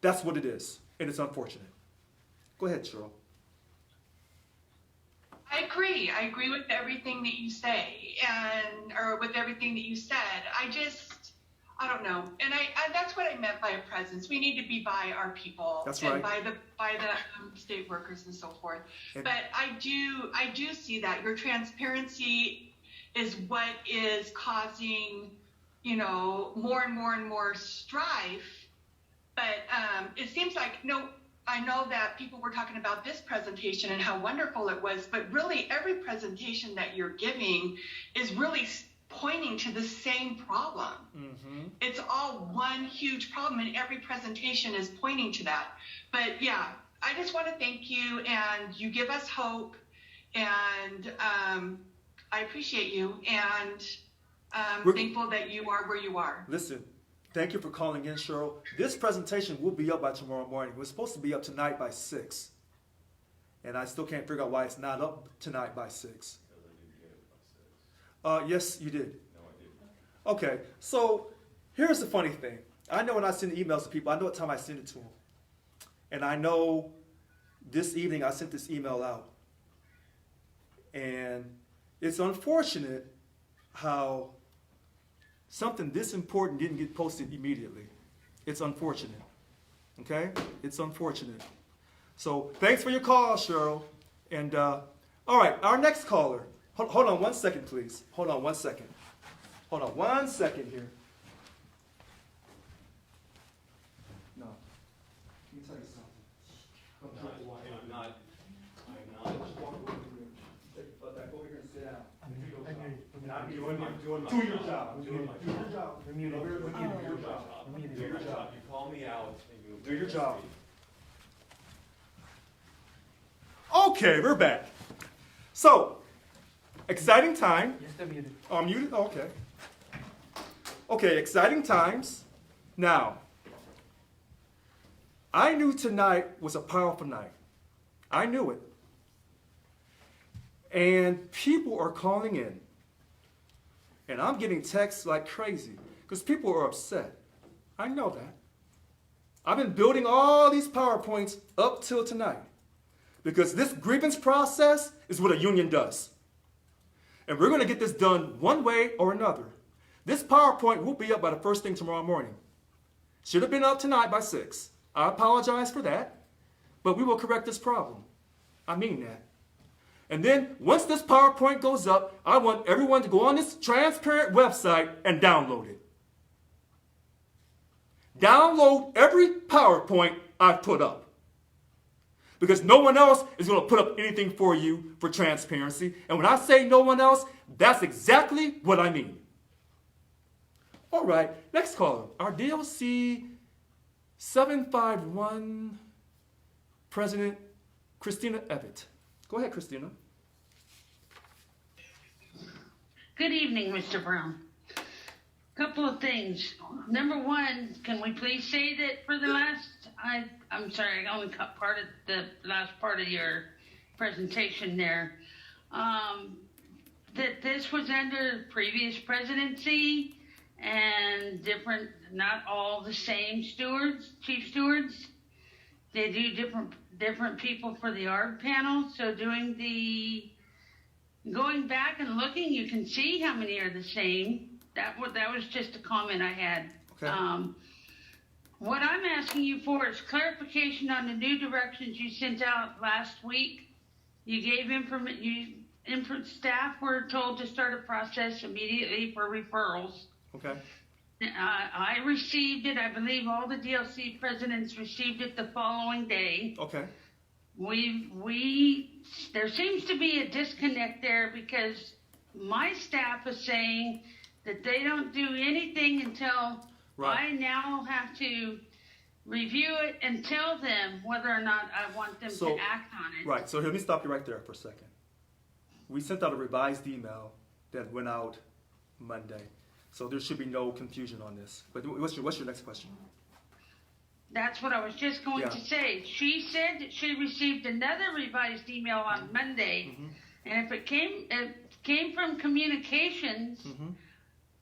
That's what it is, and it's unfortunate. Go ahead, Cheryl. I agree. I agree with everything that you say, or with everything that you said. I don't know. And that's what I meant by a presence. We need to be by our people. That's right. And by the state workers and so forth. But I do see that your transparency is what is causing, more and more and more strife. But it seems like, I know that people were talking about this presentation and how wonderful it was, but really every presentation that you're giving is really pointing to the same problem. Mm-hmm. It's all one huge problem, and every presentation is pointing to that. But yeah, I just want to thank you, and you give us hope, and I appreciate you, and I'm thankful that you are where you are. Listen, thank you for calling in, Cheryl. This presentation will be up by tomorrow morning. It was supposed to be up tonight by 6. And I still can't figure out why it's not up tonight by 6. Yes, you did. No, I didn't. Okay, so here's the funny thing. I know when I send emails to people, I know what time I send it to them. And I know this evening I sent this email out. And it's unfortunate how something this important didn't get posted immediately. It's unfortunate. Okay? It's unfortunate. So thanks for your call, Cheryl. And all right, our next caller. Hold on 1 second, please. Hold on 1 second. Hold on 1 second here. No. Let me tell you something. I'm not. Just walk over here. Back over here and sit down. I'm doing my Do your job. Do your job. Do your job. Do your job. You call me out and you Do your job. Okay, we're back. So, exciting time. You're still muted. Oh, I'm muted? Oh, okay. Okay, exciting times. Now, I knew tonight was a powerful night. I knew it. And people are calling in. And I'm getting texts like crazy because people are upset. I know that. I've been building all these PowerPoints up till tonight because this grievance process is what a union does. And we're going to get this done one way or another. This PowerPoint will be up by the first thing tomorrow morning. Should have been up tonight by 6. I apologize for that, but we will correct this problem. I mean that. And then once this PowerPoint goes up, I want everyone to go on this transparent website and download it. Download every PowerPoint I've put up. Because no one else is going to put up anything for you for transparency. And when I say no one else, that's exactly what I mean. All right, next caller. Our DLC 751 President Christina Evatt. Go ahead, Christina. Good evening, Mr. Brown. Couple of things. Number one, can we please say that for the last, I'm sorry, I only caught part of the last part of your presentation there, that this was under previous presidency and different, not all the same stewards, chief stewards. They do different people for the ARB panel. So going back and looking, you can see how many are the same. That was just a comment I had. Okay. What I'm asking you for is clarification on the new directions you sent out last week. You gave staff were told to start a process immediately for referrals. Okay. I received it. I believe all the DLC presidents received it the following day. Okay. There seems to be a disconnect there because my staff is saying that they don't do anything until I now have to review it and tell them whether or not I want them to act on it. Right, so let me stop you right there for a second. We sent out a revised email that went out Monday, so there should be no confusion on this. But what's your next question? That's what I was just going to say. She said that she received another revised email on Monday, and if it came from communications,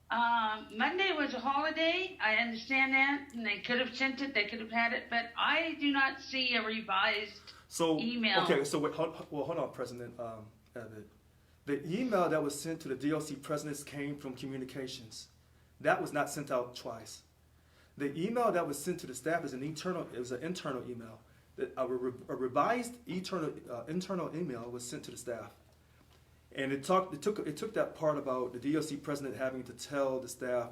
Monday was a holiday. I understand that, and they could have sent it, they could have had it, but I do not see a revised email. Okay, so hold on, President Evatt. The email that was sent to the DLC presidents came from communications. That was not sent out twice. The email that was sent to the staff is an internal email. A revised internal email was sent to the staff. And it took that part about the DLC president having to tell the staff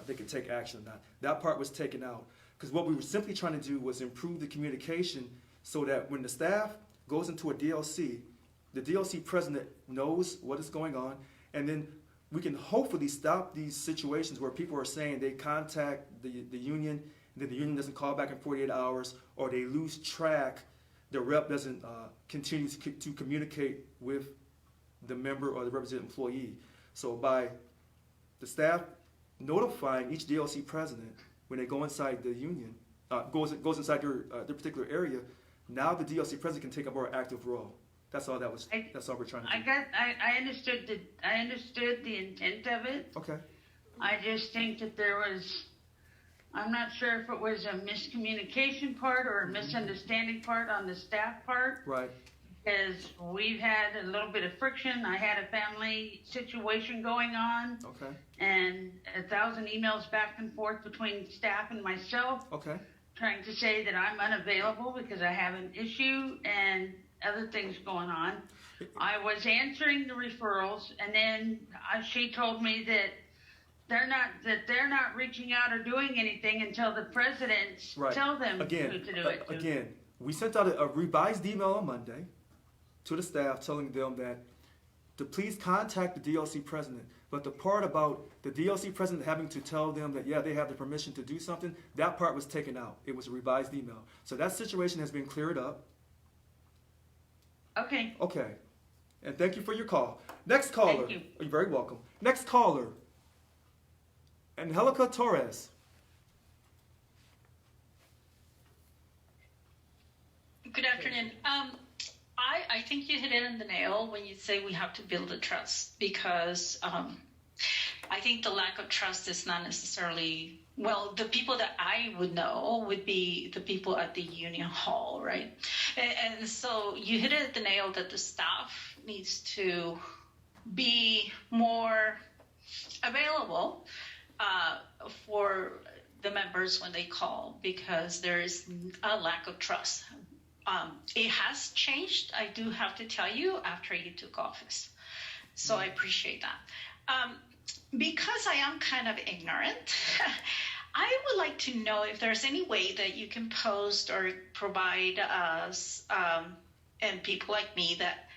they could take action or not. That part was taken out. Because what we were simply trying to do was improve the communication so that when the staff goes into a DLC, the DLC president knows what is going on, and then we can hopefully stop these situations where people are saying they contact the union, and then the union doesn't call back in 48 hours, or they lose track, the rep doesn't continue to communicate with the member or the represented employee. So by the staff notifying each DLC president when they go inside the union, goes inside their particular area, now the DLC president can take a more active role. That's all that's all we're trying to do. I understood the intent of it. Okay. I just think that I'm not sure if it was a miscommunication part or a misunderstanding part on the staff part. Right. Because we've had a little bit of friction. I had a family situation going on. Okay. And 1,000 emails back and forth between staff and myself. Okay. Trying to say that I'm unavailable because I have an issue and other things going on. I was answering the referrals, and then she told me that they're not reaching out or doing anything until the presidents tell them who to do it to. Again, we sent out a revised email on Monday to the staff telling them that to please contact the DLC president. But the part about the DLC president having to tell them that, they have the permission to do something, that part was taken out. It was a revised email. So that situation has been cleared up. Okay. Okay. And thank you for your call. Next caller. Thank you. You're very welcome. Next caller. Angelica Torres. Good afternoon. I think you hit it on the nail when you say we have to build a trust, because I think the lack of trust is not necessarily, the people that I would know would be the people at the union hall, right? And so you hit it at the nail that the staff needs to be more available for the members when they call, because there is a lack of trust. It has changed, I do have to tell you, after you took office. So I appreciate that. Because I am kind of ignorant, I would like to know if there's any way that you can post or provide us and people like me that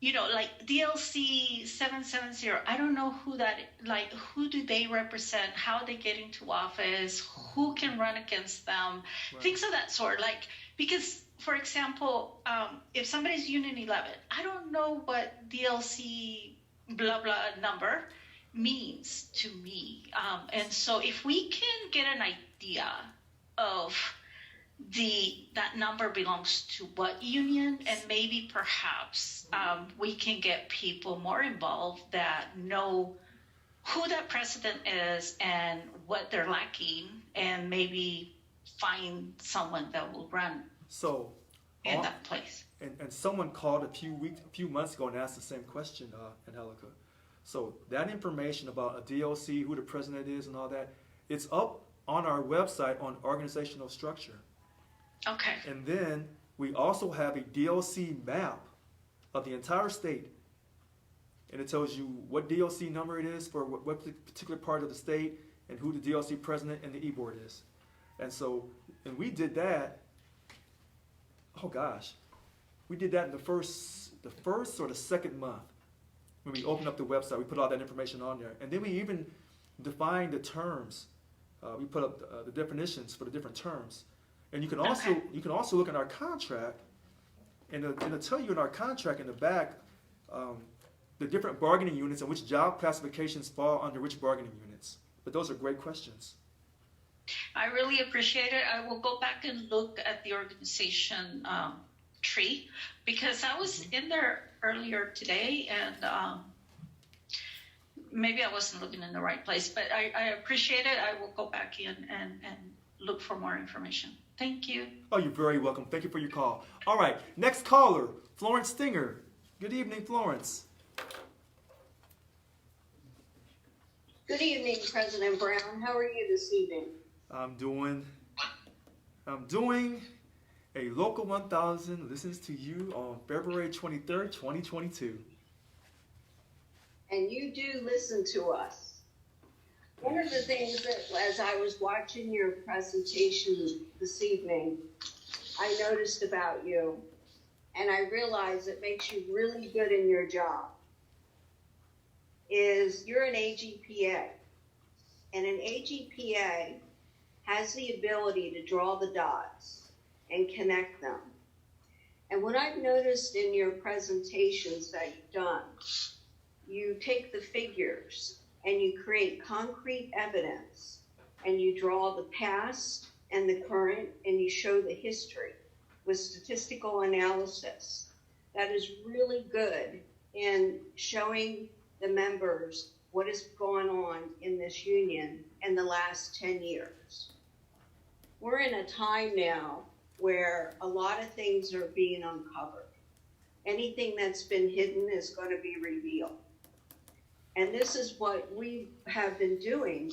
like DLC 770, I don't know who that, like, who do they represent, how they get into office, who can run against them, things of that sort. Like, because, for example, if somebody's Union 11, I don't know what DLC blah, blah number means to me. And so if we can get an idea of that number belongs to what union, and maybe perhaps we can get people more involved that know who that president is and what they're lacking, and maybe find someone that will run in that place. And someone called a few months ago and asked the same question, Angelica. So that information about a DLC, who the president is and all that, it's up on our website on organizational structure. Okay. And then we also have a DLC map of the entire state. And it tells you what DLC number it is for what particular part of the state and who the DLC president and the e-board is. And so, and we did that, oh gosh, we did that in the first or the second month. When we opened up the website, we put all that information on there. And then we even defined the terms. We put up the definitions for the different terms. And you can also look at our contract, and it'll tell you in our contract in the back the different bargaining units and which job classifications fall under which bargaining units. But those are great questions. I really appreciate it. I will go back and look at the organization tree, because I was in there earlier today, and maybe I wasn't looking in the right place, but I appreciate it. I will go back in and look for more information. Thank you. Oh, you're very welcome. Thank you for your call. All right, next caller, Florence Stinger. Good evening, Florence. Good evening, President Brown. How are you this evening? I'm doing a Local 1000 listens to you on February 23rd, 2022. And you do listen to us. One of the things that, as I was watching your presentation this evening, I noticed about you, and I realized it makes you really good in your job, is you're an AGPA. And an AGPA has the ability to draw the dots and connect them. And what I've noticed in your presentations that you've done, you take the figures and you create concrete evidence, and you draw the past and the current, and you show the history with statistical analysis. That is really good in showing the members what has gone on in this union in the last 10 years. We're in a time now where a lot of things are being uncovered. Anything that's been hidden is going to be revealed. And this is what we have been doing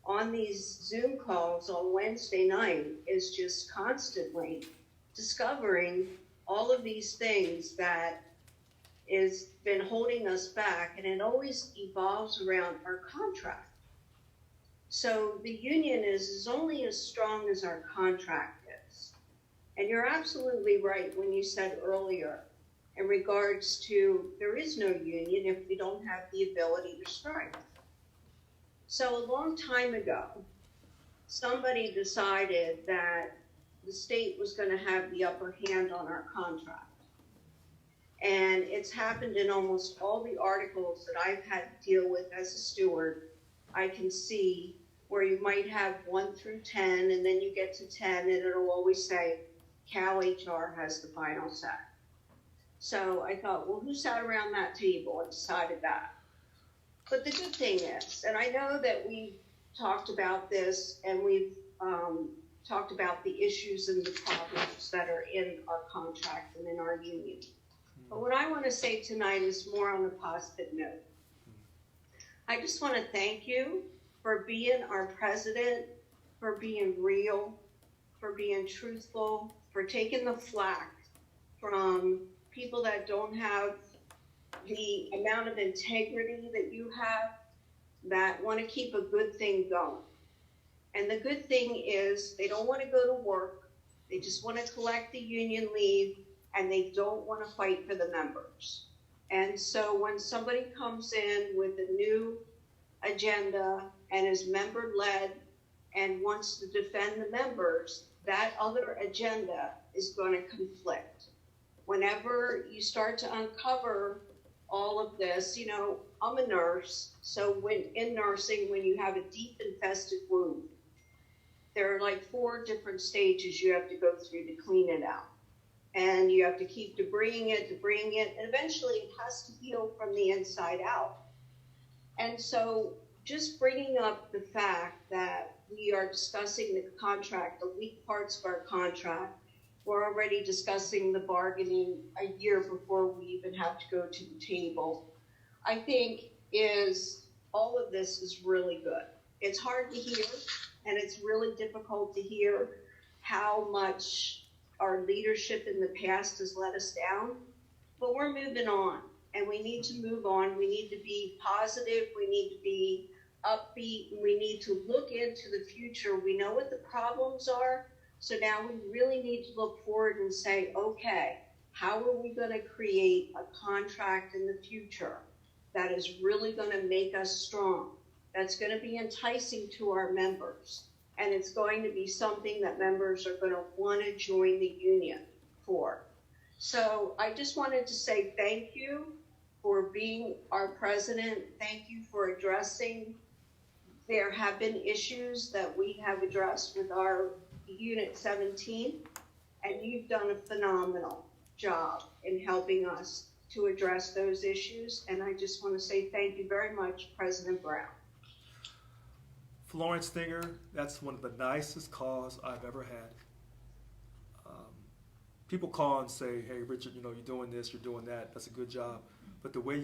on these Zoom calls on Wednesday night, is just constantly discovering all of these things that has been holding us back, and it always evolves around our contract. So the union is only as strong as our contract is. And you're absolutely right when you said earlier, in regards to there is no union if we don't have the ability to strike. So a long time ago, somebody decided that the state was going to have the upper hand on our contract. And it's happened in almost all the articles that I've had to deal with as a steward. I can see where you might have 1 through 10, and then you get to 10, and it'll always say, Cal HR has the final say. So I thought, well, who sat around that table and decided that? But the good thing is, and I know that we've talked about this, and we've talked about the issues and the problems that are in our contract and in our union. But what I want to say tonight is more on a positive note. I just want to thank you for being our president, for being real, for being truthful, for taking the flack from people that don't have the amount of integrity that you have, that want to keep a good thing going. And the good thing is they don't want to go to work. They just want to collect the union leave, and they don't want to fight for the members. And so when somebody comes in with a new agenda and is member-led and wants to defend the members, that other agenda is going to conflict. Whenever you start to uncover all of this, you know, I'm a nurse, so when in nursing, when you have a deep infested wound, there are like 4 different stages you have to go through to clean it out. And you have to keep debrising it, and eventually it has to heal from the inside out. And so just bringing up the fact that we are discussing the contract, the weak parts of our contract, we're already discussing the bargaining a year before we even have to go to the table, I think is all of this is really good. It's hard to hear, and it's really difficult to hear how much our leadership in the past has let us down, but we're moving on, and we need to move on. We need to be positive. We need to be upbeat, and we need to look into the future. We know what the problems are, so now we really need to look forward and say, okay, how are we going to create a contract in the future that is really going to make us strong, that's going to be enticing to our members, and it's going to be something that members are going to want to join the union for. So I just wanted to say thank you for being our president. Thank you for addressing. There have been issues that we have addressed with our Unit 17, and you've done a phenomenal job in helping us to address those issues. And I just want to say thank you very much, President Brown. Florence Stinger, that's one of the nicest calls I've ever had. People call and say, "Hey, Richard, you know, you're doing this, you're doing that. That's a good job." But the way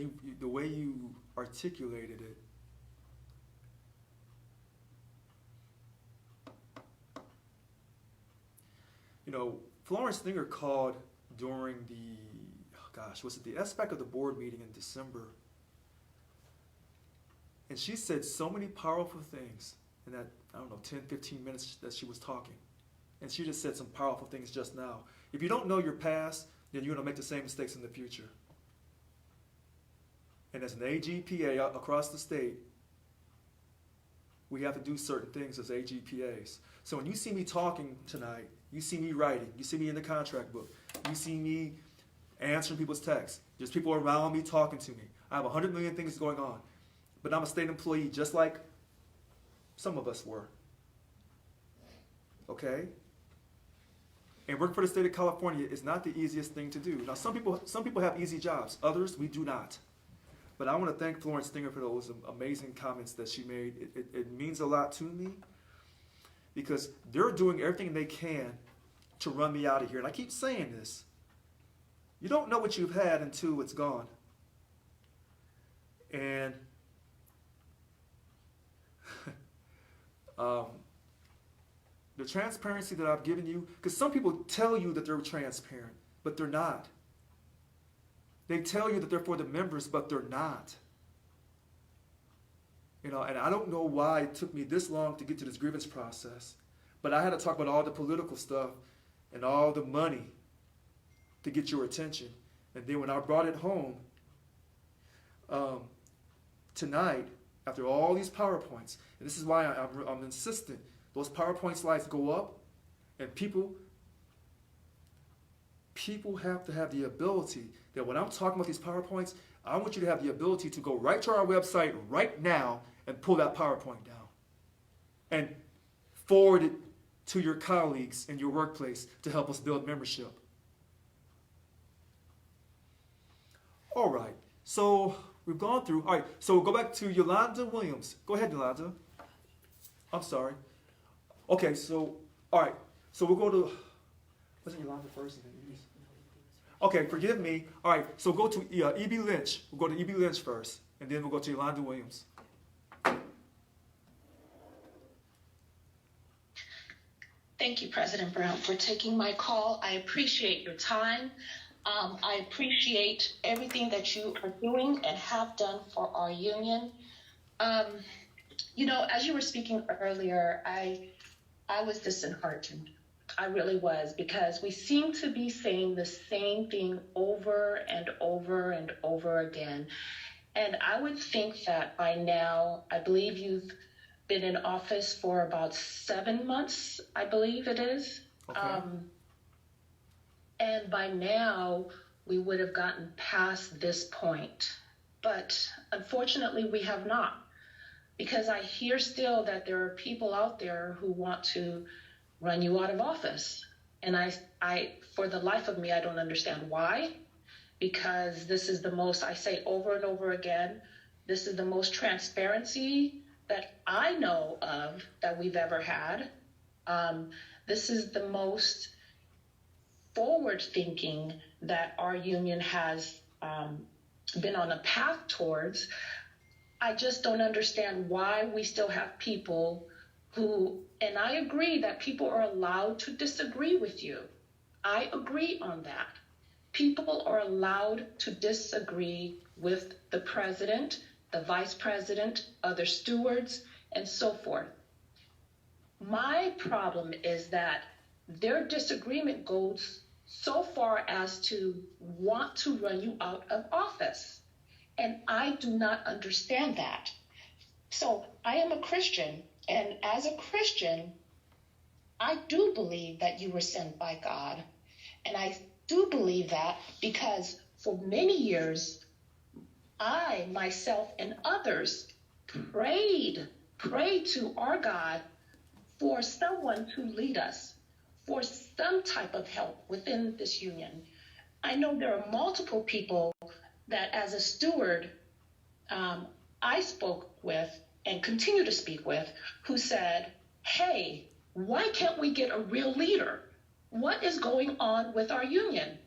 you articulated it, you know, Florence Stinger called during the aspect of the board meeting in December. And she said so many powerful things in that, 10, 15 minutes that she was talking. And she just said some powerful things just now. If you don't know your past, then you're going to make the same mistakes in the future. And as an AGPA across the state, we have to do certain things as AGPAs. So when you see me talking tonight, you see me writing, you see me in the contract book, you see me answering people's texts. There's people around me talking to me. I have 100 million things going on. But I'm a state employee just like some of us were. Okay? And work for the state of California is not the easiest thing to do. Now, some people have easy jobs. Others, we do not. But I want to thank Florence Stinger for those amazing comments that she made. It means a lot to me because they're doing everything they can to run me out of here. And I keep saying this. You don't know what you've had until it's gone. And the transparency that I've given you, because some people tell you that they're transparent, but they're not. They tell you that they're for the members, but they're not. You know, and I don't know why it took me this long to get to this grievance process, but I had to talk about all the political stuff and all the money to get your attention. And then when I brought it home, tonight, after all these PowerPoints, and this is why I'm insistent, those PowerPoint slides go up, and people have to have the ability that when I'm talking about these PowerPoints, I want you to have the ability to go right to our website right now and pull that PowerPoint down and forward it to your colleagues in your workplace to help us build membership. All right, so we've gone through. All right, so we'll go back to Yolanda Williams. Go ahead, Yolanda. I'm sorry. Okay, so, all right, so we'll go to, wasn't Yolanda first? Okay, forgive me. All right, so go to E.B. Lynch. We'll go to E.B. Lynch first, and then we'll go to Yolanda Williams. Thank you, President Brown, for taking my call. I appreciate your time. I appreciate everything that you are doing and have done for our union. You know, as you were speaking earlier, I was disheartened I really was, because we seem to be saying the same thing over and over and over again. And I would think that by now, I believe you've been in office for about 7 months, I believe it is. Okay. And by now, we would have gotten past this point. But unfortunately, we have not. Because I hear still that there are people out there who want to run you out of office. And I, for the life of me, I don't understand why. Because this is the most, I say over and over again, this is the most transparency that I know of that we've ever had. This is the most forward thinking that our union has been on a path towards. I just don't understand why we still have people who, and I agree that people are allowed to disagree with you. I agree on that. People are allowed to disagree with the president, the vice president, other stewards, and so forth. My problem is that their disagreement goes so far as to want to run you out of office. And I do not understand that. So I am a Christian, and as a Christian, I do believe that you were sent by God. And I do believe that because for many years, I, myself, and others prayed to our God for someone to lead us, for some type of help within this union. I know there are multiple people that as a steward, I spoke with and continue to speak with, who said, hey, why can't we get a real leader? What is going on with our union?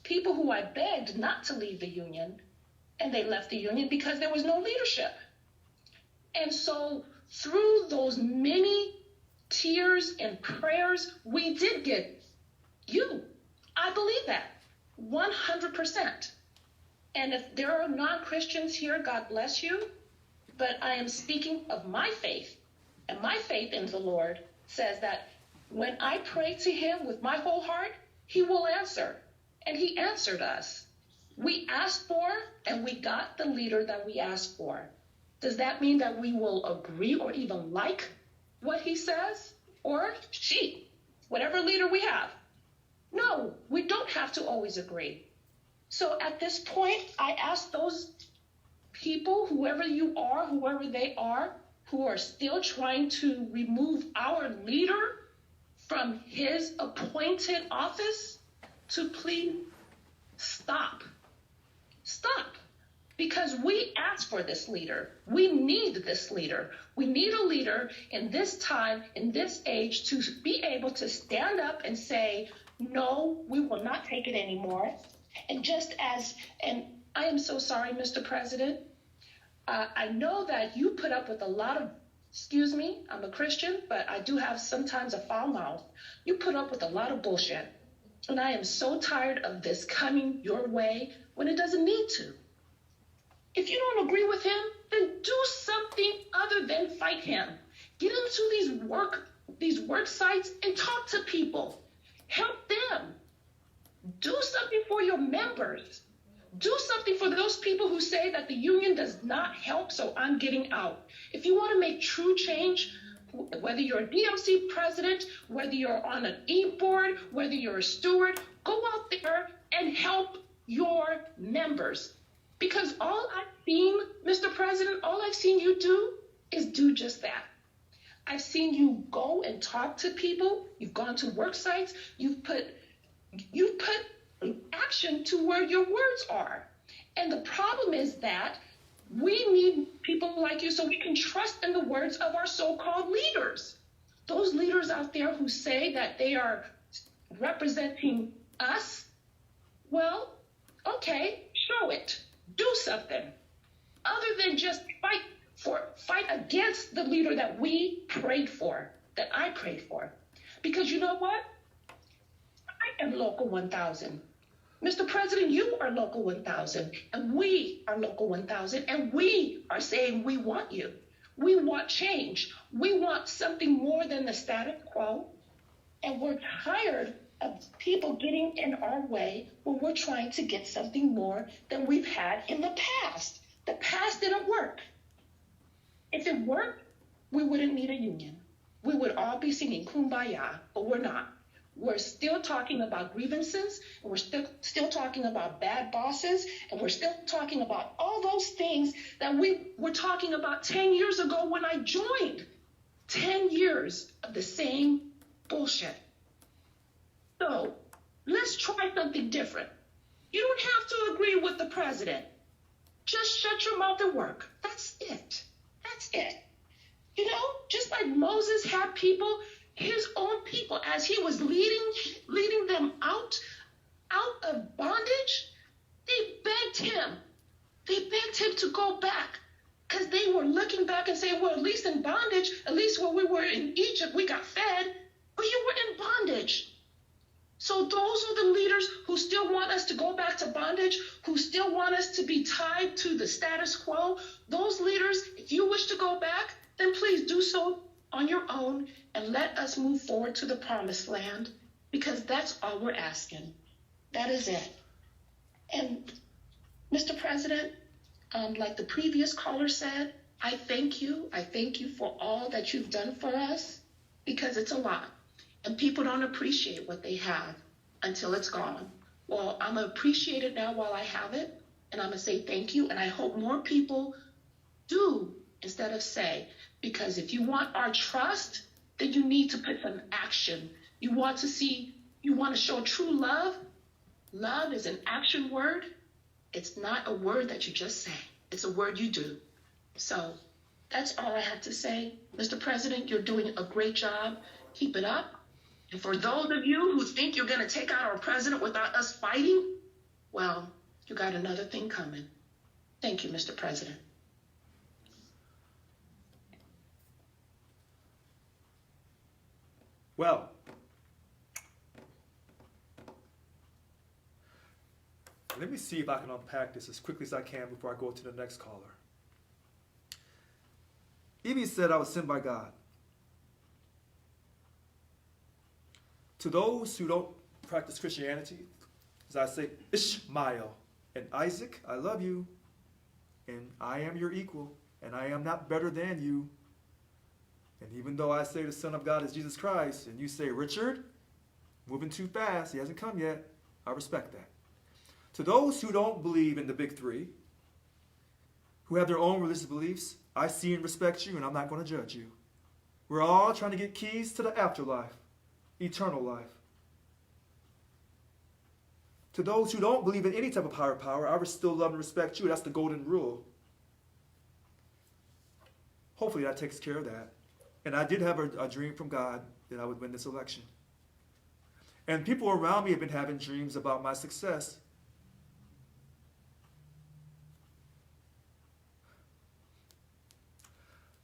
People who I begged not to leave the union, and they left the union because there was no leadership. And so through those many tears and prayers, we did get you. I believe that 100%. And if there are non-Christians here, God bless you. But I am speaking of my faith. And my faith in the Lord says that when I pray to him with my whole heart, he will answer. And he answered us. We asked for and we got the leader that we asked for. Does that mean that we will agree or even like what he says? Or she, whatever leader we have? No, we don't have to always agree. So at this point, I ask those people, whoever you are, whoever they are, who are still trying to remove our leader from his appointed office, to please stop. Stop. Because we asked for this leader. We need this leader. We need a leader in this time, in this age, to be able to stand up and say, no, we will not take it anymore. And just as, and I am so sorry, Mr. President, I know that you put up with a lot of, excuse me, I'm a Christian, but I do have sometimes a foul mouth. You put up with a lot of bullshit. And I am so tired of this coming your way when it doesn't need to. If you don't agree with him, then do something other than fight him. Get into these work sites and talk to people. Help them. Do something for your members. Do something for those people who say that the union does not help, so I'm getting out. If you want to make true change, whether you're a DMC president, whether you're on an e-board, whether you're a steward, go out there and help your members. Because all I've seen, Mr. President, all I've seen you do is do just that. I've seen you go and talk to people. You've gone to work sites. You've put action to where your words are. And the problem is that we need people like you so we can trust in the words of our so-called leaders. Those leaders out there who say that they are representing us, well, okay, show it. Do something. Other than just fight against the leader that we prayed for, that I prayed for. Because you know what? I am Local 1000. Mr. President, you are Local 1000, and we are Local 1000, and we are saying we want you. We want change. We want something more than the status quo. And we're tired of people getting in our way when we're trying to get something more than we've had in the past. The past didn't work. If it worked, we wouldn't need a union. We would all be singing Kumbaya, but we're not. We're still talking about grievances, and we're still talking about bad bosses, and we're still talking about all those things that we were talking about 10 years ago when I joined. 10 years of the same bullshit. So let's try something different. You don't have to agree with the president. Just shut your mouth and work. That's it. That's it. You know, just like Moses had people, his own people, as he was leading them out of bondage, they begged him. They begged him to go back because they were looking back and saying, well, at least in bondage, at least when we were in Egypt, we got fed, but you were in bondage. So those are the leaders who still want us to go back to bondage, who still want us to be tied to the status quo. Those leaders, if you wish to go back, then please do so on your own and let us move forward to the promised land, because that's all we're asking. That is it. And Mr. President, like the previous caller said, I thank you. I thank you for all that you've done for us, because it's a lot. And people don't appreciate what they have until it's gone. Well, I'm going to appreciate it now while I have it, and I'm going to say thank you, and I hope more people do instead of say, because if you want our trust, then you need to put some action. You want to show true love. Love is an action word. It's not a word that you just say. It's a word you do. So that's all I have to say. Mr. President, you're doing a great job. Keep it up. And for those of you who think you're going to take out our president without us fighting, well, you got another thing coming. Thank you, Mr. President. Well, let me see if I can unpack this as quickly as I can before I go to the next caller. Evatt said I was sent by God. To those who don't practice Christianity, as I say, Ishmael and Isaac, I love you, and I am your equal, and I am not better than you. And even though I say the Son of God is Jesus Christ, and you say, Richard, moving too fast, he hasn't come yet, I respect that. To those who don't believe in the big three, who have their own religious beliefs, I see and respect you, and I'm not going to judge you. We're all trying to get keys to the afterlife, eternal life. To those who don't believe in any type of higher power, I would still love and respect you. That's the golden rule. Hopefully that takes care of that. And I did have a dream from God that I would win this election. And people around me have been having dreams about my success.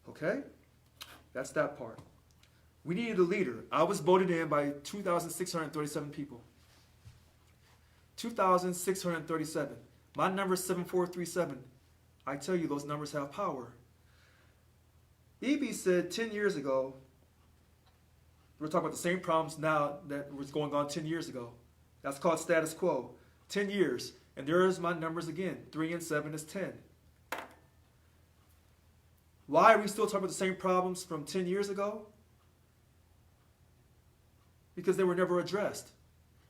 Okay? That's that part. We needed a leader. I was voted in by 2,637 people. 2,637. My number is 7437. I tell you, those numbers have power. Evatt said 10 years ago, we're talking about the same problems now that was going on 10 years ago. That's called status quo. 10 years. And there's my numbers again. 3 and 7 is 10. Why are we still talking about the same problems from 10 years ago? Because they were never addressed.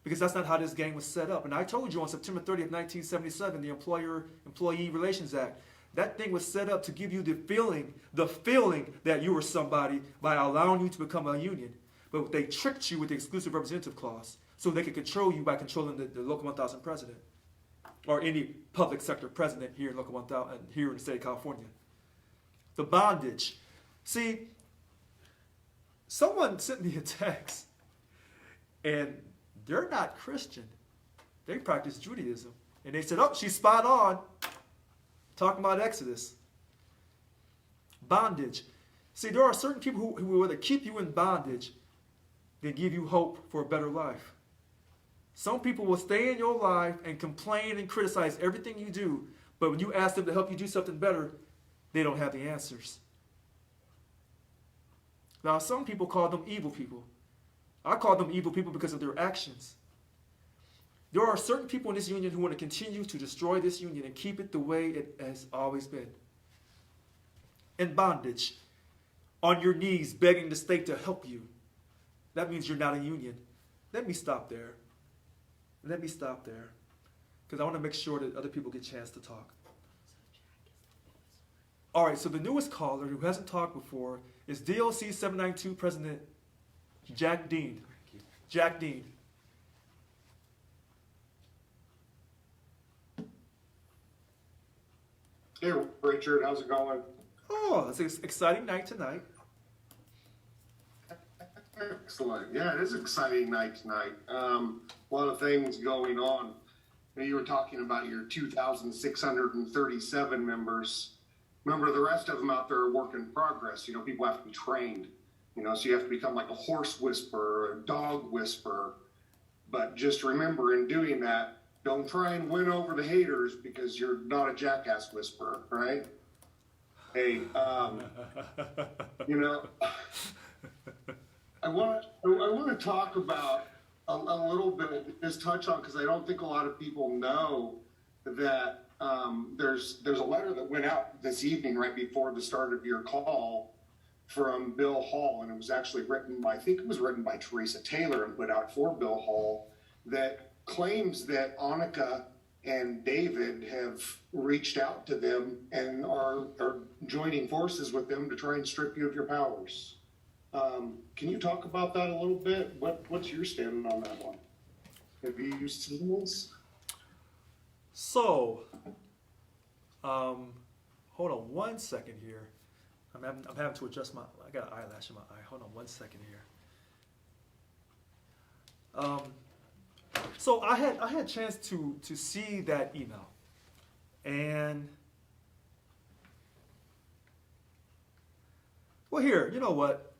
Because that's not how this game was set up. And I told you on September 30th, 1977, the Employer-Employee Relations Act, that thing was set up to give you the feeling that you were somebody by allowing you to become a union. But they tricked you with the exclusive representative clause so they could control you by controlling the Local 1000 president or any public sector president here in Local 1000, here in the state of California. The bondage. See, someone sent me a text, and they're not Christian. They practice Judaism. And they said, oh, she's spot on. Talking about Exodus. Bondage. See, there are certain people who will either keep you in bondage than give you hope for a better life. Some people will stay in your life and complain and criticize everything you do, but when you ask them to help you do something better, they don't have the answers. Now, some people call them evil people. I call them evil people because of their actions. There are certain people in this union who want to continue to destroy this union and keep it the way it has always been. In bondage, on your knees, begging the state to help you. That means you're not a union. Let me stop there. Let me stop there. Because I want to make sure that other people get a chance to talk. All right, so the newest caller who hasn't talked before is DOC 792 President Jack Dean. Jack Dean. Hey, Richard, how's it going? Oh, it's an exciting night tonight. Excellent. Yeah, it is an exciting night tonight. A lot of things going on. You were talking about your 2,637 members. Remember, the rest of them out there are work in progress. You know, people have to be trained. You know, so you have to become like a horse whisperer, a dog whisperer. But just remember, in doing that, don't try and win over the haters because you're not a jackass whisperer, right? Hey, you know, I want to talk about a little bit, just touch on, because I don't think a lot of people know that there's a letter that went out this evening right before the start of your call from Bill Hall, and it was actually written by, I think it was written by Teresa Taylor and put out for Bill Hall, that claims that Annika and David have reached out to them and are joining forces with them to try and strip you of your powers. Can you talk about that a little bit? What's your stand on that one? Have you seen this? So, hold on one second here. I'm having to adjust I got an eyelash in my eye. Hold on one second here. So I had a chance to see that email, and well, here, you know what?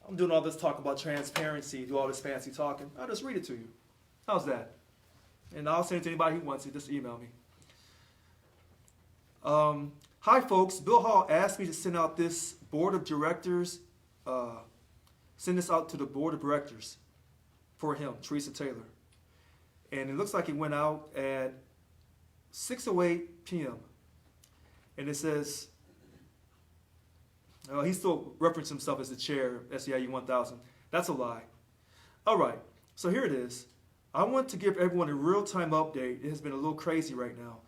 I'm doing all this talk about transparency, do all this fancy talking. I'll just read it to you. How's that? And I'll send it to anybody who wants it. Just email me. Hi, folks. Bill Hall asked me to send out this board of directors, send this out to the board of directors for him, Teresa Taylor. And it looks like it went out at 6:08 p.m. And it says, he still referenced himself as the chair, SEIU 1000. That's a lie. All right, so here it is. I want to give everyone a real-time update. It has been a little crazy right now.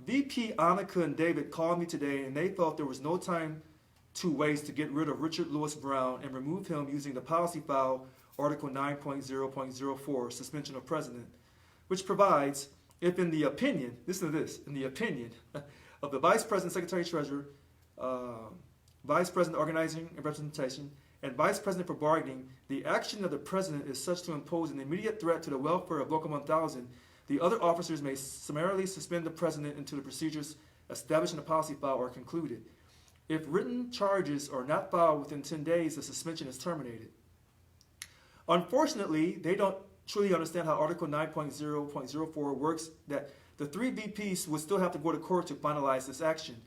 VP Annika and David called me today, and they felt there was no time to waste to get rid of Richard Lewis Brown and remove him using the policy file Article 9.0.04, suspension of president, which provides, if in the opinion, listen to this, in the opinion of the Vice President, Secretary Treasurer, Vice President Organizing and Representation, and Vice President for Bargaining, the action of the President is such to impose an immediate threat to the welfare of Local 1000, the other officers may summarily suspend the President until the procedures established in the policy file are concluded. If written charges are not filed within 10 days, the suspension is terminated. Unfortunately, they don't truly understand how Article 9.0.04 works, that the 3 VPs would still have to go to court to finalize this action.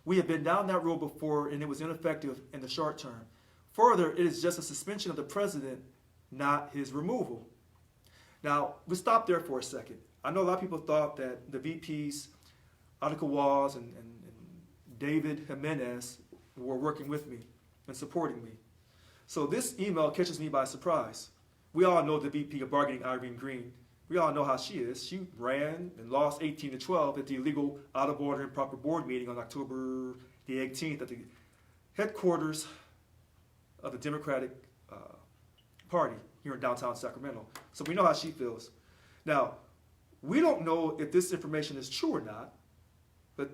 We have been down that road before, and it was ineffective in the short term. Further, it is just a suspension of the President, not his removal. Now, we'll stop there for a second. I know a lot of people thought that the VPs, Annika Walls and David Jimenez, were working with me and supporting me. So this email catches me by surprise. We all know the VP of Bargaining, Irene Green. We all know how she is. She ran and lost 18-12 at the illegal out-of-order improper board meeting on October the 18th at the headquarters of the Democratic Party here in downtown Sacramento. So we know how she feels. Now, we don't know if this information is true or not, but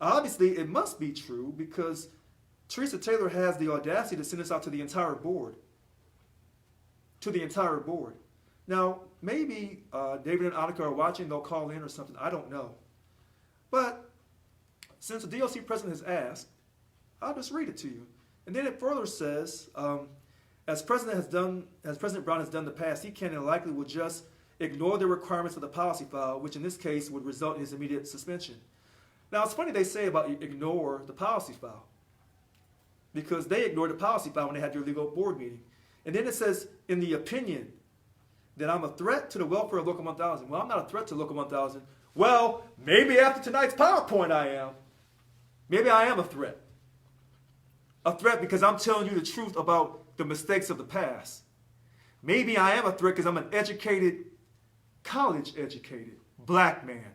obviously it must be true because Teresa Taylor has the audacity to send this out to the entire board. To the entire board. Now, maybe David and Annika are watching, they'll call in or something, I don't know. But since the DOC president has asked, I'll just read it to you. And then it further says, as President Brown has done in the past, he can and likely will just ignore the requirements of the policy file, which in this case would result in his immediate suspension. Now, it's funny they say about ignore the policy file, because they ignored the policy file when they had their legal board meeting. And then it says in the opinion that I'm a threat to the welfare of Local 1000. Well, I'm not a threat to Local 1000. Well, maybe after tonight's PowerPoint I am. Maybe I am a threat. A threat because I'm telling you the truth about the mistakes of the past. Maybe I am a threat because I'm an educated, college-educated black man.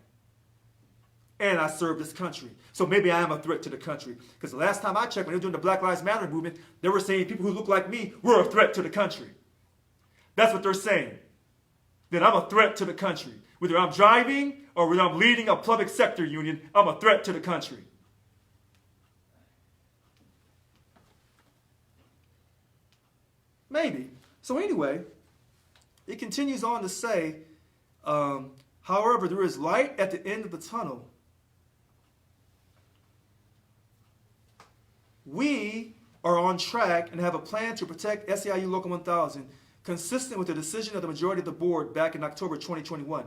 And I serve this country. So maybe I am a threat to the country. Because the last time I checked, when they were doing the Black Lives Matter movement, they were saying people who look like me were a threat to the country. That's what they're saying. That I'm a threat to the country. Whether I'm driving or whether I'm leading a public sector union, I'm a threat to the country. Maybe. So anyway, it continues on to say, however, there is light at the end of the tunnel. We are on track and have a plan to protect SEIU Local 1000 consistent with the decision of the majority of the board back in October 2021.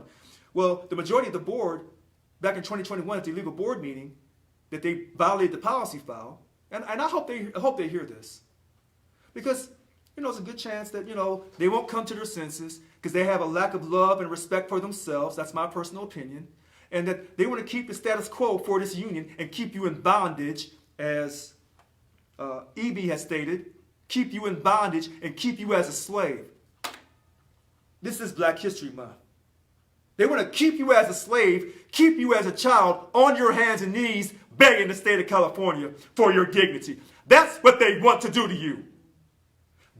Well, the majority of the board back in 2021 at the illegal board meeting that they violated the policy file, and I hope they hear this. Because, it's a good chance that, they won't come to their senses because they have a lack of love and respect for themselves. That's my personal opinion. And that they want to keep the status quo for this union and keep you in bondage, as EB has stated, keep you in bondage and keep you as a slave. This is Black History Month. They want to keep you as a slave, keep you as a child on your hands and knees begging the state of California for your dignity. That's what they want to do to you.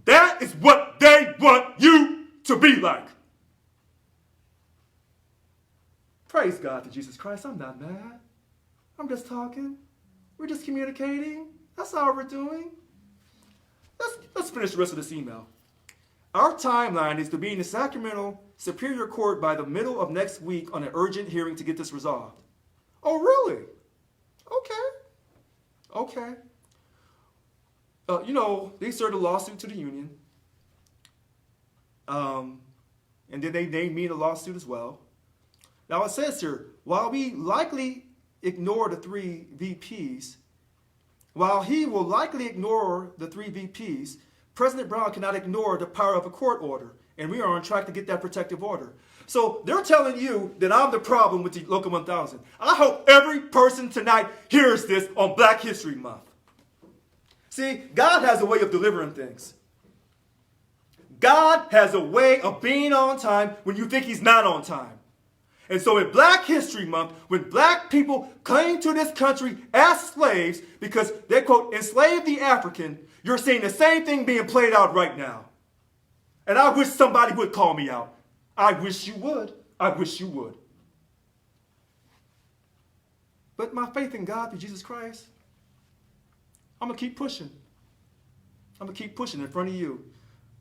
That is what they want you to be like. Praise God to Jesus Christ. I'm not mad. I'm just talking. We're just communicating. That's all we're doing. Let's finish the rest of this email. Our timeline is to be in the Sacramento Superior Court by the middle of next week on an urgent hearing to get this resolved. Oh, really? Okay. They served a lawsuit to the union. And then they named me in a lawsuit as well. Now it says here, while we likely ignore the three VPs, President Brown cannot ignore the power of a court order, and we are on track to get that protective order. So they're telling you that I'm the problem with the Local 1000. I hope every person tonight hears this on Black History Month. See, God has a way of delivering things. God has a way of being on time when you think he's not on time. And so in Black History Month, when black people came to this country as slaves because they, quote, enslaved the African, you're seeing the same thing being played out right now. And I wish somebody would call me out. I wish you would. But my faith in God through Jesus Christ, I'm going to keep pushing. In front of you.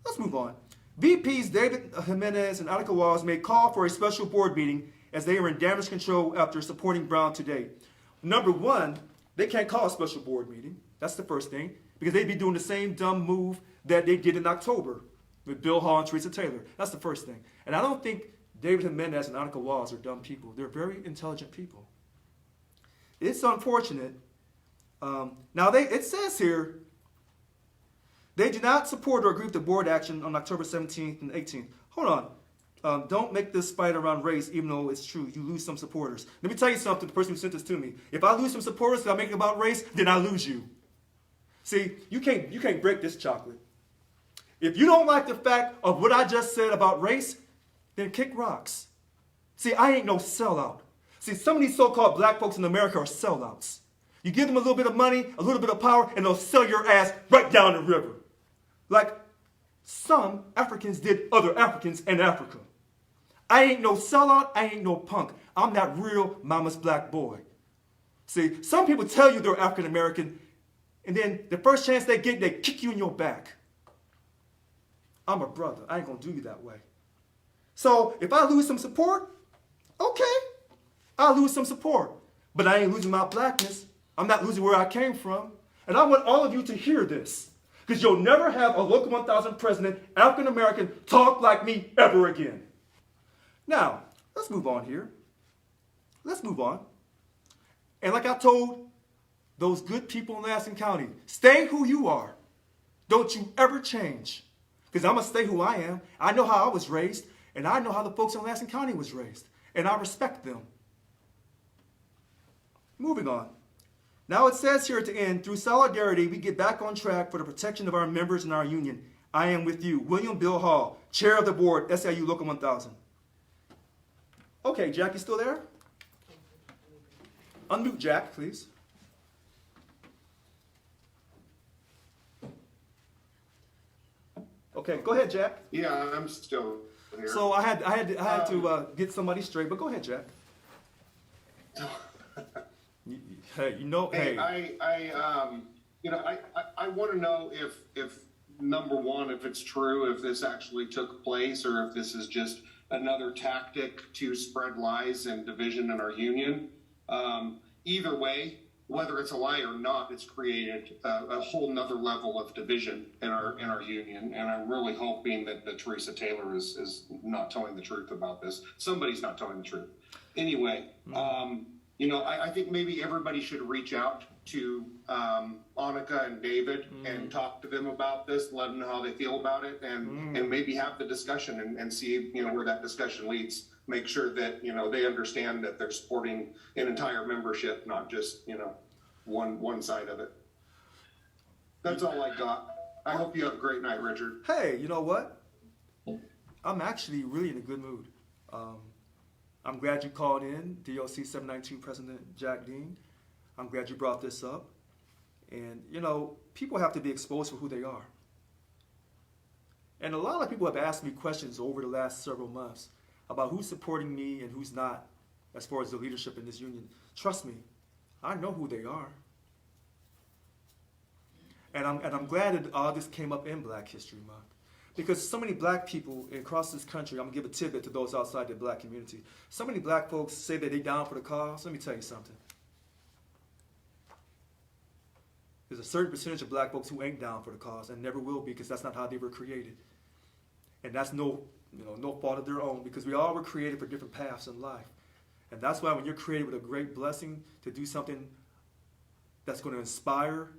Let's move on. VPs David Jimenez and Angelica Torres may call for a special board meeting as they are in damage control after supporting Brown today. Number one, they can't call a special board meeting. That's the first thing, because they'd be doing the same dumb move that they did in October with Bill Hall and Teresa Taylor. That's the first thing. And I don't think David Jimenez and Angelica Torres are dumb people. They're very intelligent people. It's unfortunate. It says here, they do not support or agree with the board action on October 17th and 18th. Hold on. Don't make this fight around race, even though it's true. You lose some supporters. Let me tell you something, the person who sent this to me. If I lose some supporters because I make it about race, then I lose you. See, you can't break this chocolate. If you don't like the fact of what I just said about race, then kick rocks. See, I ain't no sellout. See, some of these so-called black folks in America are sellouts. You give them a little bit of money, a little bit of power, and they'll sell your ass right down the river. Like some Africans did other Africans in Africa. I ain't no sellout, I ain't no punk. I'm that real mama's black boy. See, some people tell you they're African American, and then the first chance they get, they kick you in your back. I'm a brother. I ain't gonna do you that way. So if I lose some support, okay, I'll lose some support. But I ain't losing my blackness. I'm not losing where I came from. And I want all of you to hear this, because you'll never have a Local 1000 president, African American, talk like me ever again. Now, let's move on here. Let's move on. And like I told those good people in Lansing County, stay who you are. Don't you ever change. Because I'm going to stay who I am. I know how I was raised, and I know how the folks in Lansing County was raised, and I respect them. Moving on. Now it says here at the end, through solidarity, we get back on track for the protection of our members and our union. I am with you. William Bill Hall, Chair of the Board, SIU Local 1000. Okay, Jack, you still there? Unmute Jack, please. Okay, go ahead, Jack. Yeah, I'm still here. So I had to get somebody straight, but go ahead, Jack. Hey, you know, hey. I want to know if number one, if it's true, if this actually took place, or if this is just another tactic to spread lies and division in our union. Either way, whether it's a lie or not, it's created a whole nother level of division in our union. And I'm really hoping that Teresa Taylor is not telling the truth about this. Somebody's not telling the truth. Anyway, I think maybe everybody should reach out to Annika and David and talk to them about this, let them know how they feel about it, and maybe have the discussion and see where that discussion leads. Make sure that they understand that they're supporting an entire membership, not just one side of it. That's all I got. I hope you have a great night, Richard. Hey, you know what? I'm actually really in a good mood. I'm glad you called in, DOC 792 President Jack Dean. I'm glad you brought this up. And, people have to be exposed for who they are. And a lot of people have asked me questions over the last several months about who's supporting me and who's not as far as the leadership in this union. Trust me, I know who they are. And I'm glad that all this came up in Black History Month. Because so many black people across this country, I'm going to give a tidbit to those outside the black community. So many black folks say that they're down for the cause. Let me tell you something. There's a certain percentage of black folks who ain't down for the cause and never will be, because that's not how they were created. And that's no fault of their own, because we all were created for different paths in life. And that's why when you're created with a great blessing to do something that's going to inspire,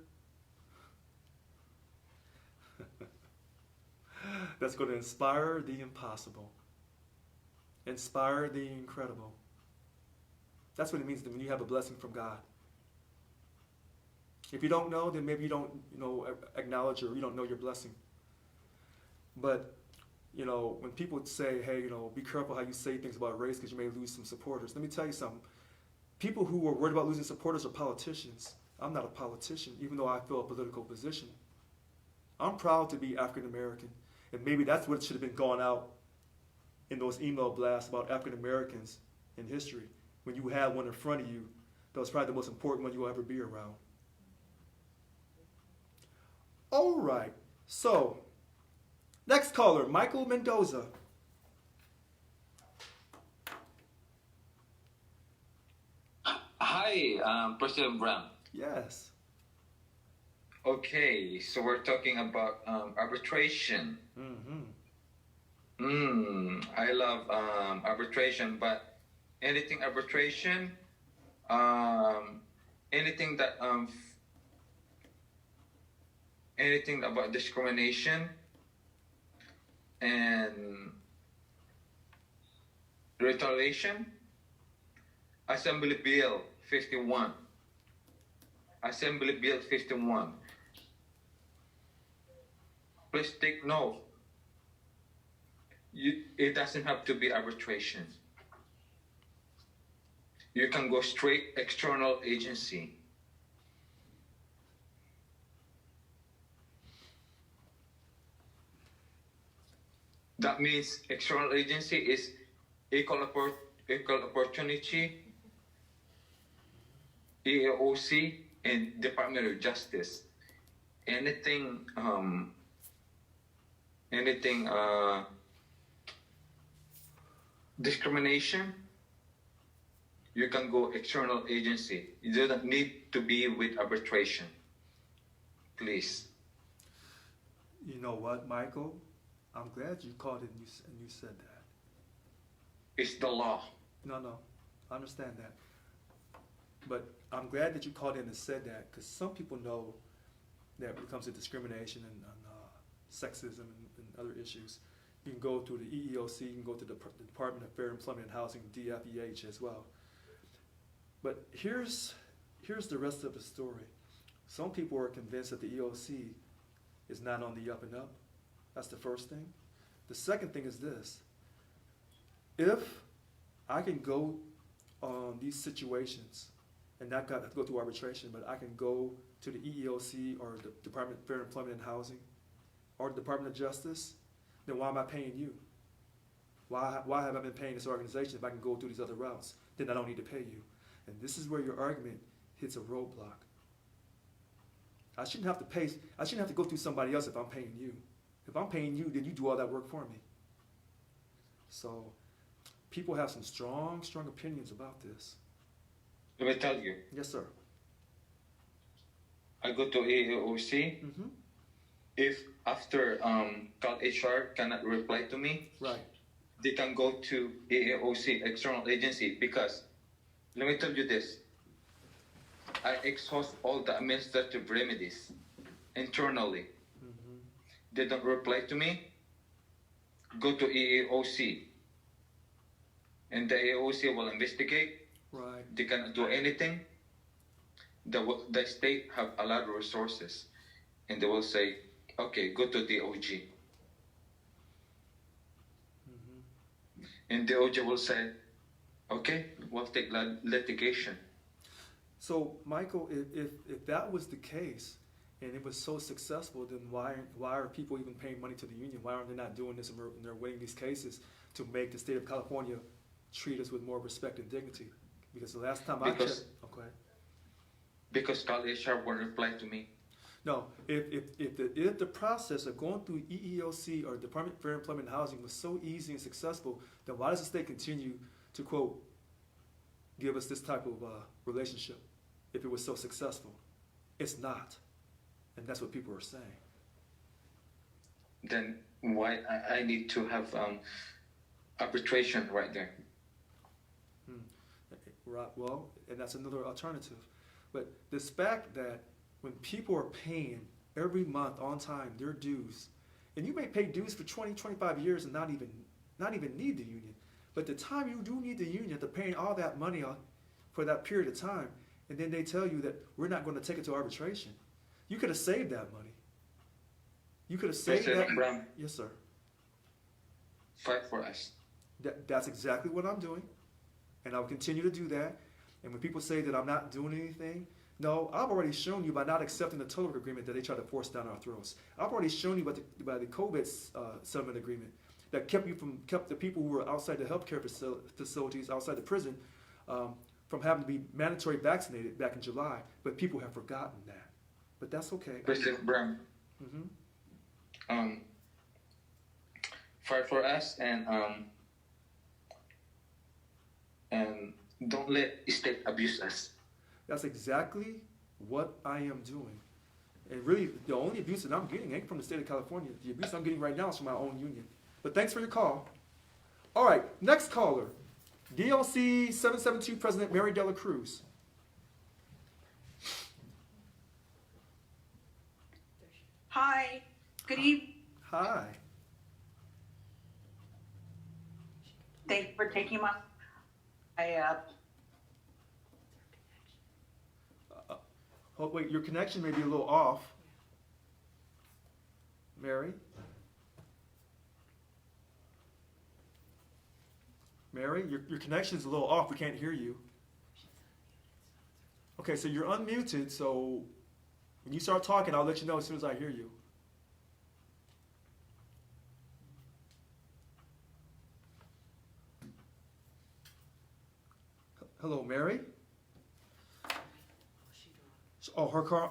that's going to inspire the impossible, inspire the incredible. That's what it means when you have a blessing from God. If you don't know, then maybe you don't, acknowledge or you don't know your blessing. But, when people say, hey, be careful how you say things about race because you may lose some supporters. Let me tell you something. People who are worried about losing supporters are politicians. I'm not a politician, even though I fill a political position. I'm proud to be African American. And maybe that's what should have been going out in those email blasts about African Americans in history. When you have one in front of you, that was probably the most important one you'll ever be around. All right. So, next caller, Michael Mendoza. Hi, President Brown. Yes. Okay, so we're talking about arbitration. I love arbitration, but anything arbitration, anything about discrimination and retaliation. Assembly Bill 51. Assembly Bill 51. Please take note. It doesn't have to be arbitration. You can go straight external agency. That means external agency is equal opportunity, EEOC, and Department of Justice. Anything discrimination, you can go external agency. You don't need to be with arbitration. Please. You know what, Michael? I'm glad you called it and you said that. It's the law. No, I understand that. But I'm glad that you called in and said that, because some people know that when it comes to discrimination and sexism and other issues. You can go through the EEOC, you can go to the Department of Fair Employment and Housing, DFEH as well. But here's the rest of the story. Some people are convinced that the EEOC is not on the up and up. That's the first thing. The second thing is this. If I can go on these situations and not got to go through arbitration, but I can go to the EEOC or the Department of Fair Employment and Housing or the Department of Justice, then why am I paying you? Why have I been paying this organization if I can go through these other routes? Then I don't need to pay you. And this is where your argument hits a roadblock. I shouldn't have to go through somebody else if I'm paying you. If I'm paying you, then you do all that work for me. So people have some strong opinions about this. Let me tell you. Yes, sir. I go to AAOC. Mm-hmm. If after Cal HR cannot reply to me, right, they can go to AAOC, external agency, because let me tell you this. I exhaust all the administrative remedies internally. Mm-hmm. They don't reply to me, go to AAOC. And the AAOC will investigate. Right. They cannot do anything. The state have a lot of resources. And they will say, okay, go to DOJ. Mm-hmm. And DOJ will say, okay, we'll take litigation. So, Michael, if that was the case, and it was so successful, then why are people even paying money to the union? Why aren't they not doing this and they're winning these cases to make the state of California treat us with more respect and dignity? Because the last time I checked... Okay. Because Cal HR won't reply to me. No, if the process of going through EEOC or Department of Fair Employment and Housing was so easy and successful, then why does the state continue to, quote, give us this type of relationship if it was so successful? It's not. And that's what people are saying. Then why I need to have arbitration right there? Right. Well, and that's another alternative. But this fact that when people are paying every month on time their dues, and you may pay dues for 20, 25 years and not even need the union, but the time you do need the union, they're paying all that money for that period of time, and then they tell you that we're not going to take it to arbitration. You could have saved that money. You could have saved that. Brown, yes, sir. Fight for us. That's exactly what I'm doing, and I'll continue to do that. And when people say that I'm not doing anything, no, I've already shown you by not accepting the total agreement that they try to force down our throats. I've already shown you by the COVID settlement agreement that kept the people who were outside the healthcare facilities, outside the prison, from having to be mandatory vaccinated back in July. But people have forgotten that. But that's okay. President Brown. Mm-hmm. Fight for us and don't let state abuse us. That's exactly what I am doing. And really, the only abuse that I'm getting ain't from the state of California. The abuse I'm getting right now is from my own union. But thanks for your call. All right, next caller. DLC 772 President Mary Dela Cruz. Hi. Good evening. Hi. Thanks for taking my... Oh, wait, your connection may be a little off. Mary? Mary, your connection is a little off. We can't hear you. Okay, so you're unmuted, so when you start talking, I'll let you know as soon as I hear you. Hello, Mary? Oh, her car?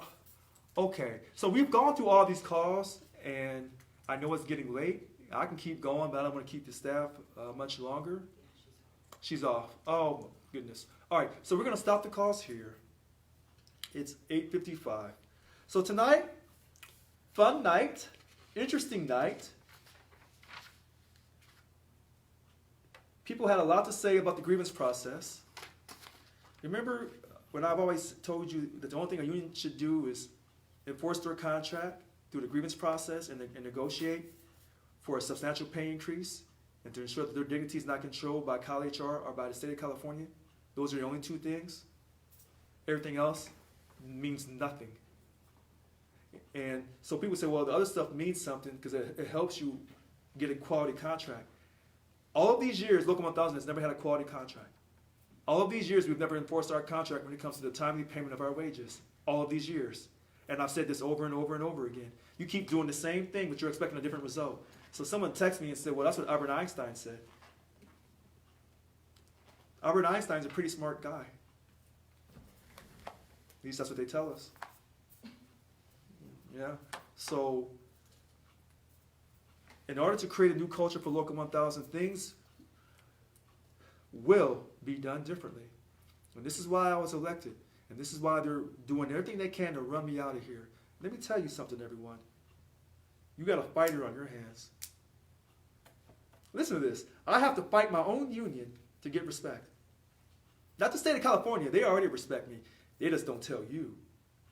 Okay, so we've gone through all these calls, and I know it's getting late. I can keep going, but I don't want to keep the staff much longer. She's off. Oh, goodness. All right, so we're going to stop the calls here. It's 8:55. So tonight, fun night, interesting night. People had a lot to say about the grievance process. Remember when I've always told you that the only thing a union should do is enforce their contract through the grievance process and negotiate for a substantial pay increase and to ensure that their dignity is not controlled by CalHR or by the state of California. Those are the only two things. Everything else means nothing. And so people say, well, the other stuff means something because it helps you get a quality contract. All of these years, Local 1000 has never had a quality contract. All of these years, we've never enforced our contract when it comes to the timely payment of our wages. All of these years. And I've said this over and over and over again. You keep doing the same thing, but you're expecting a different result. So someone texted me and said, well, that's what Albert Einstein said. Albert Einstein's a pretty smart guy. At least that's what they tell us. Yeah. So in order to create a new culture for Local 1000, things will be done differently. And this is why I was elected. And this is why they're doing everything they can to run me out of here. Let me tell you something, everyone. You got a fighter on your hands. Listen to this. I have to fight my own union to get respect. Not the state of California. They already respect me. They just don't tell you.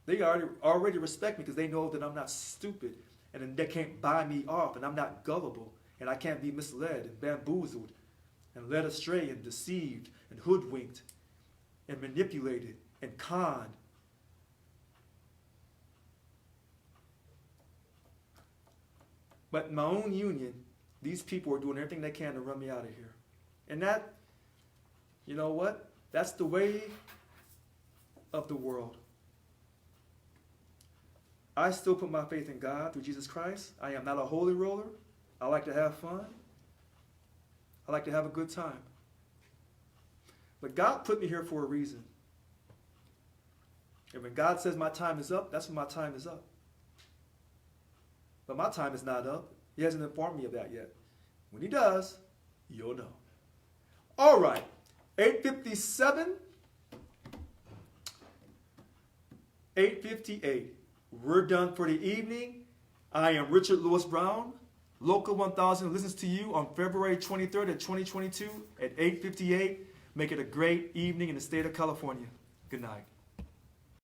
They already respect me because they know that I'm not stupid and they can't buy me off and I'm not gullible and I can't be misled and bamboozled and led astray and deceived and hoodwinked and manipulated and conned. But in my own union, these people are doing everything they can to run me out of here. And that, you know what? That's the way of the world. I still put my faith in God through Jesus Christ. I am not a holy roller. I like to have fun. I like to have a good time. But God put me here for a reason. And when God says my time is up, that's when my time is up. But my time is not up. He hasn't informed me of that yet. When he does, you'll know. All right, 8:57, 8:58. We're done for the evening. I am Richard Lewis Brown. Local 1000 listens to you on February 23rd of 2022 at 8:58. Make it a great evening in the state of California. Good night.